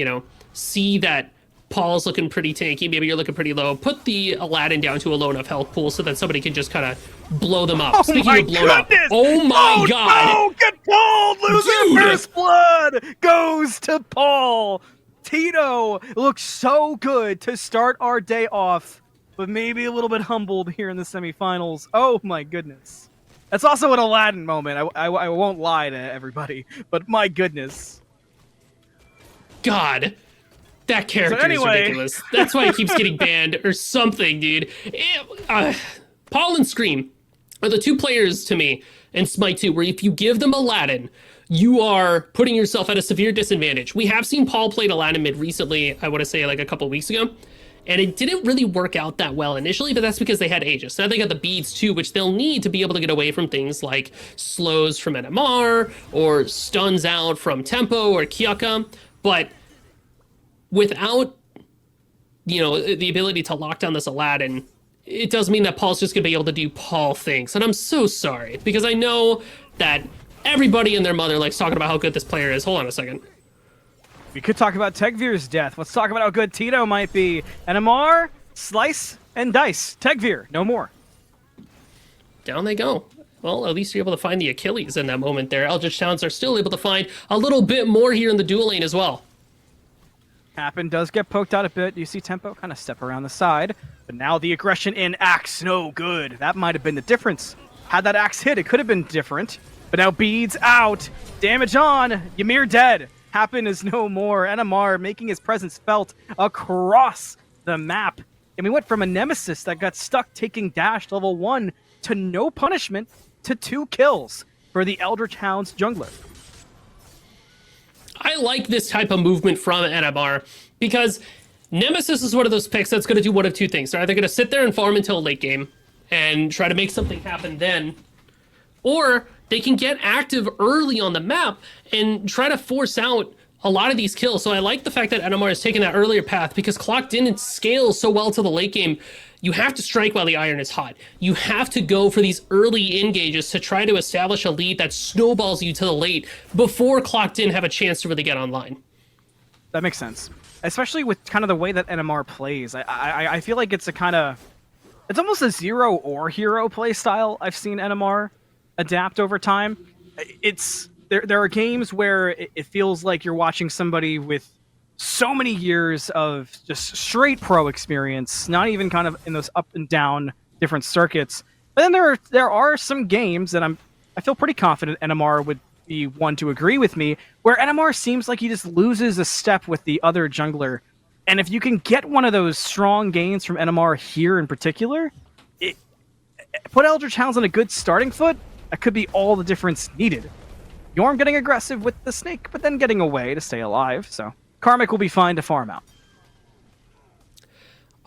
see that Paul's looking pretty tanky, maybe you're looking pretty low, put the Aladdin down to a low enough health pool so that somebody can just kind of blow them up. Oh Speaking my of blown up, goodness! oh my god! No! Get Paul! Losing Dude! first blood goes to Paul! Tito looks so good to start our day off, but maybe a little bit humbled here in the semifinals. Oh my goodness. That's also an Aladdin moment. I won't lie to everybody, but my goodness. God, that character is ridiculous. That's why he keeps getting banned or something, dude. Paul and Scream are the two players to me in Smite 2 where if you give them Aladdin, you are putting yourself at a severe disadvantage. We have seen Paul played Aladdin mid recently, I want to say like a couple weeks ago, and it didn't really work out that well initially, but that's because they had Aegis. Now they got the beads too, which they'll need to be able to get away from things like slows from NMR or stuns out from Tempo or Kyaka, but without, the ability to lock down this Aladdin, it does mean that Paul's just gonna be able to do Paul things. And I'm so sorry, because I know that everybody and their mother likes talking about how good this player is. Hold on a second. We could talk about Tegvir's death. Let's talk about how good Tito might be. NMR, slice, and dice. Tegvir, no more. Down they go. Well, at least you're able to find the Achilles in that moment there. Eldritch Towns are still able to find a little bit more here in the dual lane as well. Happen does get poked out a bit. You see Tempo kind of step around the side, but now the aggression in Axe, no good. That might have been the difference. Had that Axe hit, it could have been different. But now Beads out, damage on, Ymir dead. Happen is no more. NMR making his presence felt across the map. And we went from a Nemesis that got stuck taking dash level 1 to no punishment to 2 kills for the Eldritch Hounds jungler. I like this type of movement from NMR because Nemesis is one of those picks that's going to do one of two things. They're either going to sit there and farm until late game and try to make something happen then, or they can get active early on the map and try to force out a lot of these kills. So I like the fact that NMR has taken that earlier path because Clock didn't scale so well to the late game. You have to strike while the iron is hot. You have to go for these early engages to try to establish a lead that snowballs you to the late before Clock didn't have a chance to really get online. That makes sense. Especially with kind of the way that NMR plays. I feel like it's it's almost a zero or hero play style I've seen NMR adapt over time. There are games where it feels like you're watching somebody with so many years of just straight pro experience, not even kind of in those up and down different circuits. But then there are some games that I feel pretty confident NMR would be one to agree with me, where NMR seems like he just loses a step with the other jungler. And if you can get one of those strong gains from NMR here in particular, put Eldritch Hounds on a good starting foot, that could be all the difference needed. Yorm getting aggressive with the snake, but then getting away to stay alive, so Karmic will be fine to farm out.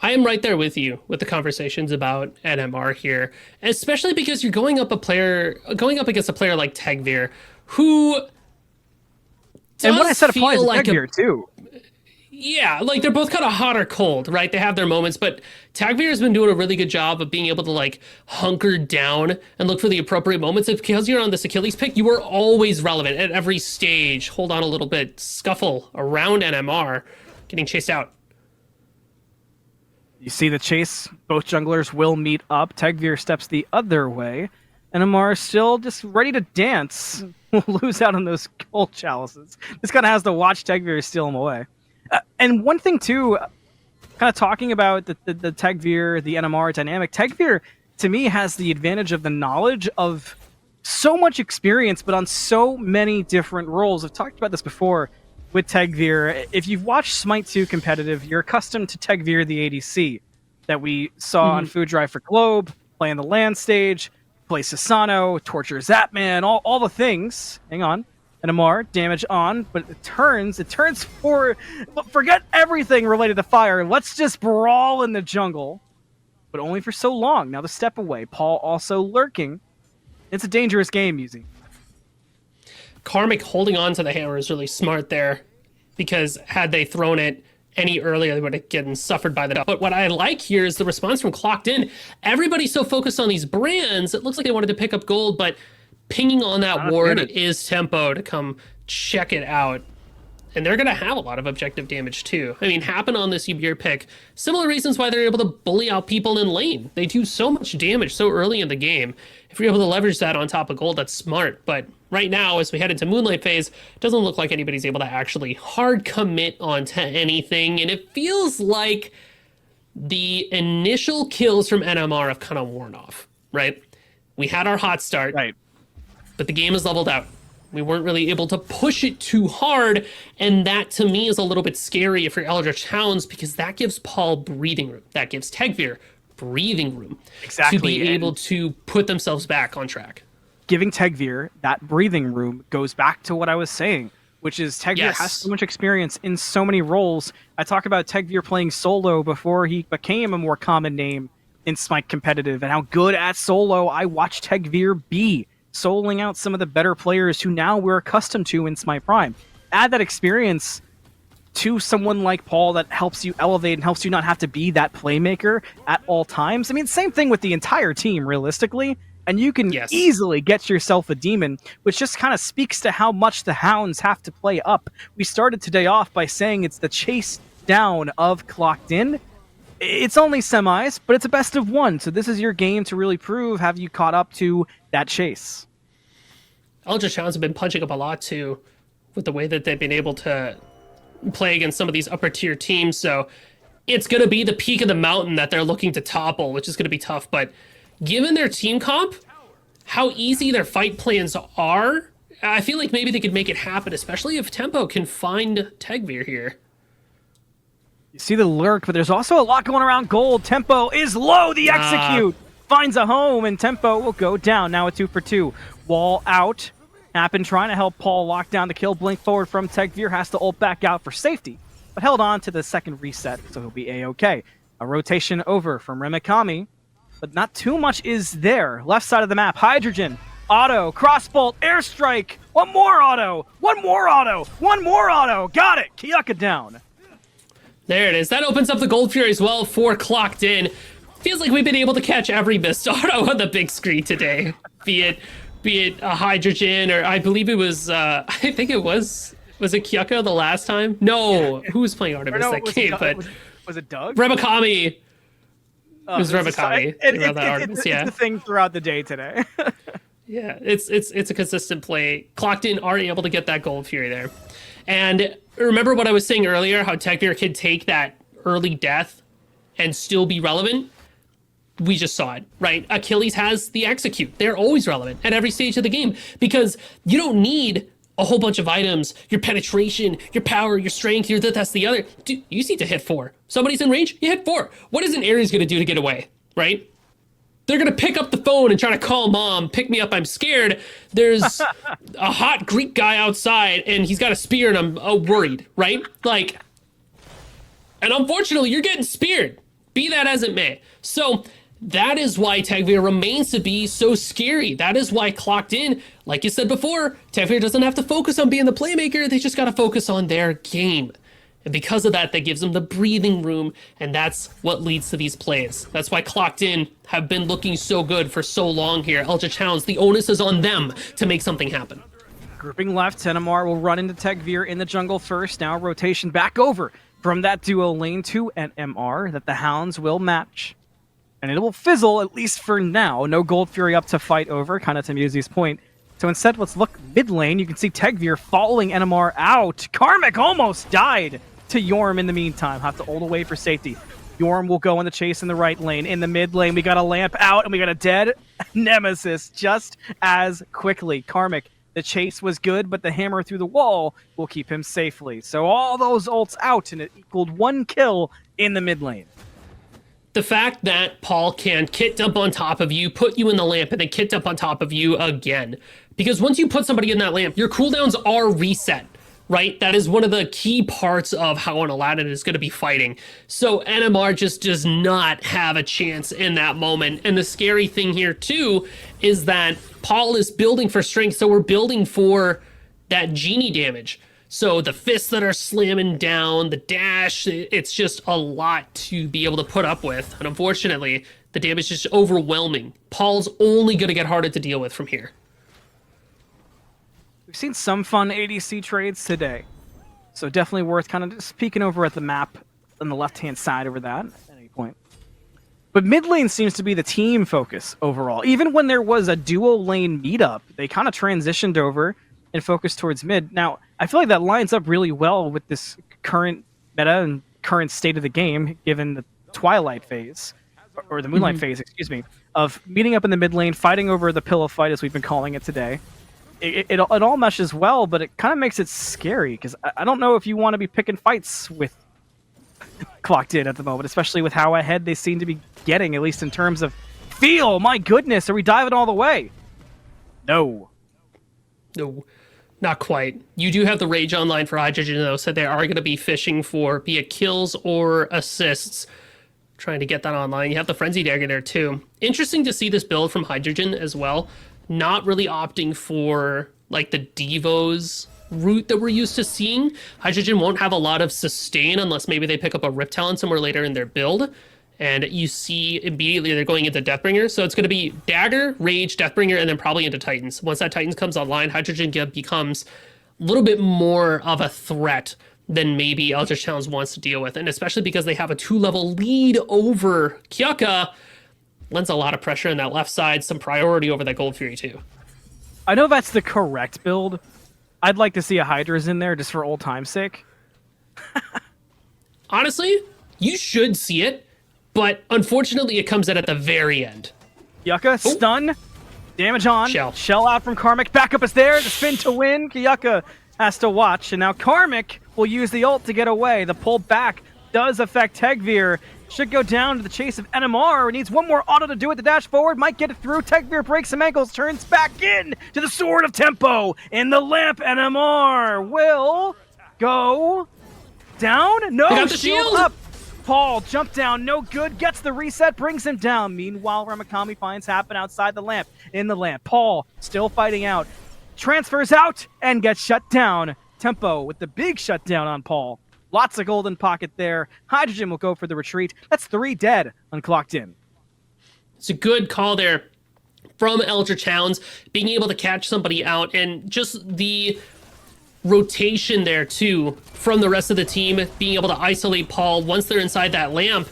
I am right there with you with the conversations about NMR here, especially because you're going up against a player like Tegvir, who does and what I said applies to like Tegvir too. Yeah, like they're both kind of hot or cold, right? They have their moments, but Tagveer has been doing a really good job of being able to like hunker down and look for the appropriate moments. It's because you're on this Achilles pick, you are always relevant at every stage. Hold on a little bit. Scuffle around NMR, getting chased out. You see the chase. Both junglers will meet up. Tegvir steps the other way. And Amar is still just ready to dance. Will lose out on those gold chalices. This kind of has to watch Tegvir steal him away. And one thing too, kind of talking about the Tegvir, the NMR dynamic, Tegvir to me has the advantage of the knowledge of so much experience, but on so many different roles. I've talked about this before with Tegvir. If you've watched Smite 2 competitive, you're accustomed to Tegvir the ADC that we saw on Food Drive for Globe, play on the land stage, play Sasano, torture Zapman, all the things. Hang on. NMR, damage on, but it turns for... Forget everything related to fire. Let's just brawl in the jungle. But only for so long. Now the step away. Paul also lurking. It's a dangerous game, Yuzi. Karmic holding on to the hammer is really smart there, because had they thrown it any earlier, they would have gotten suffered by the dot. But what I like here is the response from Clocked In. Everybody's so focused on these brands, it looks like they wanted to pick up gold, but pinging on that ward is Tempo to come check it out. And they're going to have a lot of objective damage too. I mean, happen on this Ybir pick. Similar reasons why they're able to bully out people in lane. They do so much damage so early in the game. If you're able to leverage that on top of gold, that's smart. But right now, as we head into Moonlight phase, it doesn't look like anybody's able to actually hard commit onto anything. And it feels like the initial kills from NMR have kind of worn off, right? We had our hot start, Right. but the game is leveled out. We weren't really able to push it too hard, and that to me is a little bit scary if you're Eldritch Hounds, because that gives Paul breathing room. That gives Tegvir breathing room Exactly, to be and able to put themselves back on track. giving Tegvir that breathing room goes back to what I was saying, which is Tegvir has so much experience in so many roles. I talk about Tegvir playing solo before he became a more common name in Smite competitive, and how good at solo I watched Tegvir be, soloing out some of the better players who now we're accustomed to in Smite Prime. Add that experience to someone like Paul that helps you elevate and helps you not have to be that playmaker at all times. I mean, same thing with the entire team, realistically. And you can easily get yourself a demon, which just kind of speaks to how much the Hounds have to play up. We started today off by saying it's the chase down of Clocked In. It's only semis, but it's a best of one. So this is your game to really prove, have you caught up to that chase? Eldritch Hounds have been punching up a lot too, with the way that they've been able to play against some of these upper tier teams. So it's going to be the peak of the mountain that they're looking to topple, which is going to be tough. But given their team comp, how easy their fight plans are, I feel like maybe they could make it happen, especially if Tempo can find Tegvir here. You see the lurk, but there's also a lot going around gold. Tempo is low. The execute finds a home, and Tempo will go down. Now a 2 for 2. Wall out. Happen trying to help Paul lock down the kill. Blink forward from Tegvir. Has to ult back out for safety, but held on to the second reset, so he'll be A-okay. A rotation over from Remikami, but not too much is there. Left side of the map, Hydrogen. Auto, crossbolt, airstrike. One more auto. One more auto. One more auto. Got it. Kiyaka down. There it is. That opens up the Gold Fury as well for Clocked In. Feels like we've been able to catch every missed auto on the big screen today. Be it a Hydrogen, or I believe it was, I think it was it Kiyaka the last time? No, who was playing Artemis that game? But was it Doug? Remikami. It was Remikami. It's the thing throughout the day today. Yeah, it's a consistent play. Clocked In are able to get that Gold Fury there. And remember what I was saying earlier, how Tegvir can take that early death and still be relevant? We just saw it, right? Achilles has the execute. They're always relevant at every stage of the game, because you don't need a whole bunch of items, your penetration, your power, your strength, your that's the other. Dude, you need to hit 4. Somebody's in range, you hit 4. What is an Ares going to do to get away, right? They're going to pick up the phone and try to call mom, pick me up, I'm scared. There's a hot Greek guy outside and he's got a spear and I'm worried, right? Like, and unfortunately, you're getting speared, be that as it may. So that is why Tegvir remains to be so scary. That is why Clocked In, like you said before, Tegvir doesn't have to focus on being the playmaker. They just got to focus on their game. And because of that gives them the breathing room, and that's what leads to these plays. That's why Clocked In have been looking so good for so long here. Eldritch Hounds, the onus is on them to make something happen. Grouping left, Tenemar will run into Tegvir in the jungle first. Now rotation back over from that duo lane to NMR that the Hounds will match. And it will fizzle, at least for now. No Gold Fury up to fight over, kind of to Musy's point. So instead, let's look mid lane. You can see Tegvir following NMR out. Karmic almost died to Yorm in the meantime. Have to ult away for safety. Yorm will go on the chase in the right lane. In the mid lane, we got a lamp out, and we got a dead Nemesis just as quickly. Karmic, the chase was good, but the hammer through the wall will keep him safely. So all those ults out, and it equaled 1 kill in the mid lane. The fact that Paul can kit dump on top of you, put you in the lamp, and then kit dump on top of you again. Because once you put somebody in that lamp, your cooldowns are reset, right? That is one of the key parts of how an Aladdin is going to be fighting. So NMR just does not have a chance in that moment. And the scary thing here, too, is that Paul is building for strength, so we're building for that genie damage. So the fists that are slamming down, the dash, it's just a lot to be able to put up with. And unfortunately, the damage is just overwhelming. Paul's only going to get harder to deal with from here. We've seen some fun ADC trades today. So definitely worth kind of just peeking over at the map on the left-hand side over that at any point. But mid lane seems to be the team focus overall. Even when there was a dual lane meetup, they kind of transitioned over and focused towards mid. Now, I feel like that lines up really well with this current meta and current state of the game, given the Twilight phase, or the Moonlight phase, excuse me, of meeting up in the mid lane, fighting over the pillow fight, as we've been calling it today. It all meshes well, but it kind of makes it scary, because I don't know if you want to be picking fights with Clocked In at the moment, especially with how ahead they seem to be getting, at least in terms of feel. My goodness, are we diving all the way? No. No, not quite. You do have the Rage online for Hydrogen, though, so they are going to be fishing for be it kills or assists, trying to get that online. You have the Frenzy Dagger there, too. Interesting to see this build from Hydrogen as well. Not really opting for, like, the Devos route that we're used to seeing. Hydrogen won't have a lot of sustain unless maybe they pick up a Rip Talon somewhere later in their build. And you see immediately they're going into Deathbringer. So it's going to be Dagger, Rage, Deathbringer, and then probably into Titans. Once that Titans comes online, Hydrogen becomes a little bit more of a threat than maybe Eldritch Talons wants to deal with. And especially because they have a 2-level lead over Kyuka, lends a lot of pressure on that left side, some priority over that Gold Fury too. I know that's the correct build. I'd like to see a Hydra's in there just for old time's sake. Honestly, you should see it. But unfortunately, it comes in at the very end. Kyuka, stun, damage on. Shell out from Karmic. Backup is there. The spin to win. Kyuka has to watch. And now Karmic will use the ult to get away. The pull back does affect Tegvir. Should go down to the chase of NMR. Needs one more auto to do it. The dash forward might get it through. Tegvir breaks some ankles. Turns back in to the Sword of Tempo. And the Lamp NMR will go down. No, got the shield up. Paul, jump down, no good, gets the reset, brings him down. Meanwhile, Ramakami finds Happen outside the lamp, in the lamp. Paul, still fighting out, transfers out, and gets shut down. Tempo with the big shutdown on Paul. Lots of golden pocket there. Hydrogen will go for the retreat. That's 3 dead on Clocked In. It's a good call there from Eldritch Hounds, being able to catch somebody out, and just the rotation there too from the rest of the team, being able to isolate Paul once they're inside that lamp,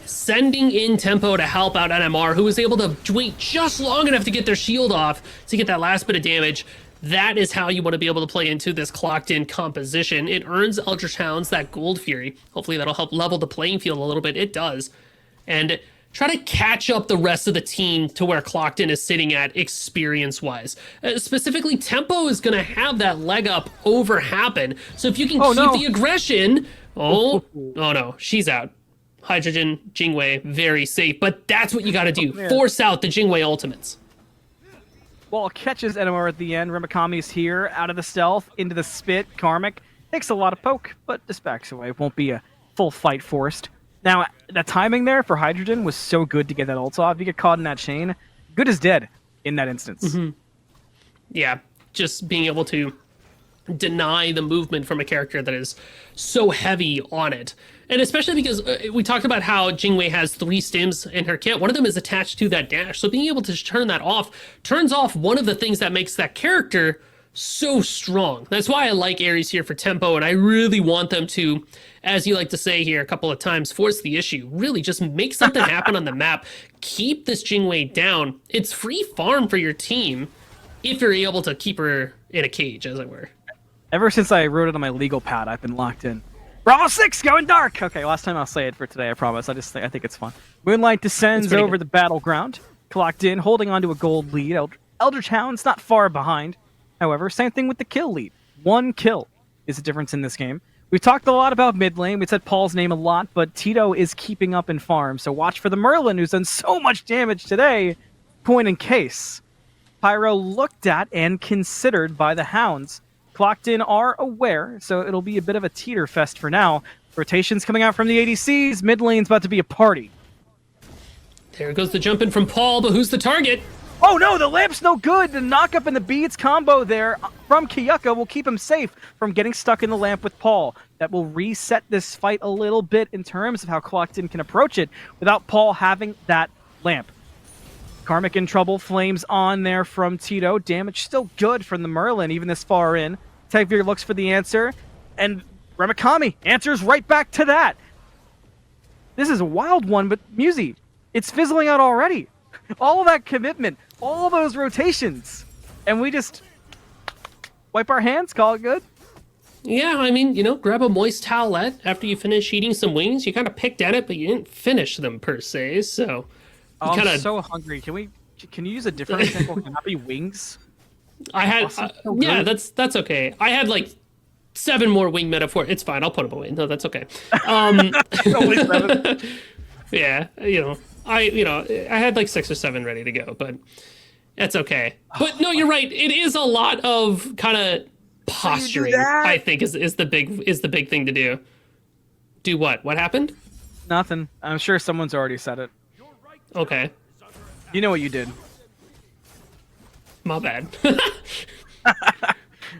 sending in Tempo to help out NMR, who was able to wait just long enough to get their shield off to get that last bit of damage. That is how you want to be able to play into this Clocked In composition. It earns Eldritch Hounds that Gold Fury. Hopefully that'll help level the playing field a little bit. It does. And try to catch up the rest of the team to where Clocked In is sitting at experience-wise. Specifically, Tempo is going to have that leg up over Happen. So if you can keep the aggression... Oh no, she's out. Hydrogen, Jingwei, very safe. But that's what you got to do. Force out the Jingwei ultimates. Ball catches NMR at the end. Ramakami's here, out of the stealth, into the spit. Karmic takes a lot of poke, but just backs away. Won't be a full fight forced. Now, the timing there for Hydrogen was so good to get that ult off. If you get caught in that chain, good as dead in that instance. Yeah, just being able to deny the movement from a character that is so heavy on it. And especially because we talked about how Jingwei has 3 stims in her kit. One of them is attached to that dash. So being able to turn that off turns off one of the things that makes that character so strong. That's why I like Ares here for Tempo, and I really want them to, as you like to say here a couple of times, force the issue. Really just make something happen on the map. Keep this Jingwei down. It's free farm for your team if you're able to keep her in a cage, as it were. Ever since I wrote it on my legal pad, I've been locked in. Bravo 6 going dark! Okay, last time I'll say it for today, I promise. I think it's fun. Moonlight descends over the battleground. Clocked In, holding onto a gold lead. Eldritch Hound's not far behind. However, same thing with the kill lead. 1 kill is the difference in this game. We've talked a lot about mid lane. We said Paul's name a lot, but Tito is keeping up in farm. So watch for the Merlin, who's done so much damage today. Point in case. Pyro looked at and considered by the Hounds. Clocked In are aware, so it'll be a bit of a teeter fest for now. Rotations coming out from the ADCs. Mid lane's about to be a party. There goes the jump in from Paul, but who's the target? Oh no, the lamp's no good. The knock up and the beads combo there. from Kiyuka will keep him safe from getting stuck in the lamp with Paul. That will reset this fight a little bit in terms of how Clocked In can approach it without Paul having that lamp. Karmic in trouble, flames on there from Tito. Damage still good from the Merlin, even this far in. Tegvir looks for the answer, and Ramakami answers right back to that. This is a wild one, but Musi, it's fizzling out already. All of that commitment, all those rotations, and we just wipe our hands, call it good. Yeah, I mean, grab a moist towelette after you finish eating some wings. You kind of picked at it, but you didn't finish them per se, so... I'm so hungry. Can you use a different example? Can that be wings? I had... yeah, that's okay. I had, 7 more wing metaphor. It's fine, I'll put them away. No, that's okay. Only 7. Yeah, I had 6 or 7 ready to go, but that's okay. But no, you're right. It is a lot of kind of posturing. I think is the big thing to do. Do what? What happened? Nothing. I'm sure someone's already said it. Okay. You know what you did. My bad.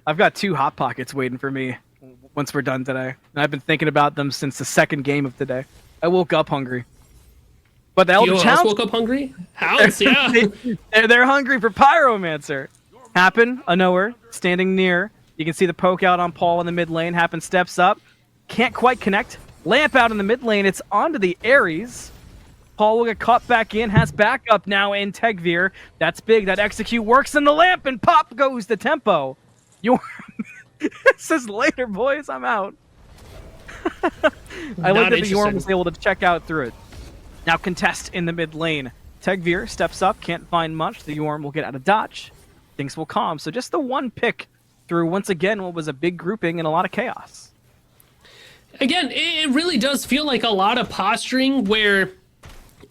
I've got 2 Hot Pockets waiting for me once we're done today. And I've been thinking about them since the second game of today. I woke up hungry. But the Eldritch Hounds woke up hungry? Hounds, yeah. They're hungry for Pyromancer. Happen, a knower, standing near. You can see the poke out on Paul in the mid lane. Happen steps up. Can't quite connect. Lamp out in the mid lane. It's onto the Ares. Paul will get caught back in. Has backup now in Tegvir. That's big. That execute works in the lamp, and pop goes the tempo. Says later, boys. I'm out. I like that the Yorm was able to check out through it. Now contest in the mid lane. Tegvir steps up, can't find much. The Yorm will get out of dodge. Things will calm. So just the one pick through, once again, what was a big grouping and a lot of chaos. Again, it really does feel like a lot of posturing where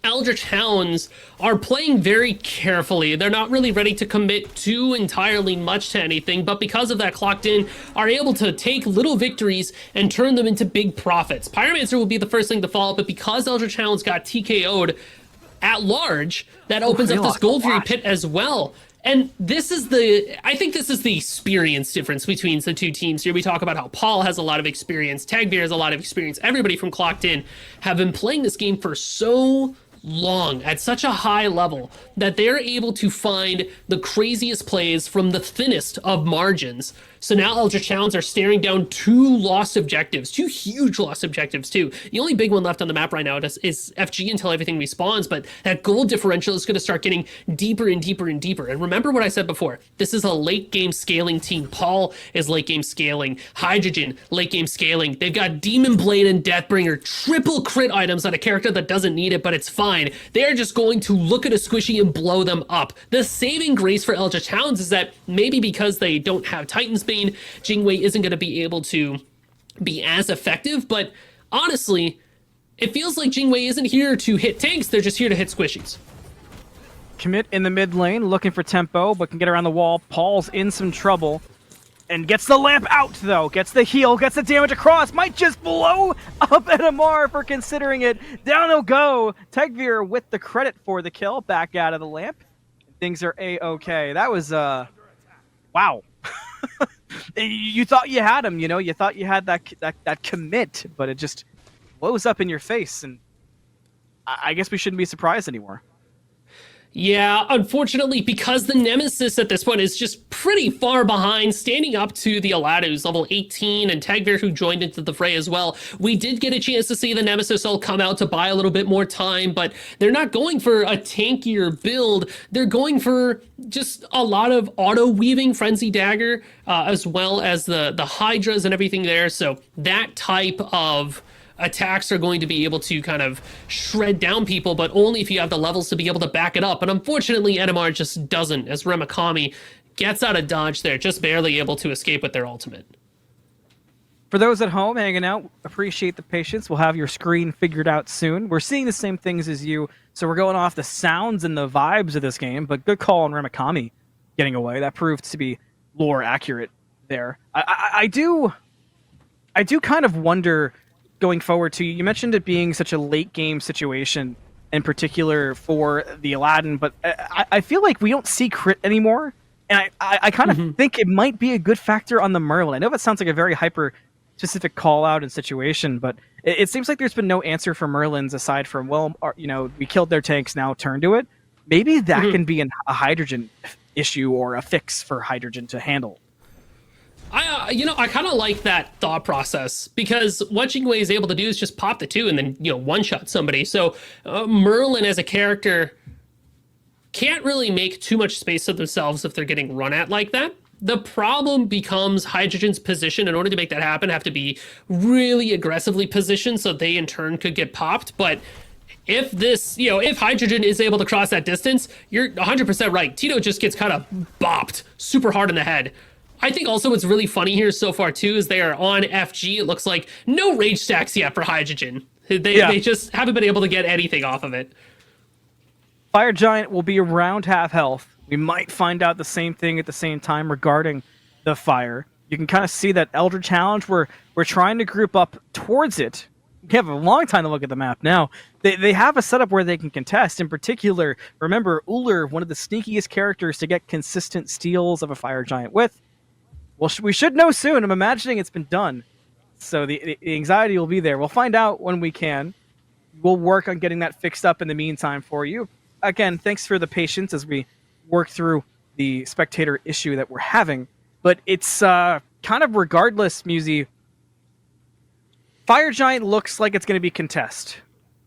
Eldritch Hounds are playing very carefully. They're not really ready to commit too entirely much to anything, but because of that Clocked In, are able to take little victories and turn them into big profits. Pyromancer will be the first thing to fall, but because Eldritch Hounds got TKO'd at large, that opens up this Gold Fury pit as well. And I think this is the experience difference between the two teams here. We talk about how Paul has a lot of experience, Tegvir has a lot of experience. Everybody from Clocked In have been playing this game for so long at such a high level that they're able to find the craziest plays from the thinnest of margins. So now Eldritch Hounds are staring down 2 lost objectives, 2 huge lost objectives too. The only big one left on the map right now is FG until everything respawns, but that gold differential is going to start getting deeper and deeper and deeper. And remember what I said before, this is a late game scaling team. Paul is late game scaling, Hydrogen late game scaling. They've got Demon Blade and Deathbringer, triple crit items on a character that doesn't need it, but it's fine. They're just going to look at a squishy and blow them up. The saving grace for Eldritch Hounds is that maybe because they don't have Titan's Bane, Jingwei isn't going to be able to be as effective, but honestly, it feels like Jingwei isn't here to hit tanks, they're just here to hit squishies. Commit in the mid lane, looking for tempo, but can get around the wall. Paul's in some trouble. And gets the lamp out, though. Gets the heal, gets the damage across. Might just blow up NMR for considering it. Down they'll go. Tegvir with the credit for the kill. Back out of the lamp. Things are A-okay. That was, wow. You thought you had him, You thought you had that commit, but it just blows up in your face. And I guess we shouldn't be surprised anymore. Yeah, unfortunately, because the Nemesis at this point is just pretty far behind, standing up to the Aladu, who's level 18, and Tegvir, who joined into the fray as well. We did get a chance to see the Nemesis all come out to buy a little bit more time, but they're not going for a tankier build. They're going for just a lot of auto-weaving Frenzy Dagger, as well as the Hydras and everything there. So that type of attacks are going to be able to kind of shred down people, but only if you have the levels to be able to back it up. And unfortunately, NMR just doesn't, as Ramakami gets out of dodge there, just barely able to escape with their ultimate. For those at home hanging out, appreciate the patience. We'll have your screen figured out soon. We're seeing the same things as you, so we're going off the sounds and the vibes of this game, but good call on Ramakami getting away. That proved to be lore accurate there. I do kind of wonder going forward to, you mentioned it being such a late game situation in particular for the Aladdin, but I feel like we don't see crit anymore And I kind of think it might be a good factor on the Merlin. I know that sounds like a very hyper specific call out and situation, but it seems like there's been no answer for Merlins aside from, well, we killed their tanks, now turn to it. Maybe that can be a hydrogen issue or a fix for hydrogen to handle. I kind of like that thought process because what Jingwei is able to do is just pop the 2 and then, one shot somebody. So Merlin as a character can't really make too much space of themselves if they're getting run at like that. The problem becomes Hydrogen's position. In order to make that happen, have to be really aggressively positioned so they in turn could get popped. But if if Hydrogen is able to cross that distance, you're 100% right. Tito just gets kind of bopped super hard in the head. I think also what's really funny here so far too is they are on FG. It looks like no rage stacks yet for Hydrogen. They just haven't been able to get anything off of it. Fire Giant will be around half health. We might find out the same thing at the same time regarding the fire. You can kind of see that Elder Challenge, we're trying to group up towards it. We have a long time to look at the map now. They have a setup where they can contest. In particular, remember, Uller, one of the sneakiest characters to get consistent steals of a Fire Giant with. Well, we should know soon. I'm imagining it's been done. So the anxiety will be there. We'll find out when we can. We'll work on getting that fixed up in the meantime for you. Again, thanks for the patience as we work through the spectator issue that we're having. But it's kind of regardless, Musi. Fire Giant looks like it's going to be contest.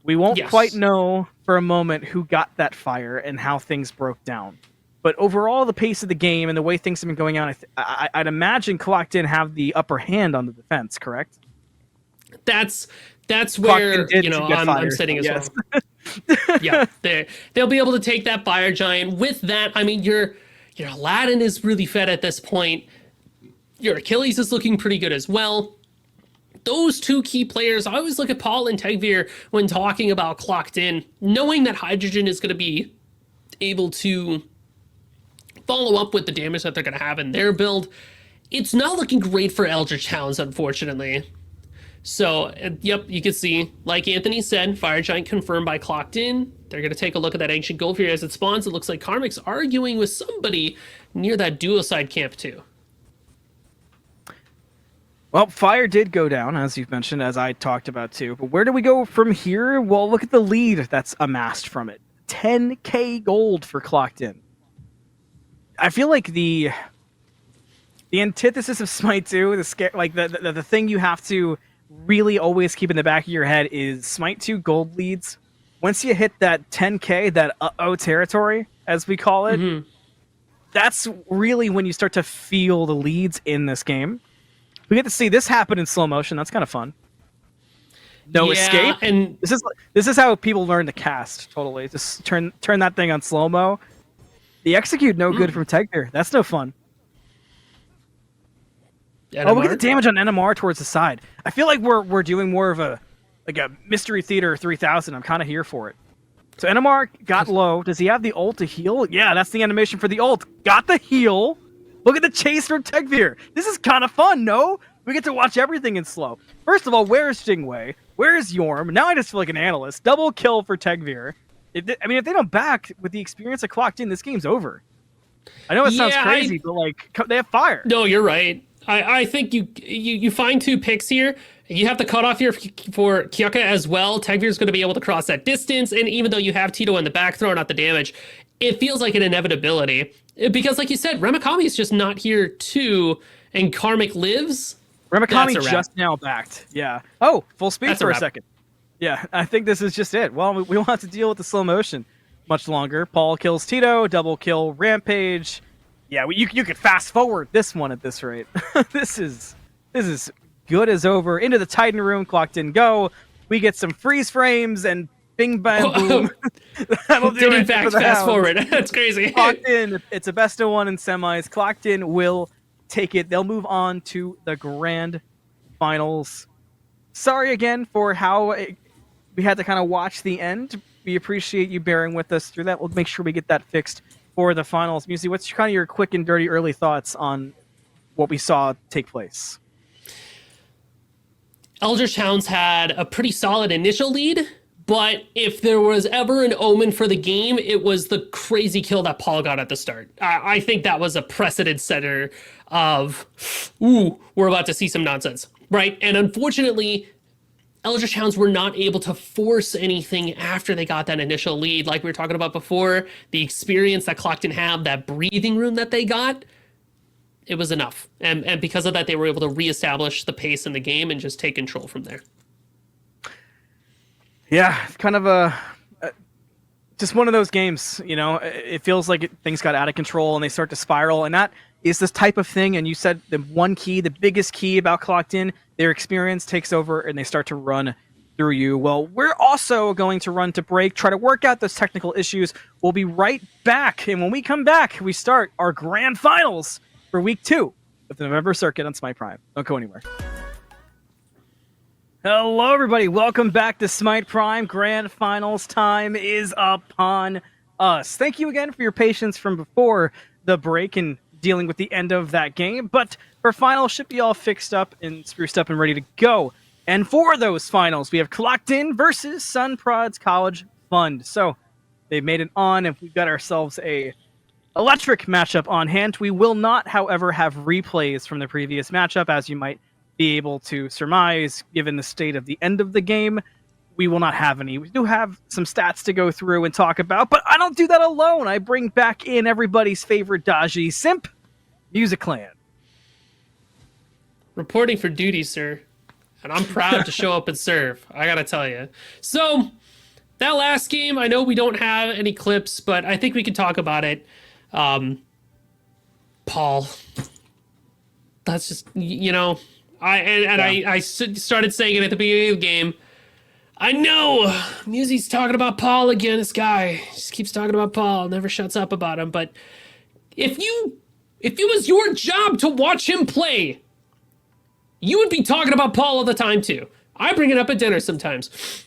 We won't quite know for a moment who got that fire and how things broke down. But overall, the pace of the game and the way things have been going on, I'd imagine Clocked In have the upper hand on the defense, correct? That's where I'm sitting as well. Yeah, they'll be able to take that Fire Giant. With that, I mean, your Aladdin is really fed at this point. Your Achilles is looking pretty good as well. Those 2 key players, I always look at Paul and Tegvir when talking about Clocked In, knowing that Hydrogen is going to be able to follow up with the damage that they're going to have in their build. It's not looking great for Eldritch Hounds, unfortunately. So, yep, you can see, like Anthony said, Fire Giant confirmed by Clocked In. They're going to take a look at that Ancient Gold here as it spawns. It looks like Karmic's arguing with somebody near that duo side camp too. Well, fire did go down, as you've mentioned, as I talked about too. But where do we go from here? Well, look at the lead that's amassed from it. 10k gold for Clocked In. I feel like the antithesis of Smite 2, the thing you have to really always keep in the back of your head is Smite 2 gold leads. Once you hit that 10k, that uh-oh territory, as we call it, that's really when you start to feel the leads in this game. We get to see this happen in slow motion. That's kind of fun. No escape. And this is how people learn to cast. Totally, just turn that thing on slow mo. The execute no good from Tegvir. That's no fun. NMR? Oh, look at the damage on NMR towards the side. I feel like we're doing more of a Mystery Theater 3000. I'm kind of here for it. So NMR got low. Does he have the ult to heal? Yeah, that's the animation for the ult. Got the heal. Look at the chase from Tegvir. This is kind of fun, no? We get to watch everything in slow. First of all, where's Jingwei? Where's Yorm? Now I just feel like an analyst. Double kill for Tegvir. If they don't back with the experience of Clocked In, this game's over. I know it sounds crazy, but they have fire. No, you're right. I think you find 2 picks here. You have the cutoff here for Kyoka as well. Tegvir's going to be able to cross that distance, and even though you have Tito in the back throwing out the damage, it feels like an inevitability. Because like you said, Remakami is just not here too, and Karmic lives. Remakami just now backed. Yeah. Oh, full speed for a second. Yeah, I think this is just it. Well, we won't have to deal with the slow motion much longer. Paul kills Tito, double kill Rampage. Yeah, you could fast forward this one at this rate. This is good as over. Into the Titan room, Clocked In go. We get some freeze frames and bing bang boom. That'll do it. Fast forward. That's crazy. Clocked In. It's a best of 1 in semis. Clocked In will take it. They'll move on to the grand finals. Sorry again for how we had to kind of watch the end. We appreciate you bearing with us through that. We'll make sure we get that fixed for the finals. Musi, what's kind of your quick and dirty early thoughts on what we saw take place? Eldritch Hounds had a pretty solid initial lead, But if there was ever an omen for the game, it was the crazy kill that Paul got at the start. I think that was a precedent setter of, ooh, we're about to see some nonsense, right? And unfortunately, Eldritch Hounds were not able to force anything after they got that initial lead. Like we were talking about before, the experience that Clock didn't have, that breathing room that they got, it was enough. And because of that, they were able to reestablish the pace in the game and just take control from there. Yeah, kind of just one of those games, you know. It feels like things got out of control and they start to spiral, and that is this type of thing. And you said the one key, the biggest key about Clocked In, their experience takes over and they start to run through you. Well, we're also going to run to break, try to work out those technical issues. We'll be right back, and when we come back, we start our grand finals for week 2 of the November circuit on Smite Prime. Don't go anywhere. Hello, everybody. Welcome back to Smite Prime. Grand Finals time is upon us. Thank you again for your patience from before the break and dealing with the end of that game. But for finals, should be all fixed up and spruced up and ready to go. And for those finals, we have Clocked In versus Sun Prod's College Fund. So they've made it on, and we've got ourselves a electric matchup on hand. We will not, however, have replays from the previous matchup, as you might be able to surmise, given the state of the end of the game. We will not have any. We do have some stats to go through and talk about, but I don't do that alone. I bring back in everybody's favorite Daji simp, Music Clan. Reporting for duty, sir. And I'm proud to show up and serve, I gotta tell you. So, that last game, I know we don't have any clips, but I think we can talk about it. Paul. That's just, you know... I started saying it at the beginning of the game. I know Musie's talking about Paul again. This guy just keeps talking about Paul, never shuts up about him. But if it was your job to watch him play, you would be talking about Paul all the time too. I bring it up at dinner sometimes.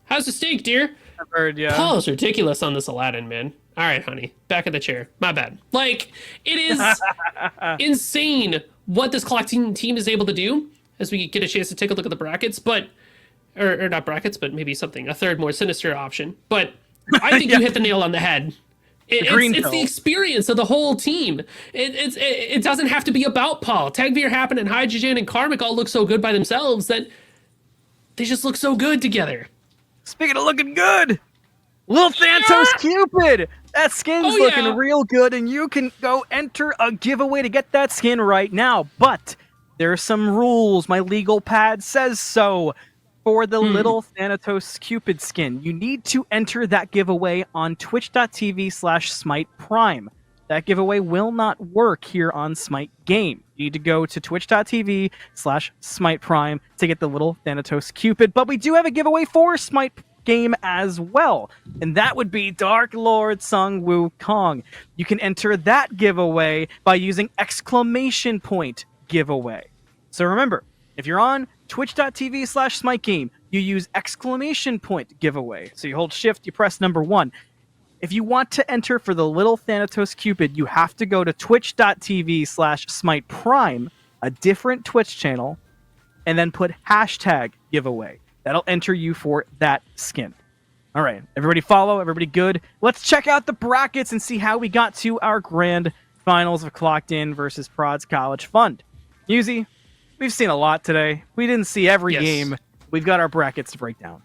How's the steak, dear? I've heard, yeah. Paul is ridiculous on this Aladdin, man. All right, honey, back in the chair. My bad. Like, it is insane what this Clock team is able to do as we get a chance to take a look at the brackets, but or not brackets, but maybe something, a third more sinister option. But I think you hit the nail on the head. It's the experience of the whole team. It doesn't have to be about Paul. Tagveer, Happen, and Hydrogen and Karmic all look so good by themselves that they just look so good together. Speaking of looking good, Lil Thanatos Cupid! That skin's looking real good, and you can go enter a giveaway to get that skin right now. But there are some rules. My legal pad says so. For the Little Thanatos Cupid skin, you need to enter that giveaway on twitch.tv/Smite Prime. That giveaway will not work here on Smite Game. You need to go to twitch.tv/Smite Prime to get the Little Thanatos Cupid. But we do have a giveaway for Smite Game as well, and that would be Dark Lord Sung Woo Kong. You can enter that giveaway by using exclamation point giveaway. So remember, if you're on twitch.tv/Smite Game, you use exclamation point giveaway. So you hold shift, you press number 1. If you want to enter for the Little Thanatos Cupid, you have to go to twitch.tv/Smite Prime, a different Twitch channel, and then put hashtag giveaway. That'll enter you for that skin. All right, everybody follow, everybody good. Let's check out the brackets and see how we got to our grand finals of Clocked In versus Prod's College Fund. Musi, we've seen a lot today. We didn't see every game. We've got our brackets to break down.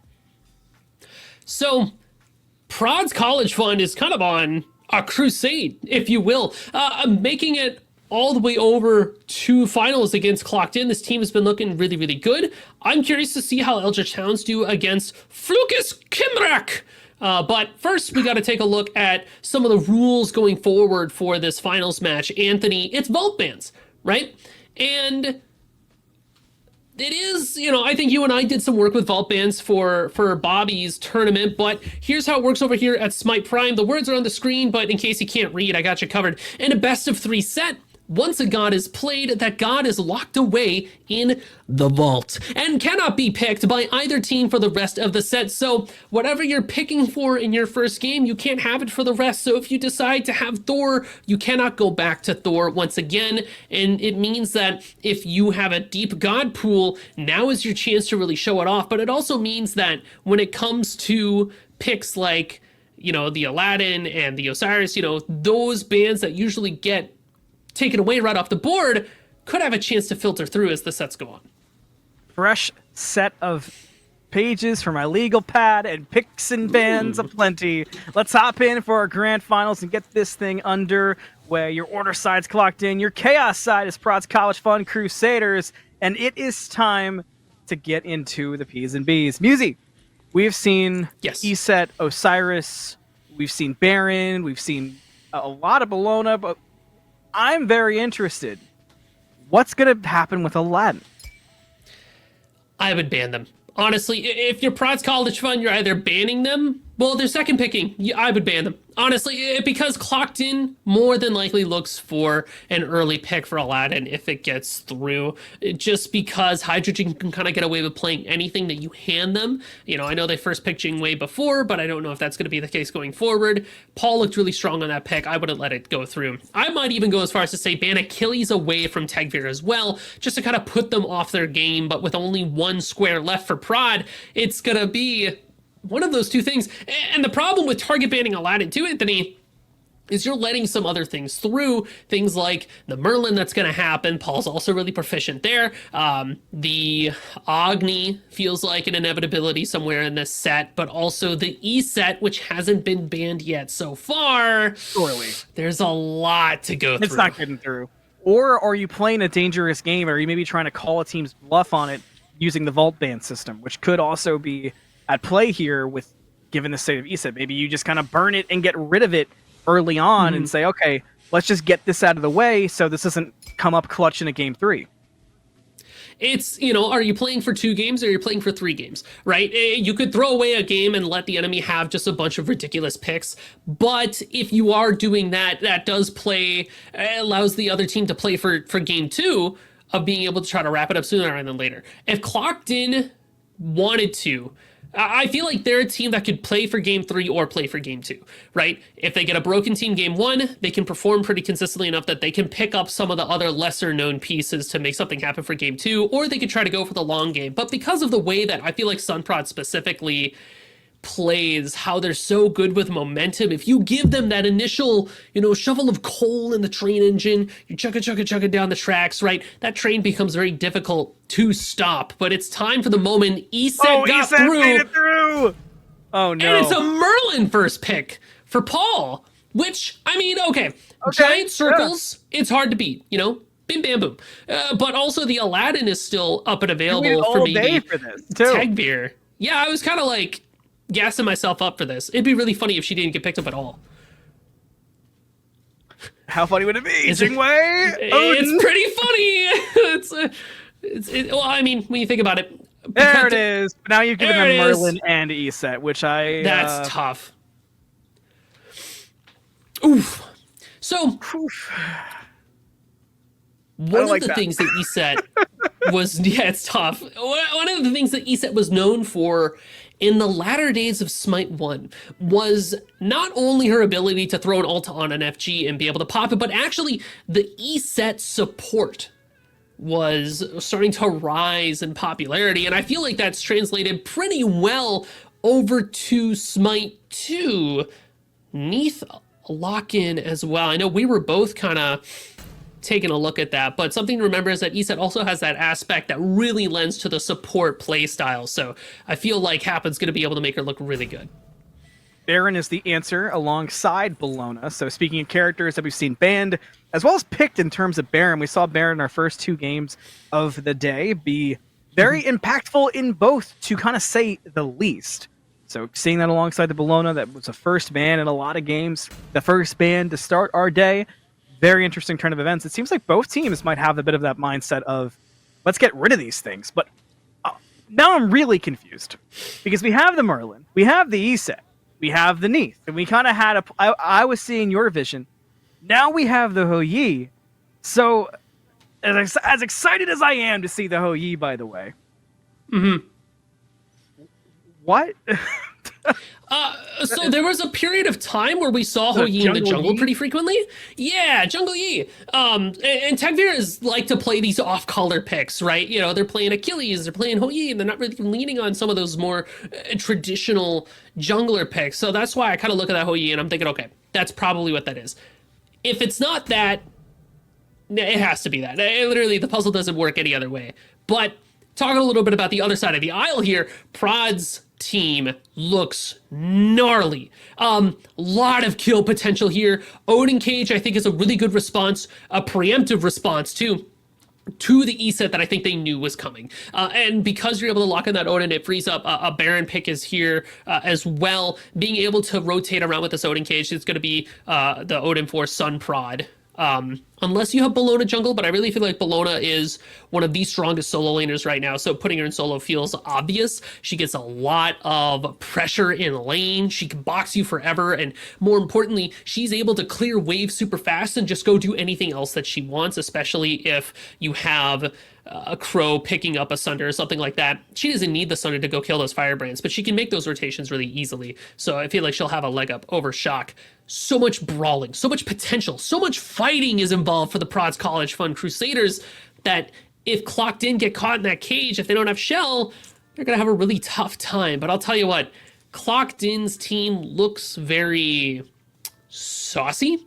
So, Prod's College Fund is kind of on a crusade, if you will, making it all the way over to finals against Clocked In. This team has been looking really, really good. I'm curious to see how Eldritch Hounds do against Flukas Kimrak. But first, we got to take a look at some of the rules going forward for this finals match. Anthony, it's vault bans, right? And it is, you know, I think you and I did some work with vault bans for Bobby's tournament, but here's how it works over here at Smite Prime. The words are on the screen, but in case you can't read, I got you covered. In a best of 3 set, once a god is played, that god is locked away in the vault and cannot be picked by either team for the rest of the set. So whatever you're picking for in your first game, you can't have it for the rest. So if you decide to have Thor, you cannot go back to Thor once again. And it means that if you have a deep god pool, now is your chance to really show it off. But it also means that when it comes to picks like, the Aladdin and the Osiris, those bands that usually get taken away right off the board could have a chance to filter through as the sets go on. Fresh set of pages for my legal pad and picks and bans aplenty. Let's hop in for our grand finals and get this thing underway. Your order side's clocked in. Your chaos side is Prod's College Fund Crusaders. And it is time to get into the P's and B's. Musi, we've seen Iset, Osiris, we've seen Baron, we've seen a lot of Bologna, but I'm very interested. What's going to happen with Aladdin? I would ban them. Honestly, if you're Prod's College Fund, you're either banning them. Well, they're second picking. I would ban them. Honestly, because Clocked In more than likely looks for an early pick for Aladdin if it gets through. Just because Hydrogen can kind of get away with playing anything that you hand them. I know they first picked Jingwei before, but I don't know if that's going to be the case going forward. Paul looked really strong on that pick. I wouldn't let it go through. I might even go as far as to say ban Achilles away from Tegvir as well, just to kind of put them off their game, but with only one square left for Prod, it's going to be one of those two things. And the problem with target banning Aladdin too, Anthony, is you're letting some other things through. Things like the Merlin that's going to happen. Paul's also really proficient there. The Agni feels like an inevitability somewhere in this set, but also the E set, which hasn't been banned yet so far. Surely. There's a lot to go through. It's not getting through. Or are you playing a dangerous game, or are you maybe trying to call a team's bluff on it using the vault ban system, which could also be at play here with given the state of ESET. Maybe you just kind of burn it and get rid of it early on and say, okay, let's just get this out of the way so this doesn't come up clutch in a game 3. It's, are you playing for 2 games or are you playing for 3 games, right? You could throw away a game and let the enemy have just a bunch of ridiculous picks. But if you are doing that, that does play, allows the other team to play for game 2 of being able to try to wrap it up sooner rather than later. If Clocked In wanted to, I feel like they're a team that could play for game 3 or play for game 2, right? If they get a broken team game 1, they can perform pretty consistently enough that they can pick up some of the other lesser known pieces to make something happen for game 2, or they could try to go for the long game. But because of the way that I feel like Sunprod specifically plays, how they're so good with momentum, if you give them that initial, shovel of coal in the train engine, you chuck it down the tracks, right? That train becomes very difficult to stop, but it's time for the moment ESET got through. Made it through. Oh no. And it's a Merlin first pick for Paul, which, okay. Giant circles, it's hard to beat, bim bam boom. But also the Aladdin is still up and available for maybe for this too. Tegvir. Yeah, I was kind of like gassing myself up for this. It'd be really funny if she didn't get picked up at all. How funny would it be? Jingwei? It's pretty funny. When you think about it. There it is. Now you've given them Merlin and ESET, which That's tough. Oof. So, one of the things that ESET was, it's tough. One of the things that ESET was known for in the latter days of Smite 1 was not only her ability to throw an ult on an FG and be able to pop it, but actually the ESET support was starting to rise in popularity. And I feel like that's translated pretty well over to Smite 2. Neath lock-in as well. I know we were both kind of taking a look at that, but something to remember is that ESET also has that aspect that really lends to the support play style. So I feel like Happen's going to be able to make her look really good. Baron is the answer alongside Bologna. So speaking of characters that we've seen banned, as well as picked in terms of Baron, we saw Baron in our first 2 games of the day be very impactful in both, to kind of say the least. So seeing that alongside the Bologna, that was the first ban in a lot of games, the first ban to start our day. Very interesting turn of events. It seems like both teams might have a bit of that mindset of, let's get rid of these things. But now I'm really confused. Because we have the Merlin, we have the ESET, we have the Neath, and we kind of had I was seeing your vision. Now we have the Hou Yi. So, as excited as I am to see the Hou Yi, by the way, what? So there was a period of time where we saw Hou The Yi in the Jungle jungle Yi? pretty frequently. Yeah, Jungle Yi. And Tagviras like to play these off-color picks, right? You know, they're playing Achilles, they're playing Hou Yi, and they're not really leaning on some of those more traditional jungler picks. So that's why I kind of look at that Hou Yi and I'm thinking, okay, that's probably what that is. If it's not that, it has to be that. Literally, the puzzle doesn't work any other way. But talking a little bit about the other side of the aisle here, Prod's team looks gnarly. Lot of kill potential here. Odin Cage, I think, is a really good response, a preemptive response too, to the E set that I think they knew was coming. And because you're able to lock in that Odin, it frees up a Baron pick is here as well. Being able to rotate around with this Odin Cage is going to be the Odin for Sun Prod. Unless you have Bellona jungle, but I really feel like Bellona is one of the strongest solo laners right now, so putting her in solo feels obvious. She gets a lot of pressure in lane, she can box you forever, and more importantly, she's able to clear waves super fast and just go do anything else that she wants, especially if you have a Crow picking up a Sunder or something like that. She doesn't need the Sunder to go kill those Firebrands, but she can make those rotations really easily, so I feel like she'll have a leg up over Shock. So much brawling, so much potential, so much fighting is involved for the Prods College Fund Crusaders that if Clocked In get caught in that cage, if they don't have Shell, they're going to have a really tough time. But I'll tell you what, Clocked In's team looks very saucy.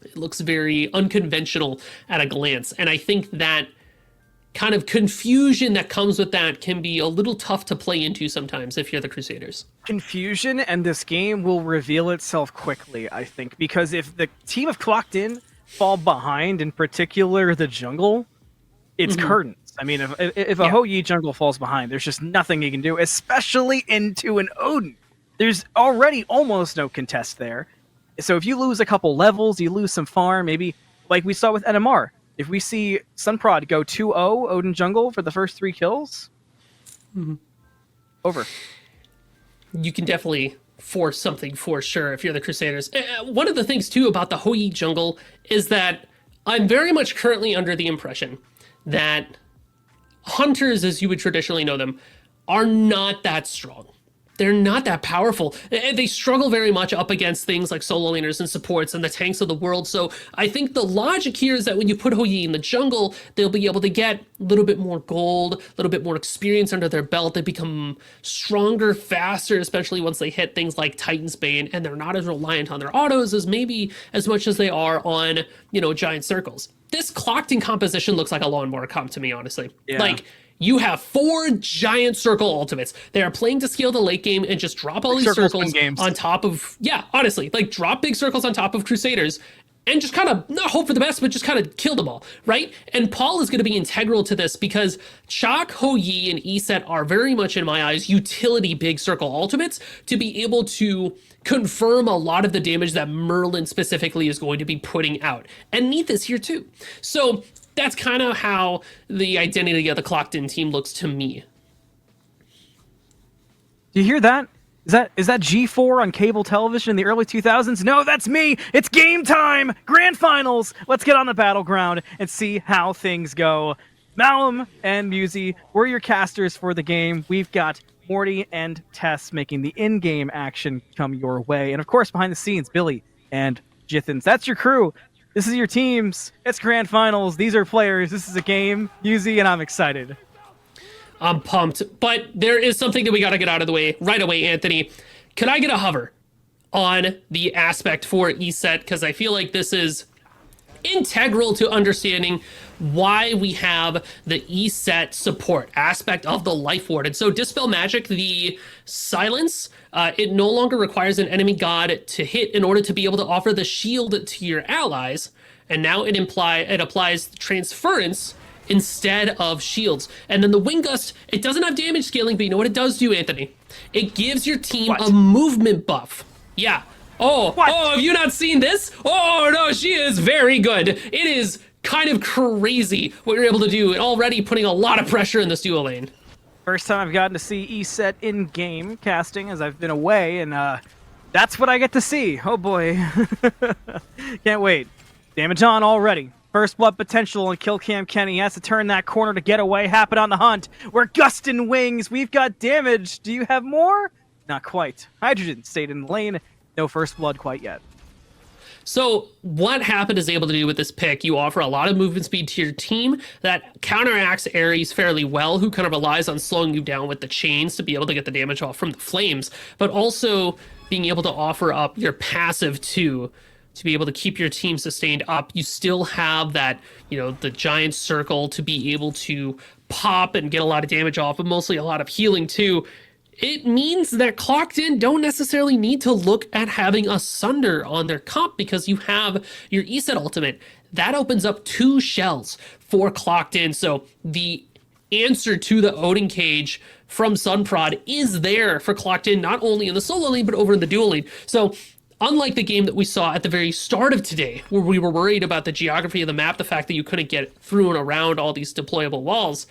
It looks very unconventional at a glance. And I think that kind of confusion that comes with that can be a little tough to play into sometimes if you're the Crusaders. Confusion, and this game will reveal itself quickly, I think, because if the team of Clocked In fall behind, in particular the jungle, it's curtains. I mean, if a Hou Yi jungle falls behind, there's just nothing you can do, especially into an Odin. There's already almost no contest there. So if you lose a couple levels, you lose some farm, maybe like we saw with NMR. If we see Sunprod go 2-0 Odin jungle for the first 3 kills, over. You can definitely force something for sure if you're the Crusaders. One of the things too about the Hou Yi jungle is that I'm very much currently under the impression that hunters, as you would traditionally know them, are not that strong. They're not that powerful. They struggle very much up against things like solo laners and supports and the tanks of the world. So I think the logic here is that when you put Hou Yi in the jungle, they'll be able to get a little bit more gold, a little bit more experience under their belt. They become stronger, faster, especially once they hit things like Titan's Bane, and they're not as reliant on their autos as maybe as much as they are on, you know, giant circles. This Clocked In composition looks like a lawnmower comp to me, honestly. Yeah. Like, you have 4 giant circle ultimates. They are playing to scale the late game and just drop all these circles on top of, yeah, honestly, like drop big circles on top of Crusaders and just kind of not hope for the best, but just kind of kill them all, right? And Paul is going to be integral to this because Shock, Hou Yi, and ESET are very much, in my eyes, utility big circle ultimates to be able to confirm a lot of the damage that Merlin specifically is going to be putting out. And Neath is here too. So that's kind of how the identity of the Clocked In team looks to me. Do you hear that? Is that G4 on cable television in the early 2000s? No, that's me! It's game time! Grand finals! Let's get on the battleground and see how things go. Malum and Musi, we're your casters for the game. We've got Morty and Tess making the in-game action come your way. And of course, behind the scenes, Billy and Jithens. That's your crew. This is your teams. It's grand finals. These are players. This is a game. Musi, and I'm excited. I'm pumped, but there is something that we got to get out of the way right away, Anthony. Could I get a hover on the aspect for ESET? Because I feel like this is integral to understanding why we have the ESET support aspect of the Life Ward. And so Dispel Magic, the silence, it no longer requires an enemy god to hit in order to be able to offer the shield to your allies. And now it applies transference instead of shields. And then the Wind Gust, it doesn't have damage scaling, but you know what it does do, Anthony? It gives your team a movement buff. Yeah. Oh, have you not seen this? Oh, no, she is very good. It is kind of crazy what you're able to do, and already putting a lot of pressure in this duo lane. First time I've gotten to see ESET in-game casting as I've been away, and that's what I get to see. Oh boy. Can't wait. Damage on already. First blood potential and kill cam Kenny has to turn that corner to get away. Happen on the hunt. We're gusting wings. We've got damage. Do you have more? Not quite. Hydrogen stayed in the lane. No first blood quite yet. So what Happen is able to do with this pick, you offer a lot of movement speed to your team that counteracts Ares fairly well, who kind of relies on slowing you down with the chains to be able to get the damage off from the flames, but also being able to offer up your passive too, to be able to keep your team sustained up. You still have that, the giant circle to be able to pop and get a lot of damage off, but mostly a lot of healing too. It means that Clocked In don't necessarily need to look at having a Sunder on their comp because you have your ESET ultimate. That opens up 2 shells for Clocked In. So the answer to the Odin Cage from Sunprod is there for Clocked In, not only in the solo lane, but over in the dual lane. So unlike the game that we saw at the very start of today, where we were worried about the geography of the map, the fact that you couldn't get through and around all these deployable walls,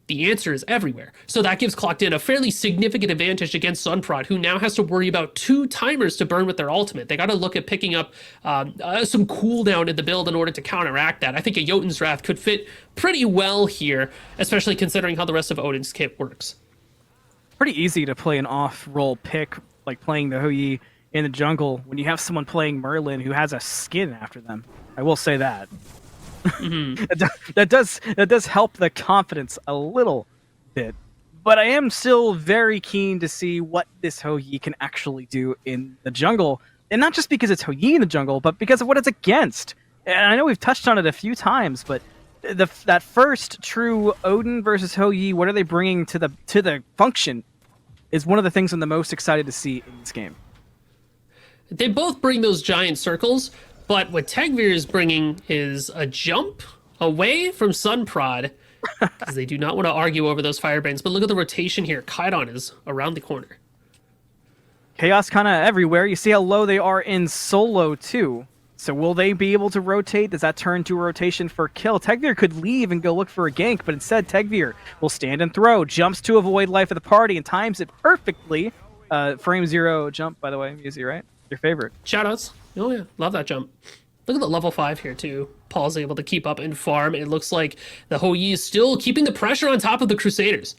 the answer is everywhere. So that gives Clocked In a fairly significant advantage against Sunprod, who now has to worry about 2 timers to burn with their ultimate. They got to look at picking up some cooldown in the build in order to counteract that. I think a Jotun's Wrath could fit pretty well here, especially considering how the rest of Odin's kit works. Pretty easy to play an off-roll pick, like playing the Hou in the jungle, when you have someone playing Merlin who has a skin after them. I will say that. Mm-hmm. that does help the confidence a little bit, but I am still very keen to see what this Hou can actually do in the jungle, and not just because it's Hou in the jungle, but because of what it's against. And I know we've touched on it a few times, but that first true Odin versus Hou, what are they bringing to the function, is one of the things I'm the most excited to see in this game. They both bring those giant circles. But what Tegvir is bringing is a jump away from Sunprod, because they do not want to argue over those firebrands. But look at the rotation here. Kairon is around the corner. Chaos kind of everywhere. You see how low they are in solo, too. So will they be able to rotate? Does that turn to a rotation for kill? Tegvir could leave and go look for a gank, but instead Tegvir will stand and throw, jumps to avoid life of the party, and times it perfectly. Frame 0 jump, by the way, Muzi, right? Your favorite. Shoutouts. Oh yeah, love that jump. Look at the level 5 here too. Paul's able to keep up and farm. It looks like the Hou is still keeping the pressure on top of the Crusaders.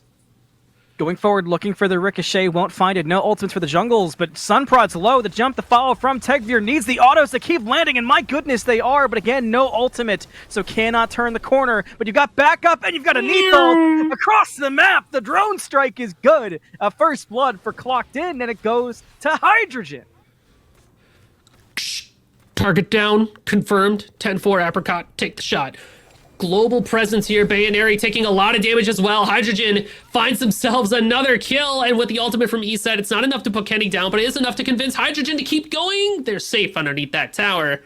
Going forward, looking for the ricochet, won't find it. No ultimates for the jungles, but Sunprod's low. The jump, the follow from Tegvir needs the autos to keep landing, and my goodness, they are. But again, no ultimate, so cannot turn the corner. But you've got backup, and you've got a Neathal across the map. The drone strike is good. A first blood for Clocked In, and it goes to Hydrogen. Target down, confirmed. 10-4 Apricot, take the shot. Global presence here. Bayonary taking a lot of damage as well. Hydrogen finds themselves another kill, and with the ultimate from ESET, it's not enough to put Kenny down, but it is enough to convince Hydrogen to keep going. They're safe underneath that tower.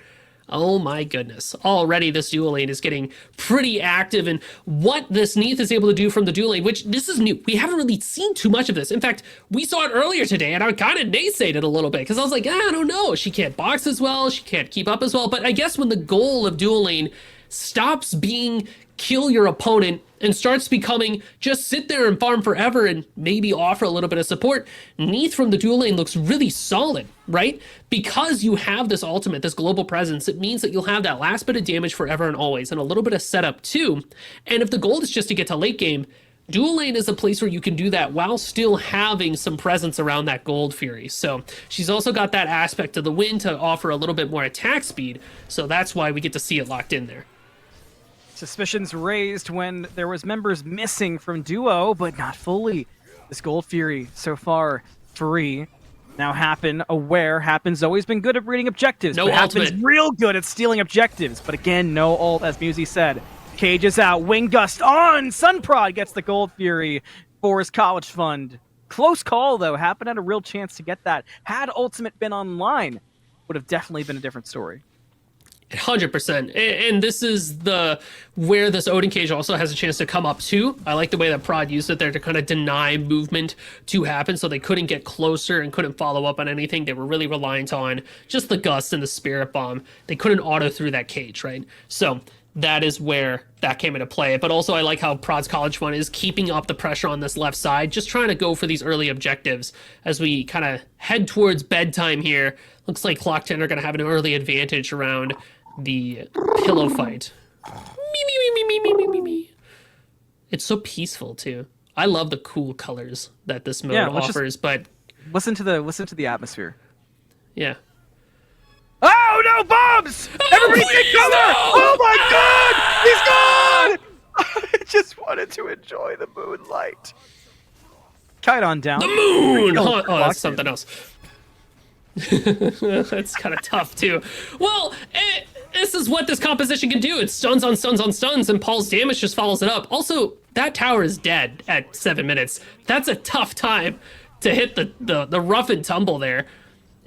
Oh my goodness. Already this dual lane is getting pretty active, and what this Neath is able to do from the dual lane, which this is new. We haven't really seen too much of this. In fact, we saw it earlier today, and I kind of naysayed it a little bit, because I was like, I don't know. She can't box as well. She can't keep up as well. But I guess when the goal of dual lane stops being kill your opponent and starts becoming just sit there and farm forever and maybe offer a little bit of support, Neath from the dual lane looks really solid, right? Because you have this ultimate, this global presence, it means that you'll have that last bit of damage forever and always, and a little bit of setup too. And if the goal is just to get to late game, dual lane is a place where you can do that while still having some presence around that Gold Fury. So she's also got that aspect of the win to offer a little bit more attack speed, so that's why we get to see it locked in there. Suspicions raised when there was members missing from Duo, but not fully. This Gold Fury, so far, free. Now Happen, aware. Happen's always been good at reading objectives. No but ultimate. Happen's real good at stealing objectives. But again, no ult, as Muzi said. Cage is out. Wing Gust on! Sunprod gets the Gold Fury for his college fund. Close call, though. Happen had a real chance to get that. Had ultimate been online, would have definitely been a different story. 100%. And this is where this Odin Cage also has a chance to come up too. I like the way that Prod used it there to kind of deny movement to happen, so they couldn't get closer and couldn't follow up on anything. They were really reliant on just the Gust and the Spirit Bomb. They couldn't auto through that cage, right? So that is where that came into play. But also I like how Prod's college fund is keeping up the pressure on this left side, just trying to go for these early objectives as we kind of head towards bedtime here. Looks like Clock 10 are going to have an early advantage around the pillow fight. Me, me, me, me, me, me, me, me. It's so peaceful too. I love the cool colors that this mode Yeah, let's just offers, but listen to the atmosphere. yeah. Oh no, bombs! Everybody please, take cover! no! Oh my god! He's gone! I just wanted to enjoy the moonlight. Kite on down. The moon! Kill Oh, that's Clockton. something else. That's kind of tough too. Well, this is what this composition can do. It's stuns on stuns on stuns, and Paul's damage just follows it up. Also, that tower is dead at 7 minutes. That's a tough time to hit the rough and tumble there.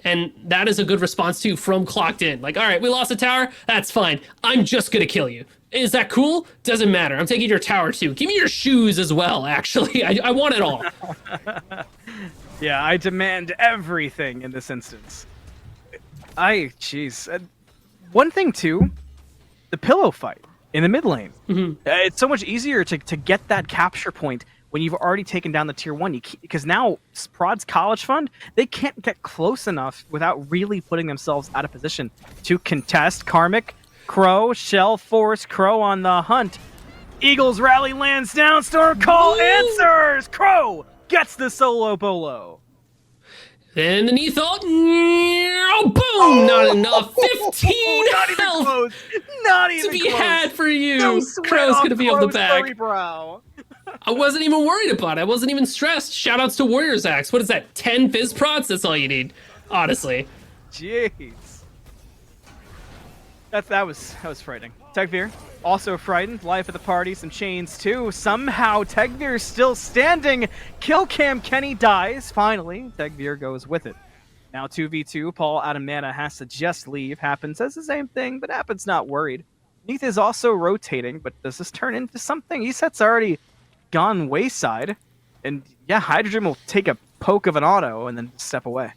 And that is a good response too from Clocked In. Like, all right, we lost a tower. That's fine. I'm just gonna kill you. Is that cool? Doesn't matter. I'm taking your tower too. Give me your shoes as well, actually. I want it all. Yeah, I demand everything in this instance. Jeez. One thing too, the pillow fight in the mid lane. It's so much easier to get that capture point when you've already taken down the tier 1. Because now Prod's College Fund, they can't get close enough without really putting themselves out of position to contest. Karmic, Crow, Shell Force, Crow on the hunt. Eagles rally lands down, Storm Call answers! Crow gets the solo bolo. Then the knee thought, boom! Not enough. 15 Not even health close. Not even to be close. had for you. No sweat Crow's on gonna be on the Crow's back. furry brow. I wasn't even worried about it. I wasn't even stressed. Shoutouts to Warriors Axe. What is that? 10 Fizz Prods? That's all you need. Honestly. Jeez. That was frightening. Tegvir, also frightened. Life of the party, some chains too. Somehow Tegvir's still standing. Kill cam Kenny dies. Finally, Tegvir goes with it. Now 2v2. Paul out of mana has to just leave. Happen says the same thing, but Happen's not worried. Neath is also rotating, but does this turn into something? Eset's already gone wayside. And yeah, Hydrogen will take a poke of an auto and then step away.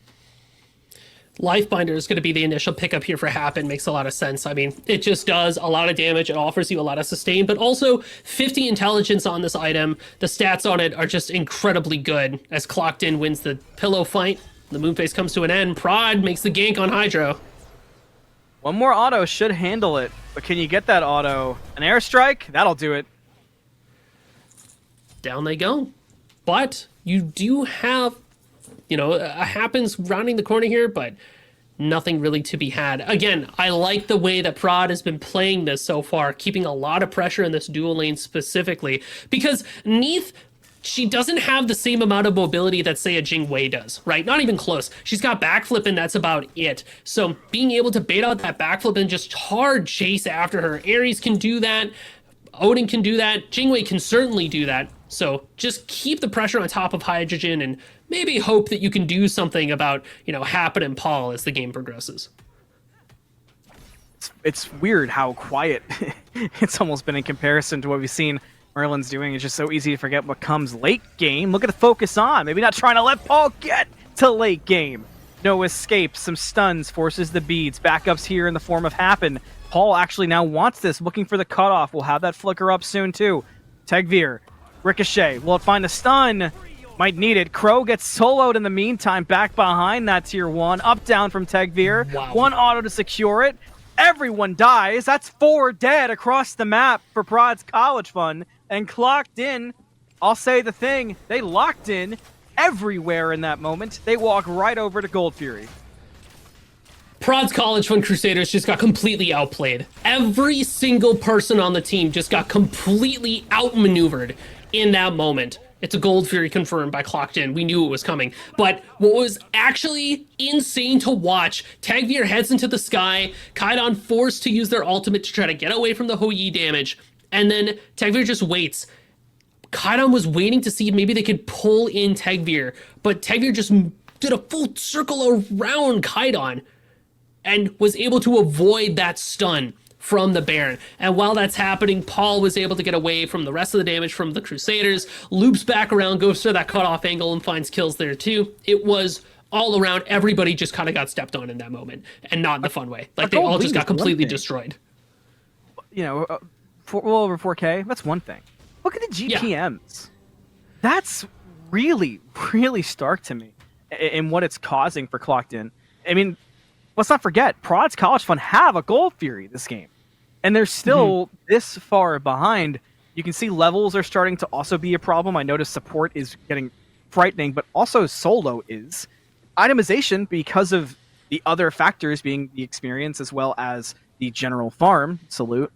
Lifebinder is going to be the initial pickup here for Happen. Makes a lot of sense. I mean, it just does a lot of damage. It offers you a lot of sustain, but also 50 intelligence on this item. The stats on it are just incredibly good. As Clocked In wins the pillow fight, the Moonface comes to an end. Prod makes the gank on Hydro. One more auto should handle it, but can you get that auto? An airstrike? That'll do it. Down they go. But you do have, a Happens rounding the corner here, but nothing really to be had. Again, I like the way that Prod has been playing this so far, keeping a lot of pressure in this dual lane specifically, because Neath, she doesn't have the same amount of mobility that, say, a Jing Wei does, right? Not even close. She's got backflip, and that's about it. So being able to bait out that backflip and just hard chase after her. Ares can do that. Odin can do that. Jing Wei can certainly do that. So just keep the pressure on top of Hydrogen and maybe hope that you can do something about, Happen and Paul as the game progresses. It's weird how quiet it's almost been in comparison to what we've seen Merlin's doing. It's just so easy to forget what comes late game. Look at the focus on. Maybe not trying to let Paul get to late game. No escape. Some stuns. Forces the beads. Backups here in the form of Happen. Paul actually now wants this. Looking for the cutoff. We'll have that flicker up soon too. Tegvir. Ricochet. Will it find a stun? Might need it. Crow gets soloed in the meantime. Back behind that tier 1. Up down from Tegvir. Wow. One auto to secure it. Everyone dies. That's 4 dead across the map for Prod's College Fund. And Clocked In, I'll say the thing, they locked in everywhere in that moment. They walk right over to Gold Fury. Prod's College Fund Crusaders just got completely outplayed. Every single person on the team just got completely outmaneuvered in that moment. It's a Gold Fury confirmed by Clocked In. We knew it was coming. But what was actually insane to watch, Tegvir heads into the sky, Kaidon forced to use their ultimate to try to get away from the Hou Yi damage, and then Tegvir just waits. Kaidon was waiting to see if maybe they could pull in Tegvir, but Tegvir just did a full circle around Kaidon and was able to avoid that stun from the Baron. And while that's happening, Paul was able to get away from the rest of the damage from the Crusaders, loops back around, goes to that cutoff angle and finds kills there too. It was all around, everybody just kind of got stepped on in that moment, and not in the fun way. Like, they all just got completely destroyed. Well over 4K, that's one thing. Look at the GPMs. Yeah. That's really, really stark to me in what it's causing for Clocked In. I mean, let's not forget, Prod's College Fund have a Gold Fury this game, and they're still this far behind. You can see levels are starting to also be a problem. I noticed support is getting frightening, but also solo is. Itemization, because of the other factors being the experience as well as the general farm, salute,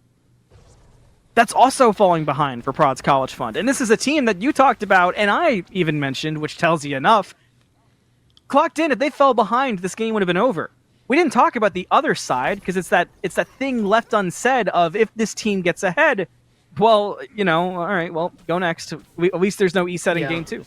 that's also falling behind for Prod's College Fund. And this is a team that you talked about, and I even mentioned, which tells you enough. Clocked in, if they fell behind, this game would have been over. We didn't talk about the other side, because it's that thing left unsaid of if this team gets ahead, well, you know, all right, well, go next. At least there's no E-set in game 2.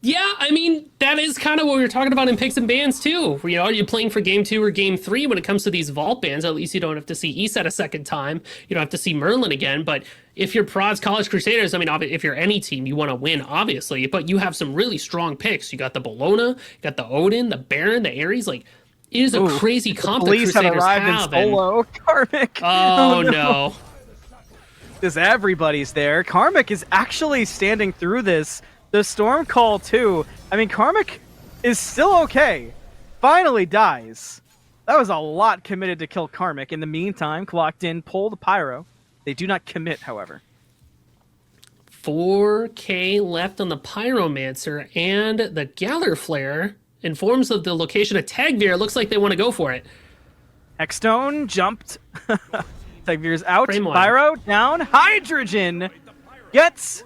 Yeah, I mean, that is kind of what we were talking about in picks and bans, too. You know, are you playing for game 2 or game 3 when it comes to these vault bans? At least you don't have to see E-set a second time. You don't have to see Merlin again. But if you're Prod's College Crusaders, I mean, if you're any team, you want to win, obviously. But you have some really strong picks. You got the Bologna, you got the Odin, the Baron, the Ares. Like, it is a crazy comp that Crusaders have. Arrived in solo. Karmic. Oh, no. Because everybody's there. Karmic is actually standing through this. The Storm Call, too. I mean, Karmic is still okay. Finally dies. That was a lot committed to kill Karmic. In the meantime, Clocked In, pull the Pyro. They do not commit, however. 4K left on the Pyromancer, and the Galler Flare informs of the location of Tagveer. Looks like they want to go for it. Hexstone jumped. Tagveer's out. Frame one. Pyro down. Hydrogen gets...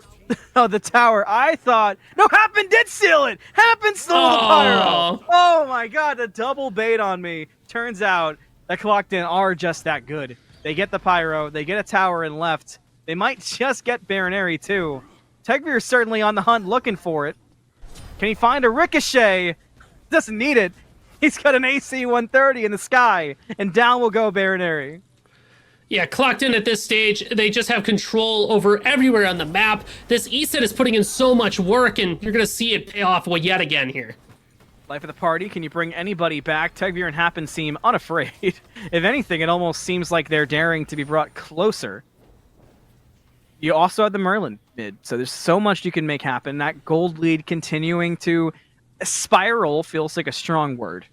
Oh, the tower. I thought... No, Happen did steal it! Happen stole the Pyro! Oh my god, the double bait on me. Turns out that Clocked In are just that good. They get the Pyro, they get a tower and left. They might just get Baronary too. Tagveer is certainly on the hunt looking for it. Can he find a Ricochet? Doesn't need it. He's got an AC 130 in the sky, and down will go Baronary. Yeah, Clocked In at this stage, they just have control over everywhere on the map. This E-set is putting in so much work, and you're going to see it pay off yet again here. Life of the party, can you bring anybody back? Tagveer and Happen seem unafraid. If anything, it almost seems like they're daring to be brought closer. You also have the Merlin mid, so there's so much you can make happen. That gold lead continuing to spiral feels like a strong word.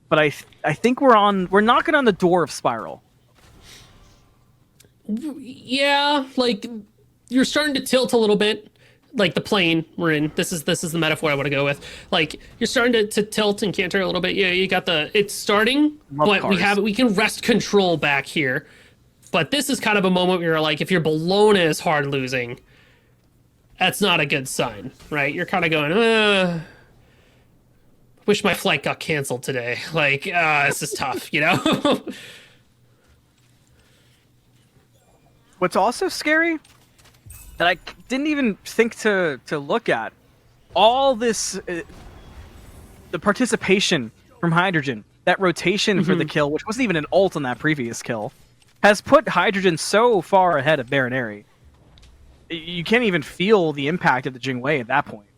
But I think we're knocking on the door of spiral. Yeah, like, you're starting to tilt a little bit. Like the plane we're in. This is the metaphor I want to go with. Like, you're starting to tilt and canter a little bit. Yeah, you got it's starting, but cars. We can wrest control back here. But this is kind of a moment where you're like, if your Bologna is hard losing, that's not a good sign, right? You're kind of going, wish my flight got canceled today. Like, this is tough, you know? What's also scary that I didn't even think to look at, all this, the participation from Hydrogen, that rotation for the kill, which wasn't even an ult on that previous kill, has put Hydrogen so far ahead of Baronary. You can't even feel the impact of the Jingwei at that point.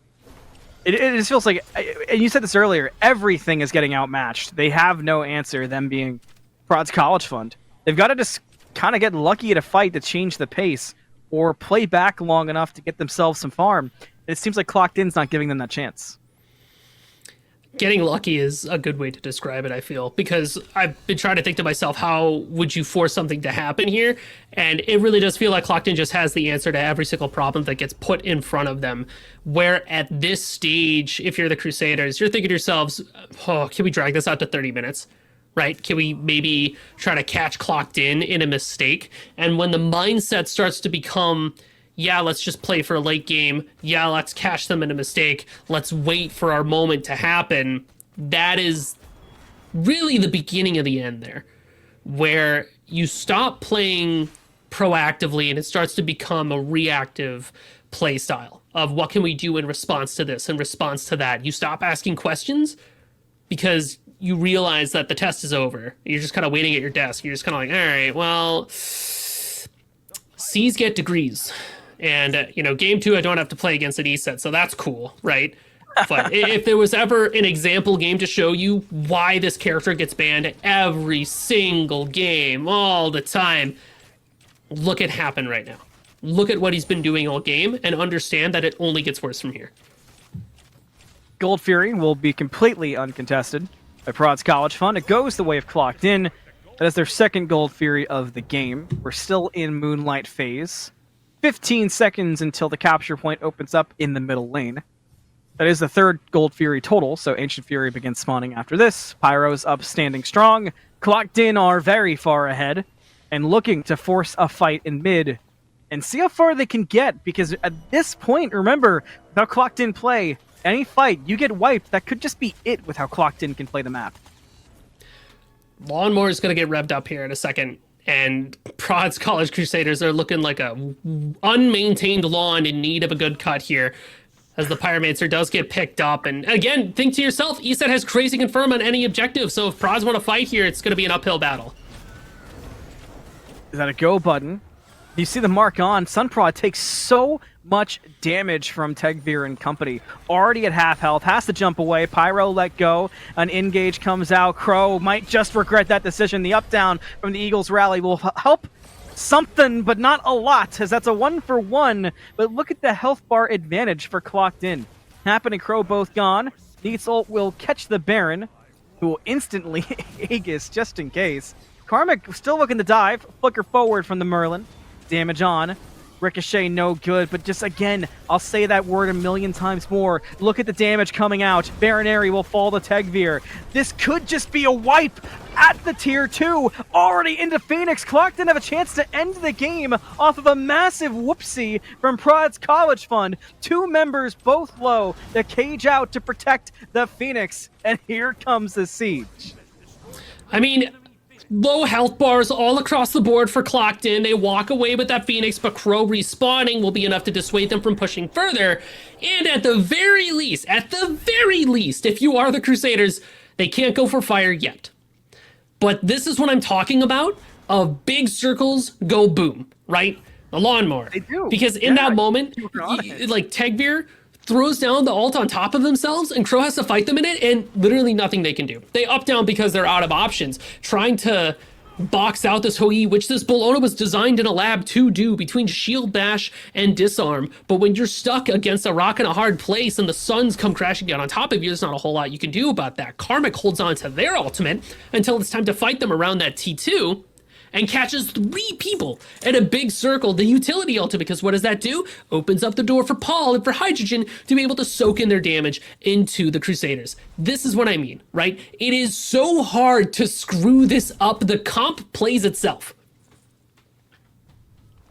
It just feels like, and you said this earlier, everything is getting outmatched. They have no answer, them being Prod's College Fund. They've got to just kind of get lucky at a fight to change the pace, or play back long enough to get themselves some farm. It seems like Clocked In's not giving them that chance. Getting lucky is a good way to describe it, I feel, because I've been trying to think to myself, how would you force something to happen here? And it really does feel like Clocked In just has the answer to every single problem that gets put in front of them. Where at this stage, if you're the Crusaders, you're thinking to yourselves, oh, can we drag this out to 30 minutes? Right? Can we maybe try to catch Clocked In a mistake? And when the mindset starts to become, yeah, let's just play for a late game. Yeah, let's catch them in a mistake. Let's wait for our moment to happen. That is really the beginning of the end there, where you stop playing proactively and it starts to become a reactive play style of what can we do in response to this, in response to that. You stop asking questions because you realize that the test is over. You're just kind of waiting at your desk. You're just kind of like, all right, well, C's get degrees. And, game 2, I don't have to play against an E-set, so that's cool, right? But if there was ever an example game to show you why this character gets banned every single game, all the time, look at Happen right now. Look at what he's been doing all game and understand that it only gets worse from here. Gold Fury will be completely uncontested. by Prod's College Fund. It goes the way of Clocked In. That is their second Gold Fury of the game. We're still in Moonlight phase. 15 seconds until the capture point opens up in the middle lane. That is the third Gold Fury total, so Ancient Fury begins spawning after this. Pyro's up standing strong. Clocked In are very far ahead and looking to force a fight in mid and see how far they can get, because at this point, remember, without Clocked In play, any fight, you get wiped. That could just be it with how Clocked In can play the map. Lawnmower is going to get revved up here in a second, and Prod's College Crusaders are looking like a unmaintained lawn in need of a good cut here, as the Pyromancer does get picked up. And again, think to yourself, ESET has crazy confirm on any objective, so if Prods want to fight here, it's going to be an uphill battle. Is that a go button? You see the mark on. Sunprod takes so much damage from Tegvir and company. Already at half health, has to jump away. Pyro let go. An engage comes out. Crow might just regret that decision. The up down from the Eagles rally will help something, but not a lot, as that's a 1-for-1. But look at the health bar advantage for Clocked In. Happen and Crow both gone. Neats ult will catch the Baron, who will instantly Aegis just in case. Karmic still looking to dive. Flicker forward from the Merlin. Damage on. Ricochet no good, but just again, I'll say that word a million times more. Look at the damage coming out. Baronary will fall to Tegvir. This could just be a wipe at the tier 2. Already into Phoenix. Clocked In have a chance to end the game off of a massive whoopsie from Prod's College Fund. 2 members both low. The cage out to protect the Phoenix. And here comes the siege. I mean, low health bars all across the board for Clocked In. They walk away with that Phoenix, but Crow respawning will be enough to dissuade them from pushing further. And at the very least, if you are the Crusaders, they can't go for fire yet. But this is what I'm talking about, of big circles go boom, right? The lawnmower. They do. Because in that moment, like Tegvir throws down the ult on top of themselves, and Crow has to fight them in it, and literally nothing they can do. They up down because they're out of options, trying to box out this Hoi, which this Bologna was designed in a lab to do between shield bash and disarm. But when you're stuck against a rock in a hard place and the suns come crashing down on top of you, there's not a whole lot you can do about that. Karmic holds on to their ultimate until it's time to fight them around that T2, and catches 3 people in a big circle, the utility ultimate, because what does that do? Opens up the door for Paul and for Hydrogen to be able to soak in their damage into the Crusaders. This is what I mean, right? It is so hard to screw this up. The comp plays itself.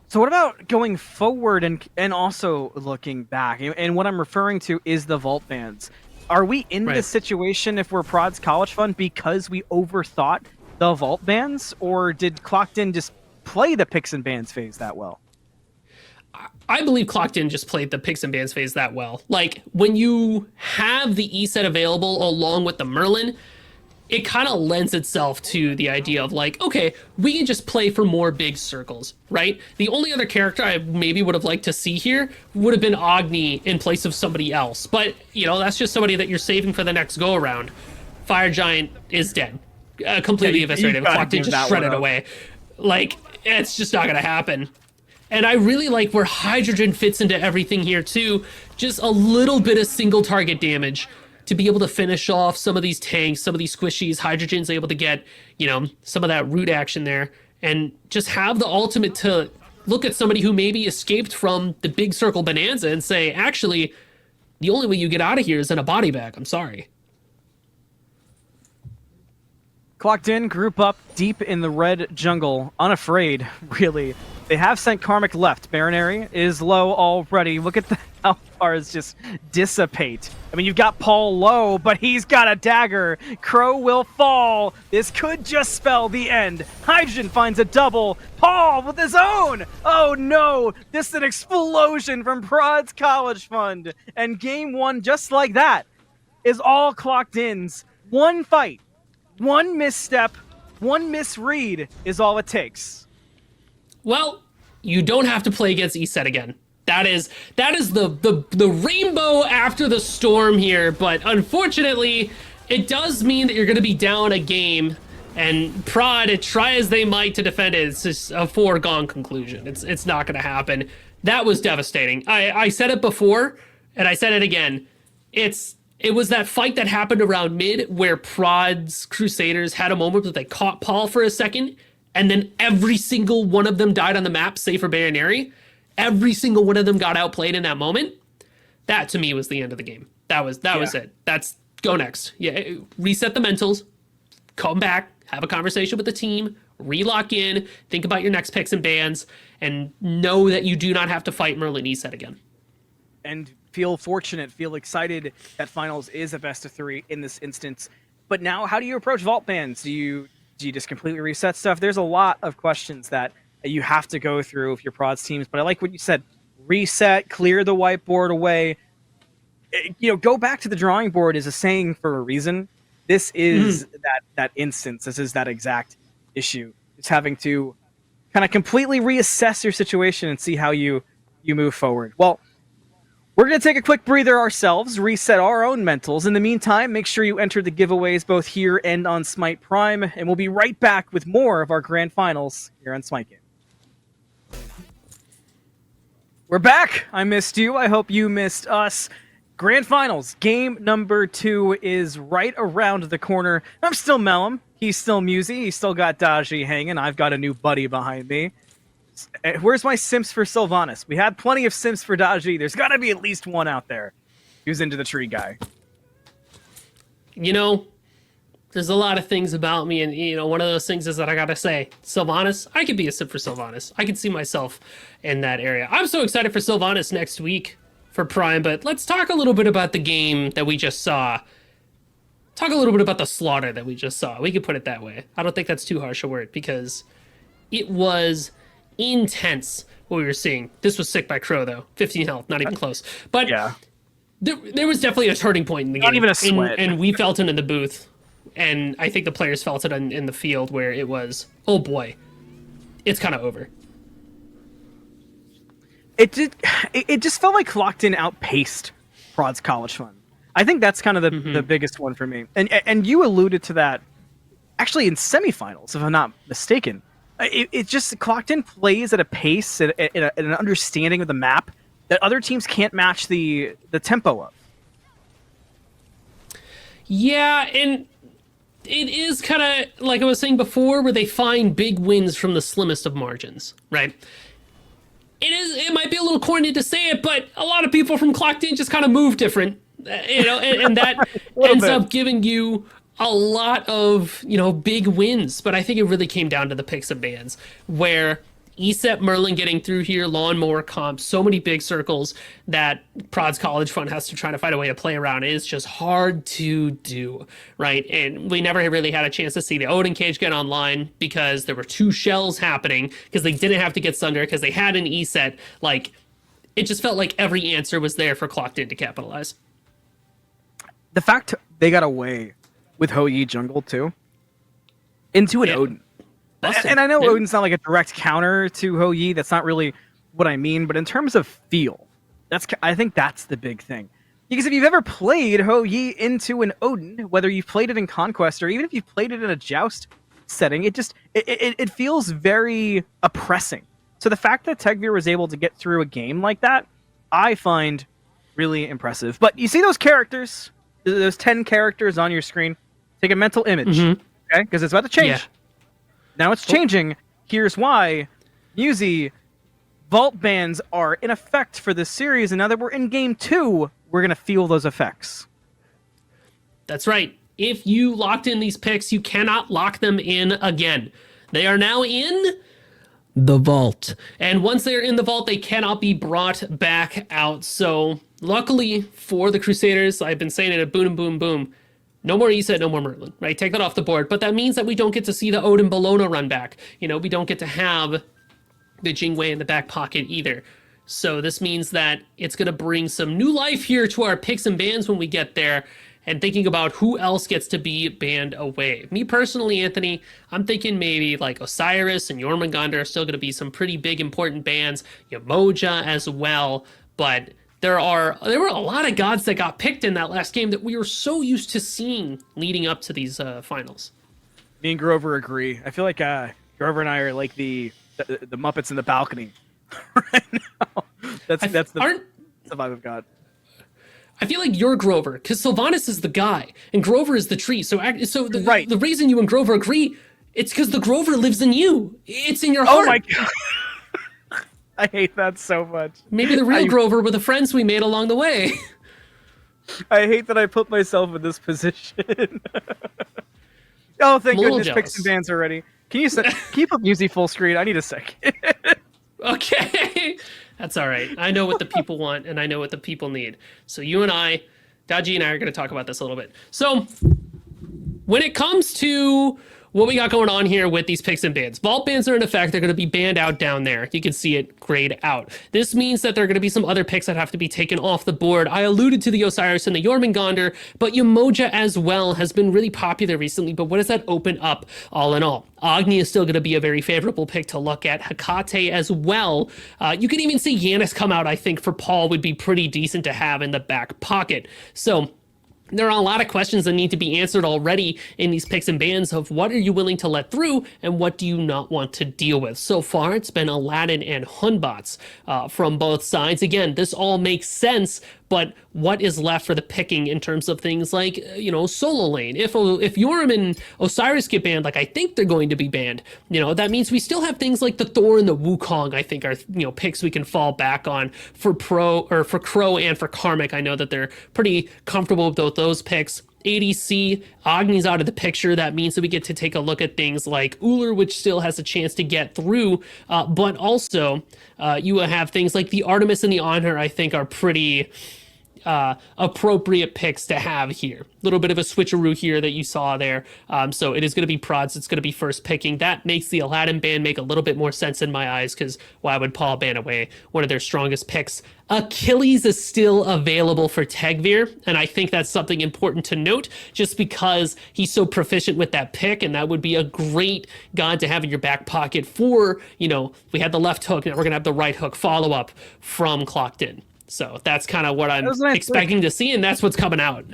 So what about going forward and also looking back? And what I'm referring to is the vault bans. Are we in this situation if we're Prod's College Fund because we overthought the vault bans, or did Clocked In just play the picks and bans phase that well? I believe Clocked In just played the picks and bans phase that well. Like, when you have the ESET available along with the Merlin, it kind of lends itself to the idea of like, okay, we can just play for more big circles, right? The only other character I maybe would have liked to see here would have been Agni in place of somebody else. But, you know, that's just somebody that you're saving for the next go around. Fire Giant is dead. Completely eviscerated. Clocked In just shredded away. Like, it's just not going to happen. And I really like where Hydrogen fits into everything here too. Just a little bit of single target damage to be able to finish off some of these tanks, some of these squishies. Hydrogen's able to get, you know, some of that root action there, and just have the ultimate to look at somebody who maybe escaped from the big circle bonanza and say, actually, the only way you get out of here is in a body bag. I'm sorry. Clocked In, group up deep in the red jungle, unafraid, really. They have sent Karmic left. Baronary is low already. Look at the health bars just dissipate. I mean, you've got Paul low, but he's got a dagger. Crow will fall. This could just spell the end. Hydrogen finds a double. Paul with his own. Oh no, this is an explosion from Prod's College Fund. And game 1, just like that, is all Clocked In's. One fight. One misstep, one misread is all it takes. Well, you don't have to play against ESET again. That is the rainbow after the storm here, but unfortunately, it does mean that you're going to be down a game, and Prod, try as they might to defend it, it's just a foregone conclusion. It's not going to happen. That was devastating. I said it before, and I said it again. It's It was that fight that happened around mid where Prod's Crusaders had a moment where they caught Paul for a second, and then every single one of them died on the map, save for Baronary. Every single one of them got outplayed in that moment. That to me was the end of the game. That was it. That's go next. Yeah, reset the mentals, come back, have a conversation with the team, relock in, think about your next picks and bans, and know that you do not have to fight Merlin Eset again. And feel fortunate, feel excited that finals is a best of 3 in this instance. But now, how do you approach vault bans? Do you just completely reset stuff? There's a lot of questions that you have to go through if you're prods teams. But I like what you said: reset, clear the whiteboard away. Go back to the drawing board is a saying for a reason. This is that instance. This is that exact issue. It's having to kind of completely reassess your situation and see how you move forward. Well, we're going to take a quick breather ourselves, reset our own mentals. In the meantime, make sure you enter the giveaways both here and on Smite Prime, and we'll be right back with more of our grand finals here on Smite Game. We're back. I missed you. I hope you missed us. Grand finals, game number 2 is right around the corner. I'm still Mellum. He's still Musy. He's still got Daji hanging. I've got a new buddy behind me. Where's my simps for Sylvanas? We had plenty of simps for Daji. There's got to be at least one out there who's into the tree guy. There's a lot of things about me, and one of those things is that I gotta say, Sylvanas, I could be a simp for Sylvanas. I could see myself in that area. I'm so excited for Sylvanas next week for Prime, but let's talk a little bit about the game that we just saw. Talk a little bit about the slaughter that we just saw. We could put it that way. I don't think that's too harsh a word, because it was intense what we were seeing. This was sick by Crow, though. 15 health, not even close. But yeah, there was definitely a turning point in the game. Not even a sweat. And we felt it in the booth. And I think the players felt it in the field where it was, oh boy, it's kind of over. It just felt like Locked In outpaced Prod's College Fun. I think that's kind of the biggest one for me. And you alluded to that actually in semifinals, if I'm not mistaken. It just Clocked In plays at a pace and an understanding of the map that other teams can't match the tempo of. Yeah, and it is kind of like I was saying before, where they find big wins from the slimmest of margins, right? It might be a little corny to say it, but a lot of people from Clocked In just kind of move different, and that ends up giving you a lot of, big wins. But I think it really came down to the picks and bans, where ESET Merlin getting through here, lawnmower comp, so many big circles that Prod's College Fund has to try to find a way to play around. It is just hard to do, right? And we never really had a chance to see the Odin cage get online because there were 2 shells happening, because they didn't have to get Sunder, because they had an ESET. Like, it just felt like every answer was there for Clocked In to capitalize. The fact they got away with Ho Yi jungle too into an Odin. And I know Odin's not like a direct counter to Ho Yi. That's not really what I mean. But in terms of feel, I think that's the big thing. Because if you've ever played Ho Yi into an Odin, whether you've played it in Conquest or even if you've played it in a Joust setting, it feels very oppressing. So the fact that Tegvir was able to get through a game like that, I find really impressive. But you see those characters, those 10 characters on your screen, take a mental image, okay? Because it's about to change. Yeah. Now it's changing. Here's why. Musy, vault bans are in effect for this series, and now that we're in game 2, we're going to feel those effects. That's right. If you locked in these picks, you cannot lock them in again. They are now in the vault. And once they're in the vault, they cannot be brought back out. So luckily for the Crusaders, I've been saying it at boom, boom, boom. No more ESET, no more Merlin, right? Take that off the board. But that means that we don't get to see the Odin Bologna run back. We don't get to have the Jingwei in the back pocket either. So this means that it's going to bring some new life here to our picks and bans when we get there, and thinking about who else gets to be banned away. Me personally, Anthony, I'm thinking maybe like Osiris and Jormungandr are still going to be some pretty big important bans. Yamoja as well, but there were a lot of gods that got picked in that last game that we were so used to seeing leading up to these finals. Me and Grover agree. I feel like Grover and I are like the Muppets in the balcony right now. That's the vibe of God. I feel like you're Grover because Sylvanas is the guy and Grover is the tree. So Right. the reason you and Grover agree, it's because the Grover lives in you. It's in your Oh heart. my god. I hate that so much. Maybe the real I, Grover were the friends we made along the way. I hate that I put myself in this position. Oh, I'm thank a little goodness, picks and jealous. bans already. Can you put music full screen? I need a second. Okay. That's all right. I know what the people want and I know what the people need. So you and I, Daji and I are going to talk about this a little bit. So when it comes to what we got going on here with these picks and bans, vault bans are in effect. They're going to be banned out down there. You can see it grayed out. This means that there are going to be some other picks that have to be taken off the board. I alluded to the Osiris and the Jormungandr, but Umoja as well has been really popular recently. But what does that open up all in all? Agni is still going to be a very favorable pick to look at. Hecate as well. You can even see Yanis come out, I think, for Paul would be pretty decent to have in the back pocket. So there are a lot of questions that need to be answered already in these picks and bans of what are you willing to let through and what do you not want to deal with. So far, it's been Aladdin and Hunbots from both sides. Again, this all makes sense, but what is left for the picking in terms of things like, solo lane? If Yoram and Osiris get banned, like I think they're going to be banned, that means we still have things like the Thor and the Wukong, I think are, picks we can fall back on for for Crow and for Karmic. I know that they're pretty comfortable with those picks. ADC, Agni's out of the picture. That means that we get to take a look at things like Uller, which still has a chance to get through. But also, you have things like the Artemis and the Honor, I think, are pretty appropriate picks to have here. A little bit of a switcheroo here that you saw there. So it is going to be prods. It's going to be first picking. That makes the Aladdin ban make a little bit more sense in my eyes because why would Paul ban away one of their strongest picks? Achilles is still available for Tegvir, and I think that's something important to note just because he's so proficient with that pick, and that would be a great god to have in your back pocket for, we had the left hook, now we're going to have the right hook follow-up from Clocked In. So that's kind of what I'm expecting to see, and that's what's coming out.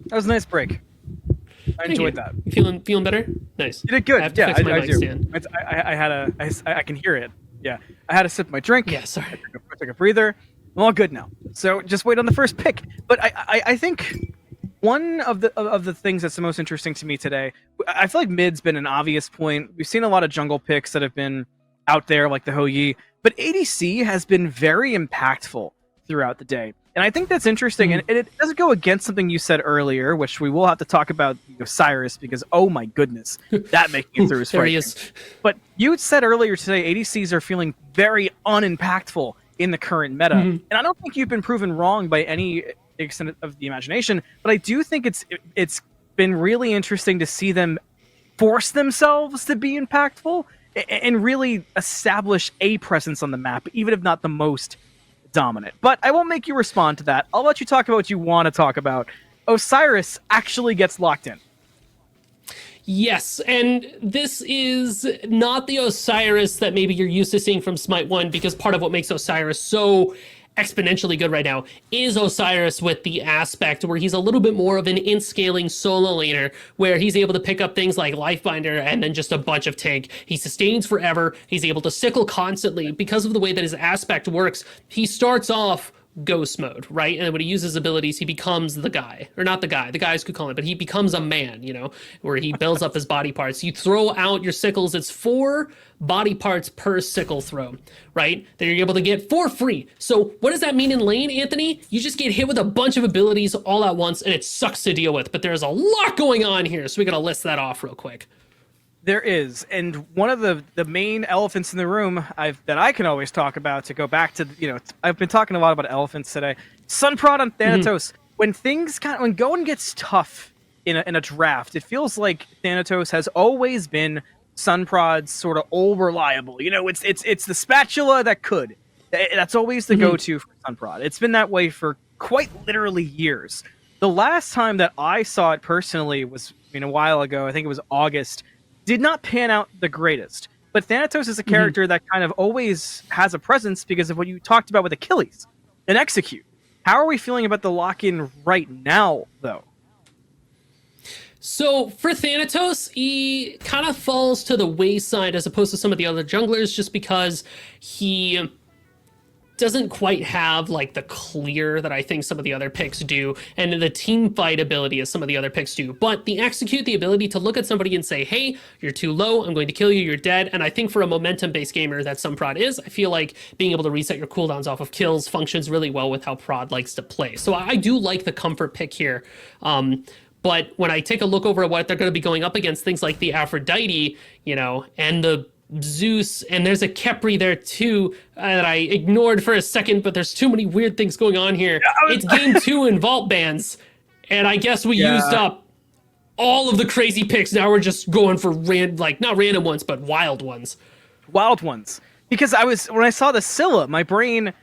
That was a nice break. I enjoyed that. You feeling better? Nice. You did good. I have to fix my mic stand. I can hear it. Yeah. I had to sip my drink. Yeah, sorry. I took a breather. I'm all good now. So just wait on the first pick. But I think one of the things that's the most interesting to me today, I feel like mid's been an obvious point. We've seen a lot of jungle picks that have been out there, like the Ho Yi, but ADC has been very impactful throughout the day. And I think that's interesting, and it doesn't go against something you said earlier, which we will have to talk about Osiris, because oh my goodness, that making it through is there frightening. he is. But you said earlier today, ADCs are feeling very unimpactful in the current meta, and I don't think you've been proven wrong by any extent of the imagination. But I do think it's been really interesting to see them force themselves to be impactful and really establish a presence on the map, even if not the most dominant. But I won't make you respond to that. I'll let you talk about what you want to talk about. Osiris actually gets locked in. Yes, and this is not the Osiris that maybe you're used to seeing from Smite 1, because part of what makes Osiris so exponentially good right now is Osiris with the aspect where he's a little bit more of an in-scaling solo laner, where he's able to pick up things like Lifebinder and then just a bunch of tank. He sustains forever. He's able to sickle constantly because of the way that his aspect works. He starts off ghost mode, right? And when he uses abilities, he becomes the guy, or not the guys could call it, but he becomes a man, where he builds up his body parts. You throw out your sickles, it's 4 body parts per sickle throw, right? That you're able to get for free. So what does that mean in lane, Anthony? You just get hit with a bunch of abilities all at once, and it sucks to deal with, but there's a lot going on here, so we gotta list that off real quick. There is, and one of the main elephants in the room that I can always talk about, to go back to, I've been talking a lot about elephants today. Sunprod on Thanatos. When when going gets tough in a draft, it feels like Thanatos has always been Sunprod's sort of all reliable. It's the spatula that could. That's always the go-to for Sunprod. It's been that way for quite literally years. The last time that I saw it personally was a while ago. I think it was August. Did not pan out the greatest, but Thanatos is a character that kind of always has a presence because of what you talked about with Achilles and Execute. How are we feeling about the lock-in right now, though? So for Thanatos, he kind of falls to the wayside as opposed to some of the other junglers, just because he doesn't quite have like the clear that I think some of the other picks do, and the team fight ability as some of the other picks do. But the execute, the ability to look at somebody and say, hey, you're too low, I'm going to kill you, you're dead. And I think for a momentum-based gamer that some prod is, I feel like being able to reset your cooldowns off of kills functions really well with how prod likes to play. So I do like the comfort pick here. But when I take a look over at what they're going to be going up against, things like the Aphrodite, you know, and the Zeus, and there's a Khepri there too that I ignored for a second, but there's too many weird things going on here. It's game 2 in Vault bans, and I guess we used up all of the crazy picks. Now we're just going for not random ones, but wild ones. Wild ones. Because when I saw the Scylla, my brain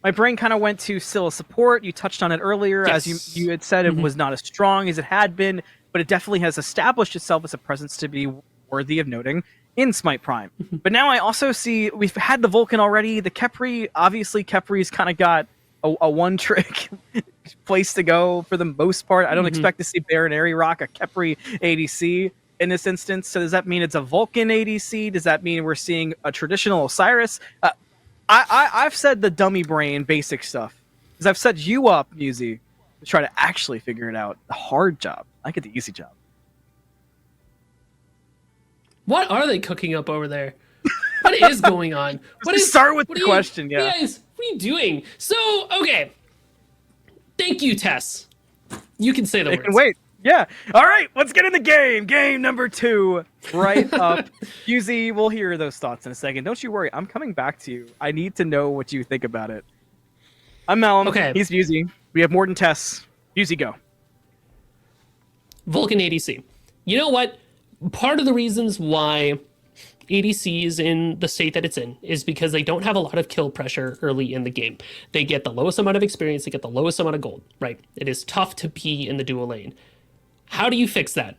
kind of went to Scylla support. You touched on it earlier, Yes. as you had said, it was not as strong as it had been, but it definitely has established itself as a presence to be worthy of noting in Smite Prime. But now I also see we've had the Vulcan already. The Khepri, obviously Khepri's kind of got a one-trick place to go for the most part. I don't expect to see Baron Aerie rock a Khepri ADC in this instance. So does that mean it's a Vulcan ADC? Does that mean we're seeing a traditional Osiris? I've said the dummy brain basic stuff, because I've set you up, Musi, to try to actually figure it out. The hard job. I get the easy job. What are they cooking up over there? What is going on? Start with the question, yeah. What are you doing? So, okay. Thank you, Tess. You can say the words. Can wait. Yeah. All right, let's get in the game. Game number 2. Right up. Musi, we'll hear those thoughts in a second. Don't you worry. I'm coming back to you. I need to know what you think about it. I'm Malum. Okay. He's Musi. We have more than Tess. Musi, go. Vulcan ADC. You know what? Part of the reasons why ADC is in the state that it's in is because they don't have a lot of kill pressure early in the game. They get the lowest amount of experience, they get the lowest amount of gold, right? It is tough to be in the dual lane. How do you fix that?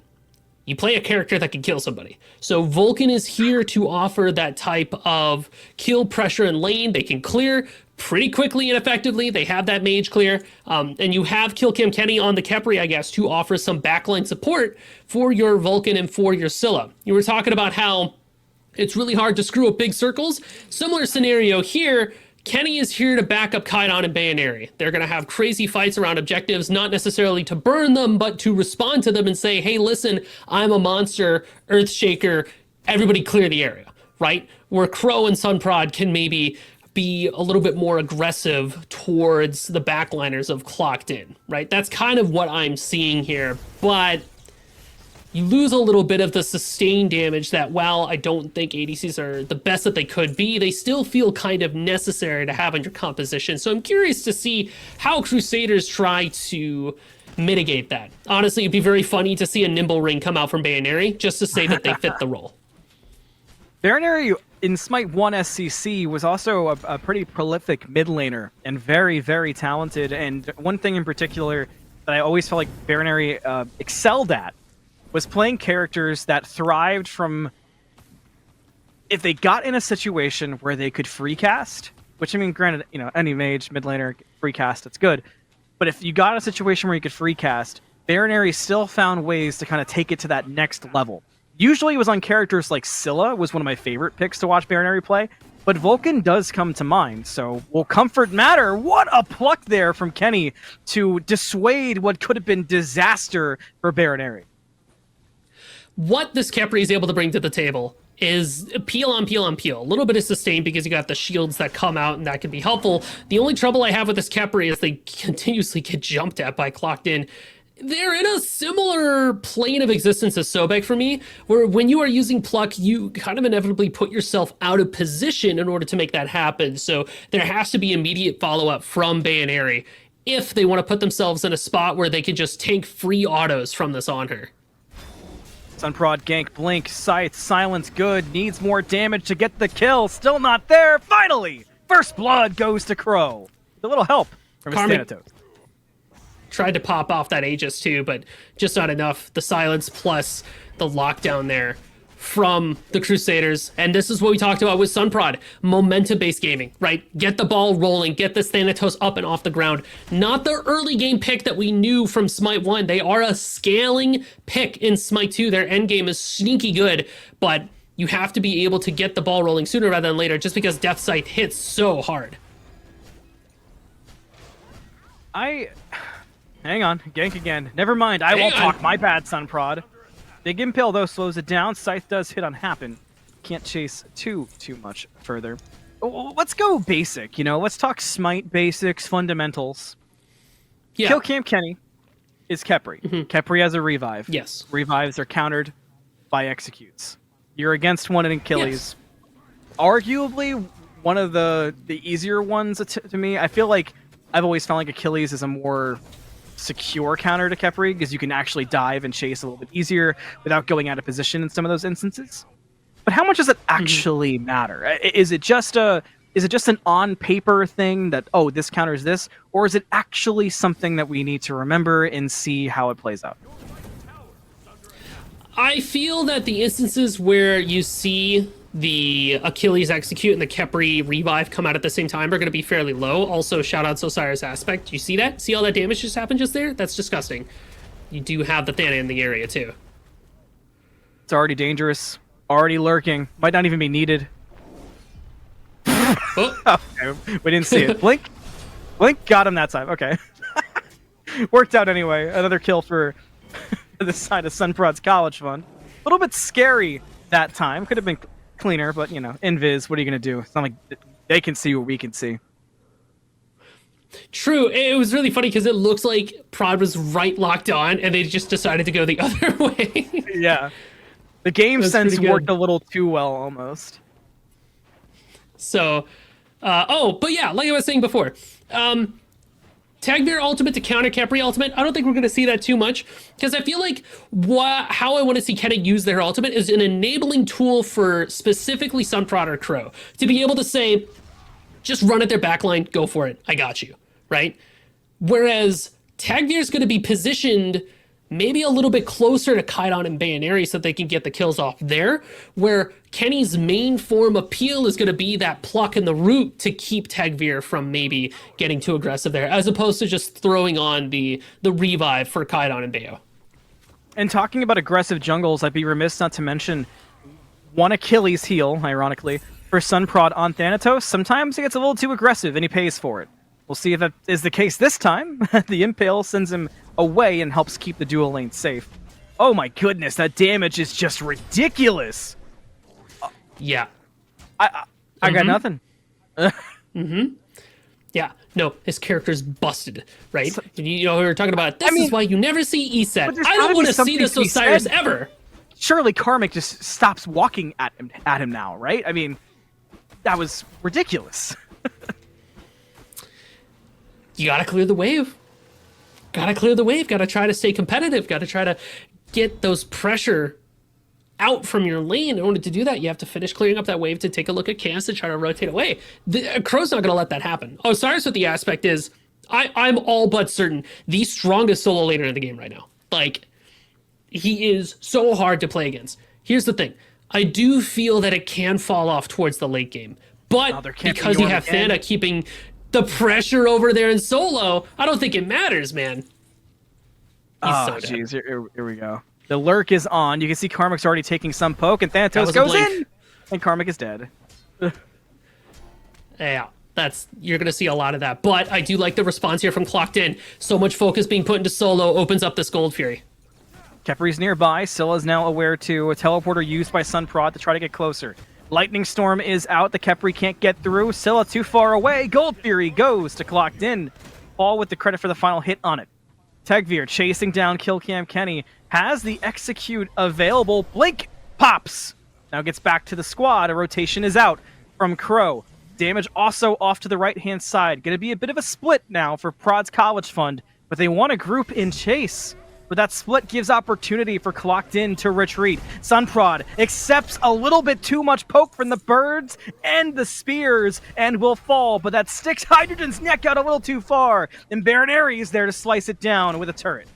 You play a character that can kill somebody. So Vulcan is here to offer that type of kill pressure in lane. They can clear pretty quickly and effectively. They have that mage clear. And you have Kill Cam Kenny on the Khepri, I guess, to offer some backline support for your Vulcan and for your Scylla. You were talking about how it's really hard to screw up big circles. Similar scenario here. Kenny is here to back up Kaidan and Bayon Aerie. They're going to have crazy fights around objectives, not necessarily to burn them, but to respond to them and say, hey, listen, I'm a monster, Earthshaker, everybody clear the area, right? Where Crow and Sunprod can maybe be a little bit more aggressive towards the backliners of Clocked In, right? That's kind of what I'm seeing here, but you lose a little bit of the sustained damage that, while I don't think ADCs are the best that they could be, they still feel kind of necessary to have in your composition. So I'm curious to see how Crusaders try to mitigate that. Honestly, it'd be very funny to see a Nimble Ring come out from Bayon Aerie just to say that they fit the role. Bayon Aerie in Smite 1 SCC was also a pretty prolific mid laner and very, very talented. And one thing in particular that I always felt like Bayon Aerie excelled at was playing characters that thrived from, if they got in a situation where they could free cast, which, I mean, granted, you know, any mage, mid laner, free cast, it's good. But if you got a situation where you could free cast, Bayon Aerie still found ways to kind of take it to that next level. Usually it was on characters like Scylla, was one of my favorite picks to watch Bayon Aerie play, but Vulcan does come to mind, so will comfort matter? What a pluck there from Kenny to dissuade what could have been disaster for Bayon Aerie. What this Khepri is able to bring to the table is peel on peel on peel. A little bit of sustain because you got the shields that come out and that can be helpful. The only trouble I have with this Khepri is they continuously get jumped at by Clocked In. They're in a similar plane of existence as Sobek for me, where when you are using Pluck, you kind of inevitably put yourself out of position in order to make that happen. So there has to be immediate follow-up from Bayon Aerie if they want to put themselves in a spot where they can just tank free autos from this on her. Sunprod, gank, blink, scythe, silence, good, needs more damage to get the kill, still not there, finally! First blood goes to Crow. A little help from his Thanatos. Tried to pop off that Aegis too, but just not enough. The silence plus the lockdown there from the Crusaders. And this is what we talked about with Sunprod. Momentum-based gaming, right? Get the ball rolling, get this Thanatos up and off the ground. Not the early game pick that we knew from Smite 1. They are a scaling pick in Smite 2. Their end game is sneaky good, but you have to be able to get the ball rolling sooner rather than later just because Death Scythe hits so hard. I hang on, gank again. Never mind, I Hang won't on. talk. My bad, Sunprod. Big Impale though slows it down. Scythe does hit on Happen. Can't chase too much further. Let's go basic. Let's talk Smite basics, fundamentals. Yeah. Kill Cam Kenny is Khepri. Khepri has a revive. Yes. Revives are countered by executes. You're against one in Achilles. Arguably one of the easier ones to me. I feel like I've always found like Achilles is a more secure counter to Khepri because you can actually dive and chase a little bit easier without going out of position in some of those instances. But how much does it actually matter? Is it just an on paper thing that this counters this, or is it actually something that we need to remember and see how it plays out? I feel that the instances where you see the Achilles execute and the Khepri revive come out at the same time are going to be fairly low. Also, shout out Osiris aspect. You see that? See all that damage just happened just there? That's disgusting. You do have the Thana in the area too. It's already dangerous. Already lurking. Might not even be needed. Oh. Okay, we didn't see it. Blink got him that time. Okay. Worked out anyway. Another kill for the side of Sunprod's college fund. A little bit scary that time. Could have been cleaner, but invis, what are you going to do? It's not like they can see what we can see. True. It was really funny because it looks like Prod was right locked on and they just decided to go the other way. Yeah. The game That's sense pretty good. worked a little too well almost. So, but yeah, like I was saying before, Tagbear ultimate to counter Khepri ultimate, I don't think we're going to see that too much, because I feel like how I want to see Kenna use their ultimate is an enabling tool for specifically Sunprod or Crow to be able to say, just run at their backline, go for it, I got you, right? Whereas Tagbear is going to be positioned maybe a little bit closer to Kaidan and Bayonary so that they can get the kills off there, where Kenny's main form appeal is going to be that pluck in the root to keep Tagveer from maybe getting too aggressive there, as opposed to just throwing on the revive for Kaidan and Bayo. And talking about aggressive jungles, I'd be remiss not to mention one Achilles heel, ironically, for Sunprod on Thanatos. Sometimes he gets a little too aggressive and he pays for it. We'll see if that is the case this time. The Impale sends him away and helps keep the dual lane safe. Oh my goodness, that damage is just ridiculous. Yeah. I got nothing. Yeah. No, his character's busted, right? We were talking about, this is why you never see ESET. I don't want to see this Osiris ever. Surely Karmic just stops walking at him now, right? I mean, that was ridiculous. You gotta clear the wave. Gotta try to stay competitive. Gotta try to get those pressure out from your lane. In order to do that, you have to finish clearing up that wave to take a look at Cass and try to rotate away. Crow's not gonna let that happen. Osiris with the aspect is, I'm all but certain the strongest solo laner in the game right now. Like, he is so hard to play against. Here's the thing. I do feel that it can fall off towards the late game. But because you have Thana keeping the pressure over there in solo, I don't think it matters, man. Oh, jeez, here we go. The lurk is on. You can see Karmic's already taking some poke, and Thanatos goes in, and Karmic is dead. Yeah, you're going to see a lot of that. But I do like the response here from Clocked In. So much focus being put into solo opens up this Gold Fury. Khepri's nearby. Scylla's now aware to a teleporter used by Sunprod to try to get closer. Lightning Storm is out. The Khepri can't get through. Scylla too far away. Gold Fury goes to Clocked In. All with the credit for the final hit on it. Tagveer chasing down Killcam Kenny. Has the execute available. Blink pops. Now gets back to the squad. A rotation is out from Crow. Damage also off to the right-hand side. Going to be a bit of a split now for Prod's College Fund, but they want to group in chase. But that split gives opportunity for Clocked In to retreat. Sunprod accepts a little bit too much poke from the birds and the spears and will fall, but that sticks Hydrogen's neck out a little too far. And Baronary is there to slice it down with a turret.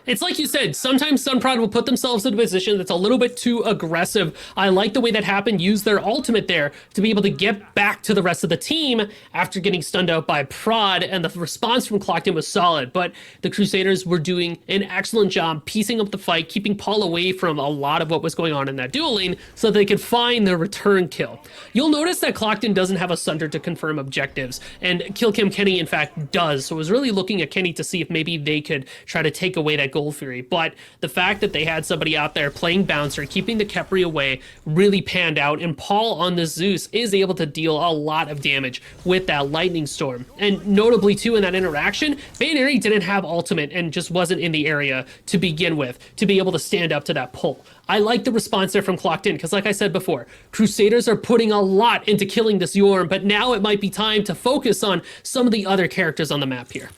It's like you said, sometimes Sunprod will put themselves in a position that's a little bit too aggressive. I like the way that happened, use their ultimate there to be able to get back to the rest of the team after getting stunned out by Prod, and the response from Clocked In was solid. But the Crusaders were doing an excellent job piecing up the fight, keeping Paul away from a lot of what was going on in that duel lane so that they could find their return kill. You'll notice that Clocked In doesn't have a Sunder to confirm objectives, and Killcam Kenny, in fact, does. So I was really looking at Kenny to see if maybe they could try to take away that Gold Fury, but the fact that they had somebody out there playing bouncer, keeping the Khepri away, really panned out, and Paul on the Zeus is able to deal a lot of damage with that Lightning Storm. And notably too, in that interaction, Bayonary didn't have ultimate and just wasn't in the area to begin with to be able to stand up to that pull. I like the response there from Clocked In, because like I said before, Crusaders are putting a lot into killing this Yorm, but now it might be time to focus on some of the other characters on the map here.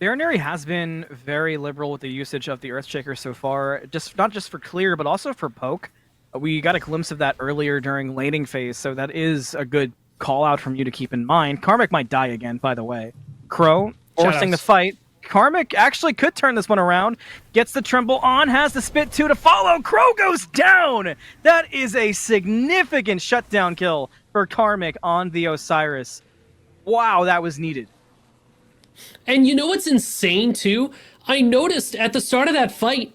Baronary has been very liberal with the usage of the Earthshaker so far, just not just for clear, but also for poke. We got a glimpse of that earlier during laning phase, so that is a good call out from you to keep in mind. Karmic might die again, by the way. Crow forcing the fight. Karmic actually could turn this one around. Gets the Tremble on, has the Spit 2 to follow. Crow goes down! That is a significant shutdown kill for Karmic on the Osiris. Wow, that was needed. And you know what's insane too? I noticed at the start of that fight,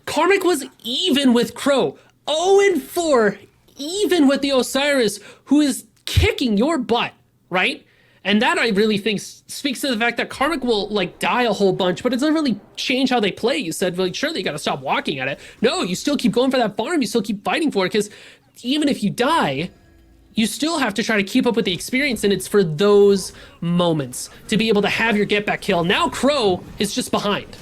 Karmic was even with Crow. 0-4, even with the Osiris, who is kicking your butt, right? And that I really think speaks to the fact that Karmic will like die a whole bunch, but it doesn't really change how they play. You said, like, sure, you gotta stop walking at it. No, you still keep going for that farm, you still keep fighting for it, because even if you die, you still have to try to keep up with the experience, and it's for those moments to be able to have your get back kill. Now Crow is just behind.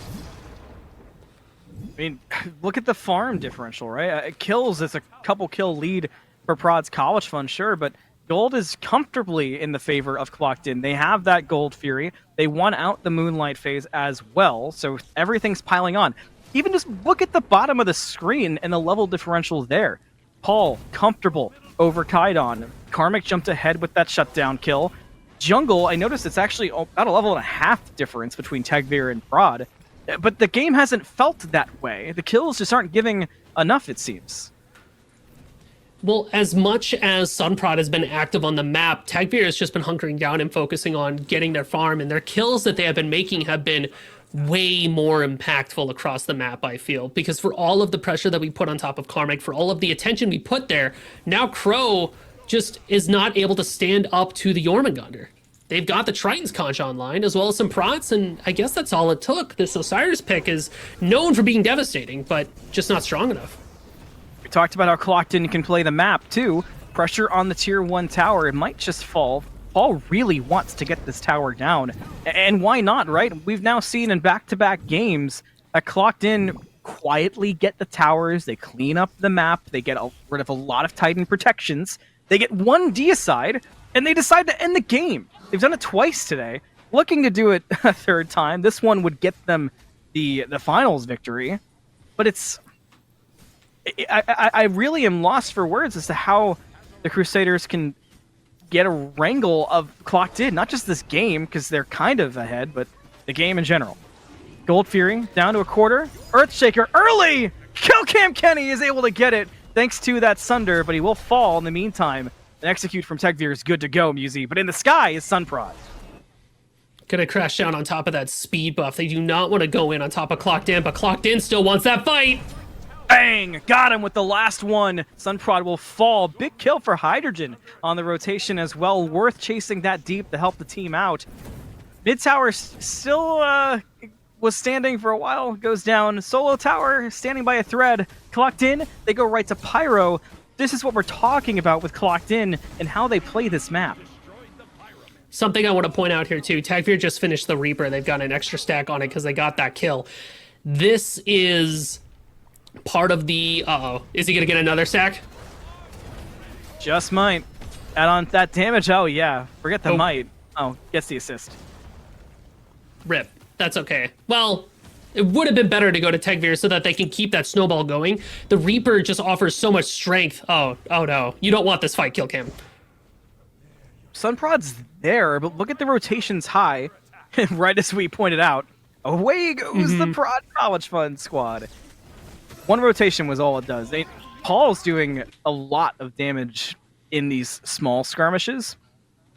I mean, look at the farm differential, right? Kills is a couple kill lead for Prod's College Fund, sure, but gold is comfortably in the favor of Clocked In. They have that Gold Fury. They won out the Moonlight phase as well, so everything's piling on. Even just look at the bottom of the screen and the level differential there. Paul, comfortable over Kaidon. Karmic jumped ahead with that shutdown kill. Jungle, I noticed it's actually about a level and a half difference between Tagveer and Prod. But the game hasn't felt that way. The kills just aren't giving enough, it seems. Well, as much as Sunprod has been active on the map, Tagveer has just been hunkering down and focusing on getting their farm, and their kills that they have been making have been way more impactful across the map, I feel, because for all of the pressure that we put on top of Karmic, for all of the attention we put there, now Crow just is not able to stand up to the Jormungandr. They've got the Triton's Conch online, as well as some prots, and I guess that's all it took. This Osiris pick is known for being devastating, but just not strong enough. We talked about how Clocked In can play the map, too. Pressure on the Tier 1 tower, it might just fall. Paul really wants to get this tower down. And why not, right? We've now seen in back-to-back games that Clocked In quietly get the towers, they clean up the map, they get rid of a lot of Titan protections, they get one deicide, and they decide to end the game. They've done it twice today. Looking to do it a third time. This one would get them the finals victory. But it's... I really am lost for words as to how the Crusaders can get a wrangle of Clocked In. Not just this game, because they're kind of ahead, but the game in general. Gold Fury down to a quarter. Earthshaker early! Killcam Kenny is able to get it thanks to that Sunder, but he will fall in the meantime. An execute from Tagveer is good to go, Musi, but in the sky is Sunprod. Gonna crash down on top of that speed buff. They do not want to go in on top of Clocked In, but Clocked In still wants that fight! Bang! Got him with the last one. Sunprod will fall. Big kill for Hydrogen on the rotation as well. Worth chasing that deep to help the team out. Mid tower still was standing for a while. Goes down. Solo tower standing by a thread. Clocked In. They go right to Pyro. This is what we're talking about with Clocked In and how they play this map. Something I want to point out here too. Tagveer just finished the Reaper. They've got an extra stack on it because they got that kill. This is part of the... Uh-oh. Is he going to get another stack? Just might. Add on that damage. Oh, yeah. Forget the might. Oh, gets the assist. Rip. That's okay. Well, it would have been better to go to Tagveer so that they can keep that snowball going. The Reaper just offers so much strength. Oh no. You don't want this fight, Killcam. Sunprod's there, but look at the rotations high. Right as we pointed out. Away goes the Prod College Fund squad. One rotation was all it does. Paul's doing a lot of damage in these small skirmishes,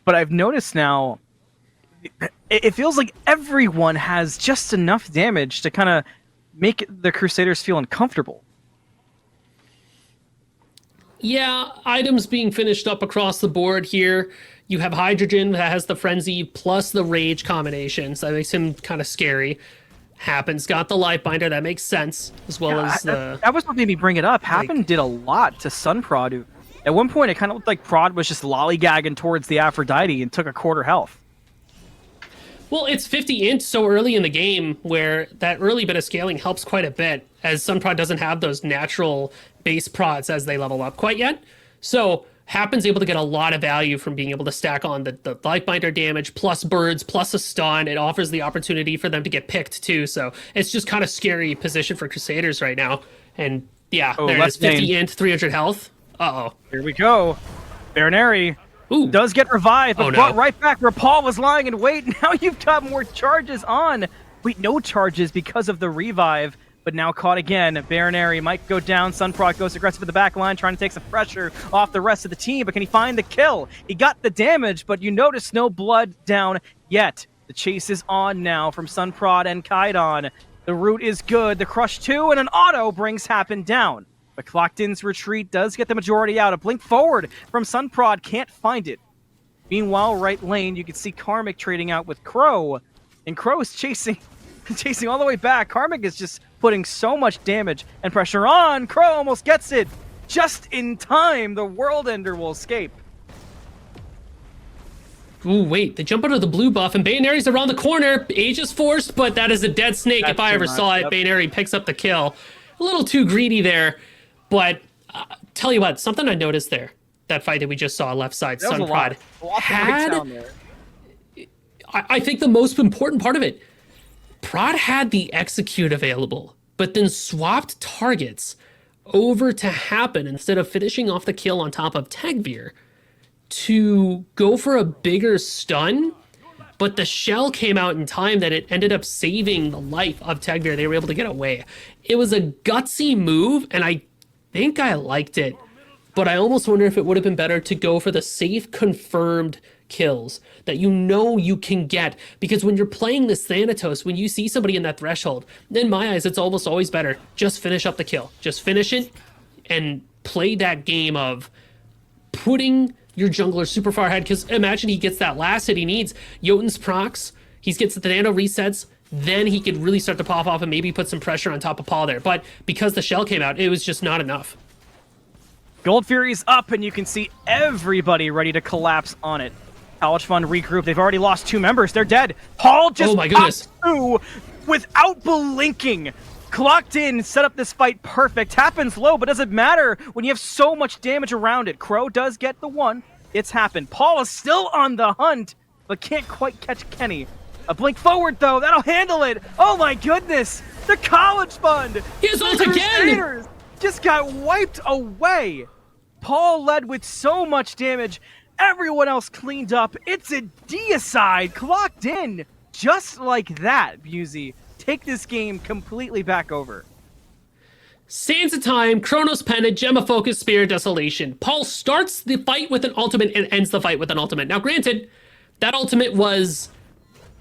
but I've noticed now it feels like everyone has just enough damage to kind of make the Crusaders feel uncomfortable. Yeah, items being finished up across the board here. You have Hydrogen that has the Frenzy plus the Rage combination, so that makes him kind of scary. Happens got the Life Binder, that makes sense, as well as the... That was what made me bring it up. Happen did a lot to Sunprod. At one point, it kind of looked like Prod was just lollygagging towards the Aphrodite and took a quarter health. Well, it's 50 int so early in the game where that early bit of scaling helps quite a bit, as Sunprod doesn't have those natural base prods as they level up quite yet. So Happen's able to get a lot of value from being able to stack on the Lifebinder damage plus birds plus a stun. It offers the opportunity for them to get picked too. So it's just kind of scary position for Crusaders right now. And yeah, there's 50 int, 300 health. Uh-oh. Here we go. Baroneri does get revived, but brought right back where Paul was lying in wait. Now you've got more charges on. Wait, no charges because of the revive, but now caught again. Baroneri might go down. Sunprod goes aggressive at the back line, trying to take some pressure off the rest of the team, but can he find the kill? He got the damage, but you notice no blood down yet. The chase is on now from Sunprod and Kaidon. The route is good. The crush 2 and an auto brings Happen down. But Clocked In's retreat does get the majority out. A blink forward from Sunprod, can't find it. Meanwhile, right lane, you can see Karmic trading out with Crow. And Crow is chasing all the way back. Karmic is just putting so much damage and pressure on. Crow almost gets it. Just in time, the World Ender will escape. Ooh, wait, they jump under the blue buff, and Bayaneri's around the corner. Age is forced, but that is a dead snake. That's if I ever saw it. Yep. Bayaneri picks up the kill. A little too greedy there, but tell you what, something I noticed there, that fight that we just saw left side, Sunprod, had, I think the most important part of it, Prod had the execute available, but then swapped targets over to Happen instead of finishing off the kill on top of Tagveer to go for a bigger stun, but the shell came out in time that it ended up saving the life of Tagveer. They were able to get away. It was a gutsy move, and I think I liked it, but I almost wonder if it would have been better to go for the safe, confirmed kills that you know you can get, because when you're playing this Thanatos, when you see somebody in that threshold, in my eyes, it's almost always better. Just finish up the kill. Just finish it and play that game of putting your jungler super far ahead, because imagine he gets that last hit he needs. Jotun's procs, he gets the nano resets, then he could really start to pop off and maybe put some pressure on top of Paul there. But because the shell came out, it was just not enough. Gold Fury's up, and you can see everybody ready to collapse on it. College Fund regroup. They've already lost 2 members. They're dead. Paul just oh my goodness. Through without blinking. Clocked In, set up this fight perfect. Happens low, but doesn't matter when you have so much damage around it. Crow does get the one. It's happened. Paul is still on the hunt, but can't quite catch Kenny. A blink forward, though. That'll handle it. Oh, my goodness. The College Fund. He's ult again. Just got wiped away. Paul led with so much damage. Everyone else cleaned up. It's a deicide. Clocked In. Just like that, Busey. Take this game completely back over. Sands of Time, Chronos Pendant, Gemma Focus, Spirit Desolation. Paul starts the fight with an ultimate and ends the fight with an ultimate. Now, granted, that ultimate was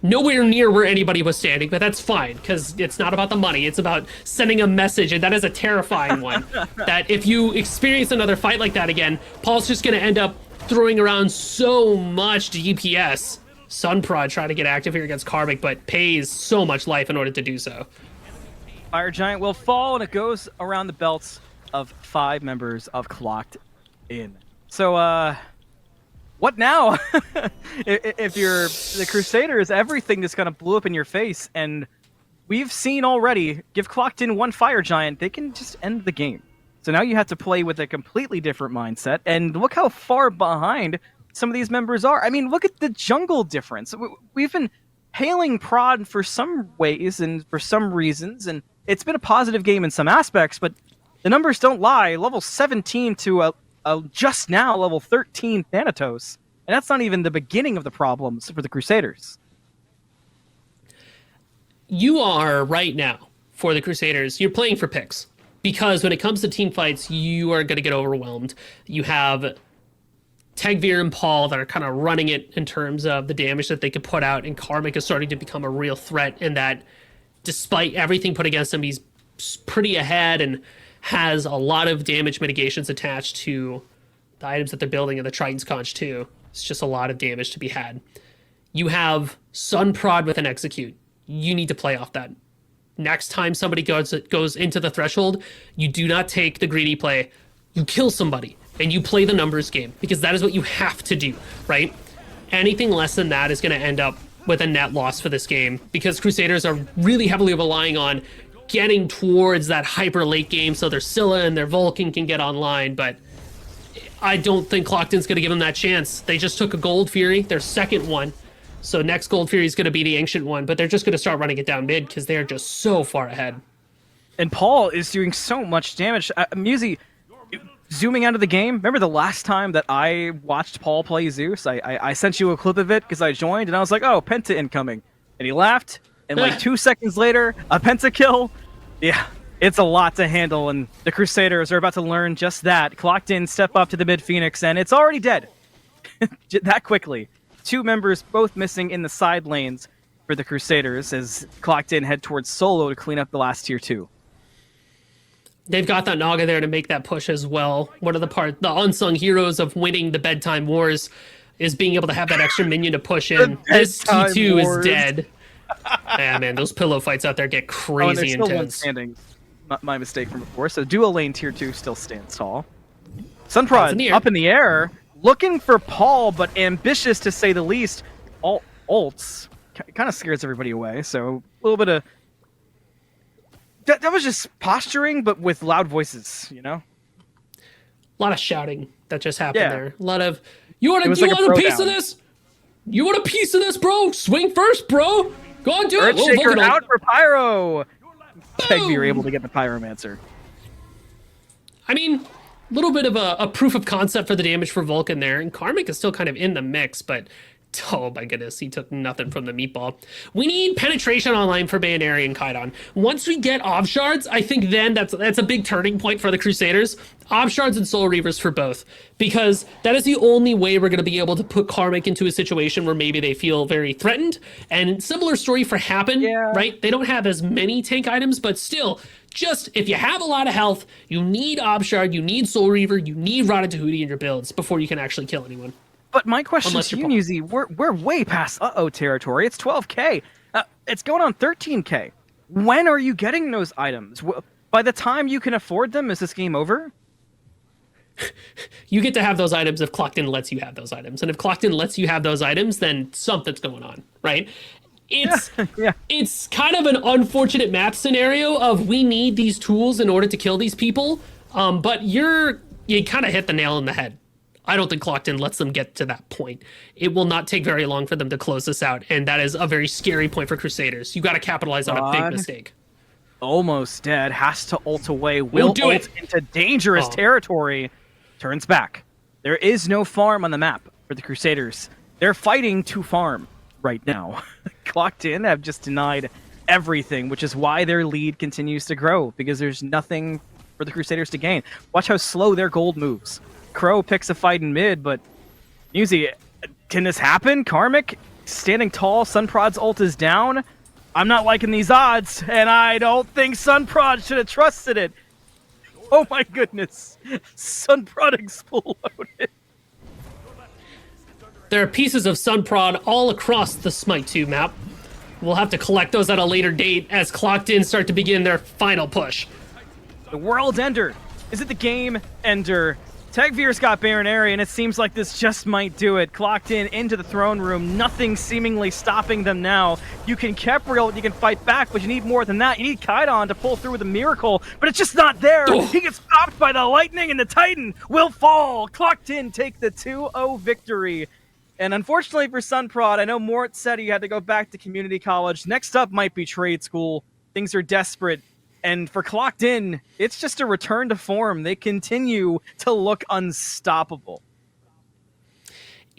nowhere near where anybody was standing, but that's fine, because it's not about the money. It's about sending a message, and that is a terrifying one. That if you experience another fight like that again, Paul's just going to end up throwing around so much DPS. Sunprod trying to get active here against Karmic, but pays so much life in order to do so. Fire Giant will fall, and it goes around the belts of 5 members of Clocked In. So, what now? If you're the Crusaders, everything just kind of blew up in your face, and we've seen already, give Clocked In 1 Fire Giant, they can just end the game. So now you have to play with a completely different mindset, and look how far behind some of these members are. I mean, look at the jungle difference. We've been hailing Prod for some ways and for some reasons, and it's been a positive game in some aspects, but the numbers don't lie. Level 17 to just now level 13 Thanatos. And that's not even the beginning of the problems for the Crusaders. you are right now for the Crusaders, you're playing for picks. Because when it comes to team fights, you are going to get overwhelmed. You have Tegvir and Paul that are kind of running it in terms of the damage that they could put out, and Karmic is starting to become a real threat in that despite everything put against him, he's pretty ahead and has a lot of damage mitigations attached to the items that they're building in the Triton's Conch too. It's just a lot of damage to be had. You have Sun Prod with an Execute. You need to play off that. Next time somebody goes into the threshold, you do not take the greedy play. You kill somebody and you play the numbers game because that is what you have to do, right? Anything less than that is going to end up with a net loss for this game because Crusaders are really heavily relying on getting towards that hyper late game so their Scylla and their Vulcan can get online, but I don't think Clockton's going to give them that chance. They just took a Gold Fury, their second one. So next Gold Fury is going to be the Ancient one, but they're just going to start running it down mid because they're just so far ahead. And Paul is doing so much damage. Musi, zooming out of the game, remember the last time that I watched Paul play Zeus? I sent you a clip of it because I joined, and I was like, oh, Penta incoming. And he laughed, and like 2 seconds later, a Penta kill. Yeah, it's a lot to handle, and the Crusaders are about to learn just that. Clocked in, step up to the mid Phoenix, and it's already dead. That quickly. 2 members both missing in the side lanes for the Crusaders as Clocked in head towards solo to clean up the last tier 2. They've got that Naga there to make that push as well. One of the unsung heroes of winning the bedtime wars is being able to have that extra minion to push in. This T2 is dead. Yeah, man, those pillow fights out there get crazy and intense. Still standing. Not my mistake from before. So dual lane tier 2 still stands tall. Sunprod up in the air. Looking for Paul, but ambitious to say the least. Ults kind of scares everybody away, so a little bit of... That was just posturing, but with loud voices, you know? A lot of shouting that just happened there. A lot of, you want a piece of this? You want a piece of this, bro? Swing first, bro! Go on, do it! Earthshaker out for Pyro! Tegvir able to get the Pyromancer. I mean... little bit of a proof of concept for the damage for Vulcan there, and Karmic is still kind of in the mix, but oh my goodness, he took nothing from the meatball. We need penetration online for Bayaneri and Kaidan. Once we get Ob Shards, I think then that's a big turning point for the Crusaders. Ob Shards and Soul Reavers for both, because that is the only way we're going to be able to put Karmic into a situation where maybe they feel very threatened. And similar story for Happen, right? They don't have as many tank items, but still, just if you have a lot of health, you need Obshard, you need Soul Reaver, you need Ratatouille in your builds before you can actually kill anyone. But my question to you, Musi, we're way past uh-oh territory. It's 12k. It's going on 13k. When are you getting those items? By the time you can afford them, is this game over? You get to have those items if Clockton lets you have those items. And if Clockton lets you have those items, then something's going on, right? It's kind of an unfortunate map scenario of we need these tools in order to kill these people, but you kind of hit the nail on the head. I don't think Clockton lets them get to that point. It will not take very long for them to close this out, and that is a very scary point for Crusaders. You got to capitalize on a big mistake. Almost dead, has to ult away, will ult into dangerous territory, turns back. There is no farm on the map for the Crusaders. They're fighting to farm right now. Clocked in have just denied everything, which is why their lead continues to grow, because there's nothing for the Crusaders to gain. Watch how slow their gold moves. Crow picks a fight in mid, but Musi, can this happen? Karmic standing tall, Sunprod's ult is down. I'm not liking these odds, and I don't think Sunprod should have trusted it. Oh my goodness. Sunprod exploded. There are pieces of Sunprod all across the Smite 2 map. We'll have to collect those at a later date as Clocked in start to begin their final push. The World Ender. Is it the game ender? Tegvir's got Baronary, and it seems like this just might do it. Clocked in into the throne room. Nothing seemingly stopping them now. You can Kepriel, you can fight back, but you need more than that. You need Kaidan to pull through with a miracle, but it's just not there. He gets stopped by the lightning, and the Titan will fall. Clocked in take the 2-0 victory. And unfortunately for Sunprod, I know Mort said he had to go back to community college. Next up might be trade school. Things are desperate. And for Clocked in, it's just a return to form. They continue to look unstoppable.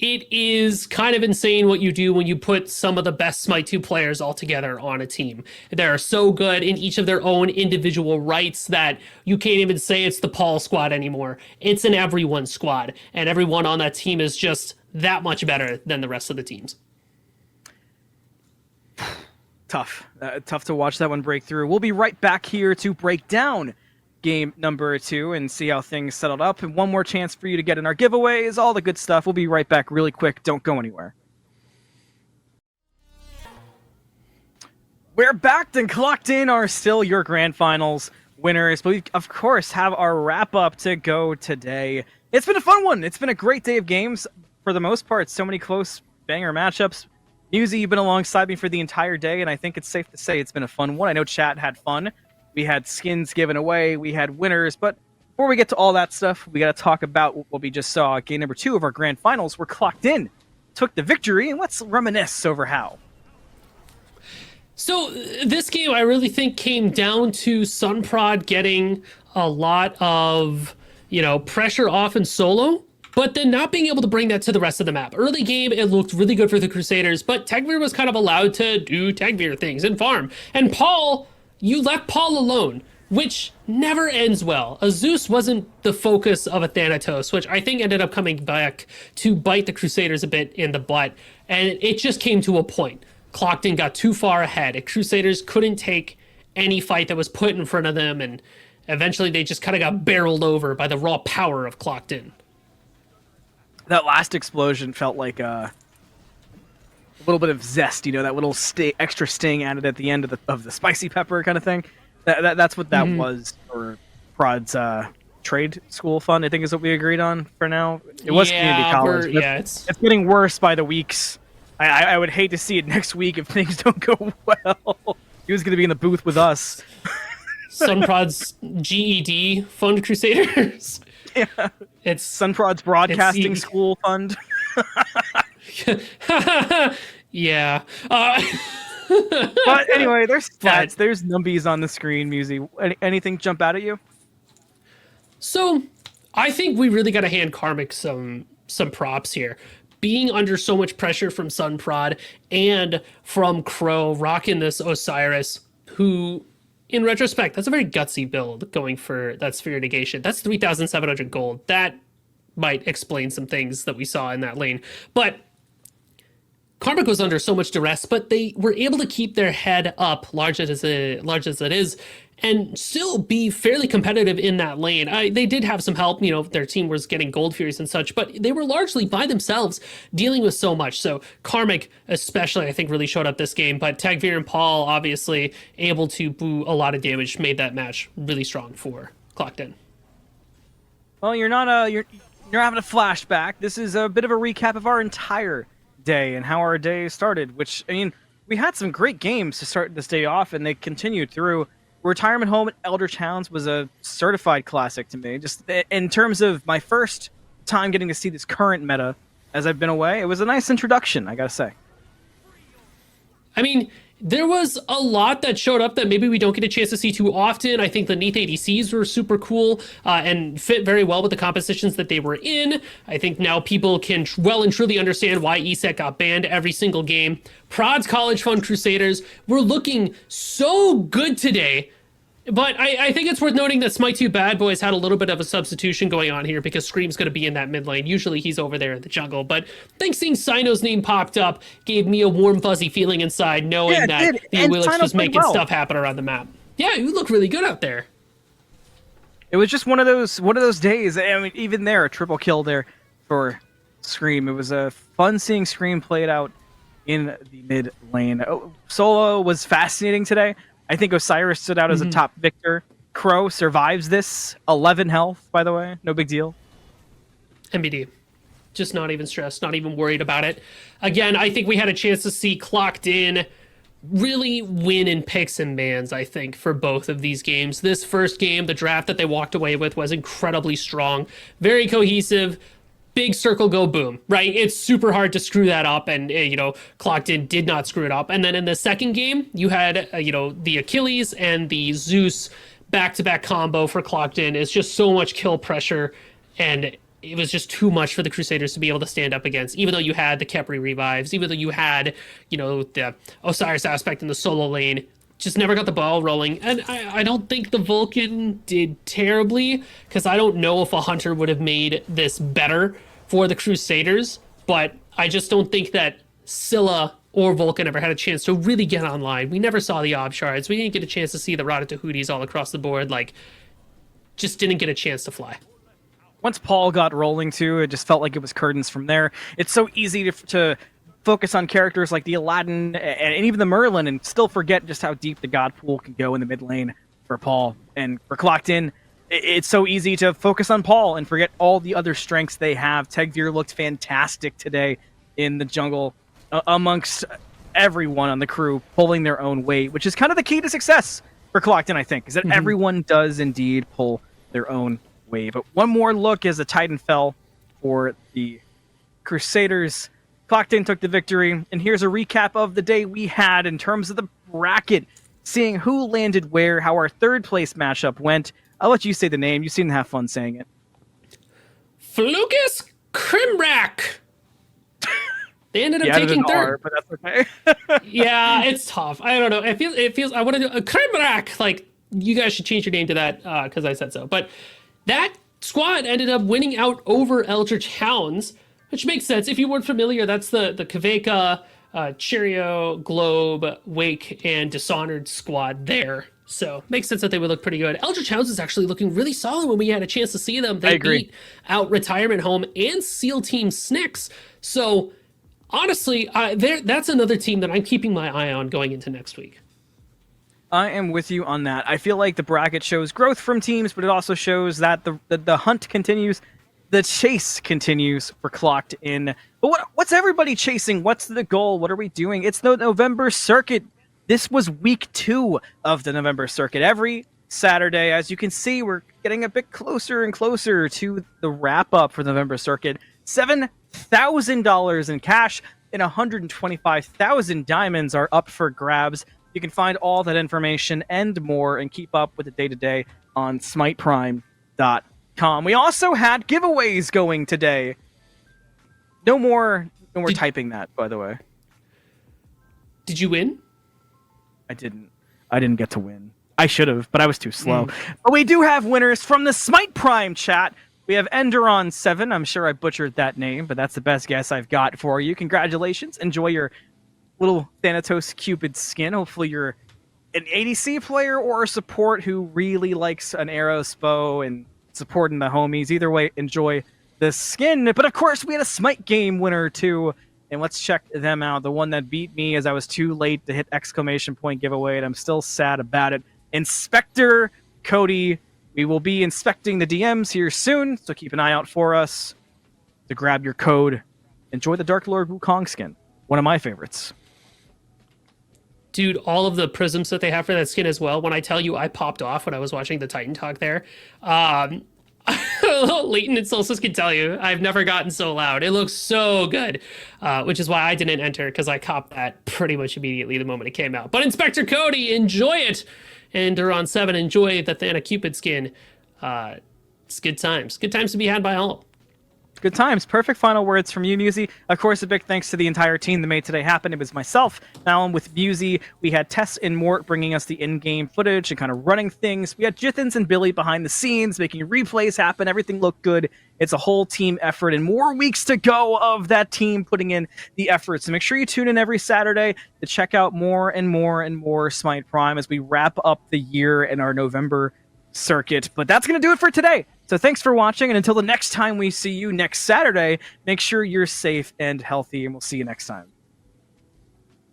it is kind of insane what you do when you put some of the best Smite 2 players all together on a team. They're so good in each of their own individual rights that you can't even say it's the Paul squad anymore. It's an everyone squad, and everyone on that team is just that much better than the rest of the teams. Tough to watch that one break through. We'll be right back here to break down game number 2 and see how things settled up. And one more chance for you to get in our giveaways, all the good stuff. We'll be right back really quick. Don't go anywhere. We're back and clocked in are still your grand finals winners, but we, of course, have our wrap-up to go today. It's been a fun one. It's been a great day of games for the most part. So many close banger matchups. Musi, you've been alongside me for the entire day, and I think it's safe to say it's been a fun one. I know chat had fun. We had skins given away. We had winners. But before we get to all that stuff, we got to talk about what we just saw. Game number 2 of our grand finals. We're clocked in, took the victory, and let's reminisce over how. So this game, I really think, came down to Sunprod getting a lot of, pressure off in solo, but then not being able to bring that to the rest of the map. Early game, it looked really good for the Crusaders, but Tegvir was kind of allowed to do Tegvir things and farm. And Paul, you left Paul alone, which never ends well. A Zeus wasn't the focus of a Thanatos, which I think ended up coming back to bite the Crusaders a bit in the butt, and it just came to a point. Clocked in got too far ahead. Crusaders couldn't take any fight that was put in front of them, and eventually they just kind of got barreled over by the raw power of Clocked in. That last explosion felt like a little bit of zest, that little extra sting added at the end of the spicy pepper kind of thing. That's what that was for Prod's trade school fund, I think is what we agreed on for now. It was community college. It's getting worse by the weeks. I would hate to see it next week if things don't go well. He was going to be in the booth with us. Sunprod's GED fund Crusaders. Yeah. It's Sunprod's broadcasting school fund. Yeah. But anyway, there's stats, there's numbies on the screen, Musi. Anything jump out at you? So, I think we really got to hand Karmic some props here. Being under so much pressure from Sunprod and from Crow, rocking this Osiris, who, in retrospect, that's a very gutsy build going for that Sphere Negation. That's 3,700 gold. That might explain some things that we saw in that lane. But Karmic was under so much duress, but they were able to keep their head up, large as it is, and still be fairly competitive in that lane. They did have some help, their team was getting Gold Furies and such, but they were largely by themselves dealing with so much. So Karmic especially, I think, really showed up this game, but Tegvir and Paul obviously able to boo a lot of damage, made that match really strong for Clocked In. Well, you're having a flashback. This is a bit of a recap of our entire day and how our day started, which, we had some great games to start this day off, and they continued through. Retirement Home at Eldritch Hounds was a certified classic to me. Just in terms of my first time getting to see this current meta as I've been away, it was a nice introduction, I gotta say. There was a lot that showed up that maybe we don't get a chance to see too often. I think the Neath ADCs were super cool and fit very well with the compositions that they were in. I think now people can well and truly understand why ESET got banned every single game. Prod's College Fund Crusaders were looking so good today. But I think it's worth noting that Smite 2 Bad Boys had a little bit of a substitution going on here because Scream's going to be in that mid lane. Usually he's over there in the jungle. But I think seeing Sino's name popped up gave me a warm, fuzzy feeling inside knowing that the Willix was making stuff happen around the map. Yeah, you look really good out there. It was just one of those days. Even there, a triple kill there for Scream. It was fun seeing Scream played out in the mid lane. Solo was fascinating today. I think Osiris stood out as a top victor. Crow survives this. 11 health, by the way. No big deal. MBD. Just not even stressed, not even worried about it. Again, I think we had a chance to see Clocked In really win in picks and bans, I think, for both of these games. This first game, the draft that they walked away with was incredibly strong, very cohesive. Big circle go boom, right? It's super hard to screw that up, and Clocked In did not screw it up. And then in the second game, you had the Achilles and the Zeus back-to-back combo for Clocked In. It's just so much kill pressure, and it was just too much for the Crusaders to be able to stand up against, even though you had the Khepri revives, even though you had, the Osiris aspect in the solo lane. Just never got the ball rolling. And I don't think the Vulcan did terribly, because I don't know if a Hunter would have made this better for the Crusaders, but I just don't think that Scylla or Vulcan ever had a chance to really get online. We never saw the Ob Shards. We didn't get a chance to see the Ratatahooties all across the board. Like, just didn't get a chance to fly. Once Paul got rolling too, it just felt like it was curtains from there. It's so easy to focus on characters like the Aladdin and even the Merlin and still forget just how deep the God pool can go in the mid lane for Paul. And for Clocked In, it's so easy to focus on Paul and forget all the other strengths they have. Tegveer looked fantastic today in the jungle amongst everyone on the crew pulling their own weight, which is kind of the key to success for Clocked In, I think, is that everyone does indeed pull their own weight. But one more look as the Titan fell for the Crusaders. Clocked In took the victory, and here's a recap of the day we had in terms of the bracket, seeing who landed where, how our third place matchup went. I'll let you say the name. You seem to have fun saying it. Flucus Krimrak. They ended up taking third, but that's okay. Yeah, it's tough. I don't know. It feels. I want to do a Krimrak. Like, you guys should change your name to that because I said so. But that squad ended up winning out over Eldritch Hounds, which makes sense. If you weren't familiar, that's the Kaveka, Cheerio, Globe, Wake, and Dishonored squad there. So makes sense that they would look pretty good. Eldritch Hounds is actually looking really solid when we had a chance to see them. They beat out Retirement Home and SEAL Team Snicks. So honestly, that's another team that I'm keeping my eye on going into next week. I am with you on that. I feel like the bracket shows growth from teams, but it also shows that the hunt continues. The chase continues for Clocked In. But what's everybody chasing? What's the goal? What are we doing? It's the November circuit. This was week 2 of the November circuit. Every Saturday, as you can see, we're getting a bit closer and closer to the wrap-up for the November circuit. $7,000 in cash and 125,000 diamonds are up for grabs. You can find all that information and more and keep up with the day-to-day on smiteprime.com. We also had giveaways going today. No more typing that, by the way. Did you win? I didn't get to win. I should have, but I was too slow. But we do have winners from the Smite Prime chat. We have Enderon7. I'm sure I butchered that name, but that's the best guess I've got for you. Congratulations. Enjoy your little Thanatos Cupid skin. Hopefully you're an ADC player or a support who really likes an Eros bow and supporting the homies. Either way, enjoy the skin. But of course, we had a Smite game winner too. And let's check them out. The one that beat me as I was too late to hit exclamation point giveaway, and I'm still sad about it. Inspector Cody. We will be inspecting the DMs here soon, so keep an eye out for us to grab your code. Enjoy the Dark Lord Wukong skin. One of my favorites. Dude, all of the prisms that they have for that skin as well. When I tell you I popped off when I was watching the Titan talk there. Leighton and Solstice can tell you, I've never gotten so loud. It looks so good, which is why I didn't enter, because I copped that pretty much immediately the moment it came out. But Inspector Cody, enjoy it! And Duron7, enjoy the Thana Cupid skin. It's good times. Good times to be had by all. Good times. Perfect final words from you, Musi. Of course, a big thanks to the entire team that made today happen. It was myself, Malin with Musi. We had Tess and Mort bringing us the in-game footage and kind of running things. We had Jithens and Billy behind the scenes, making replays happen. Everything looked good. It's a whole team effort and more weeks to go of that team putting in the effort. So make sure you tune in every Saturday to check out more and more and more Smite Prime as we wrap up the year in our November circuit. But that's going to do it for today. So thanks for watching, and until the next time we see you next Saturday, make sure you're safe and healthy, and we'll see you next time.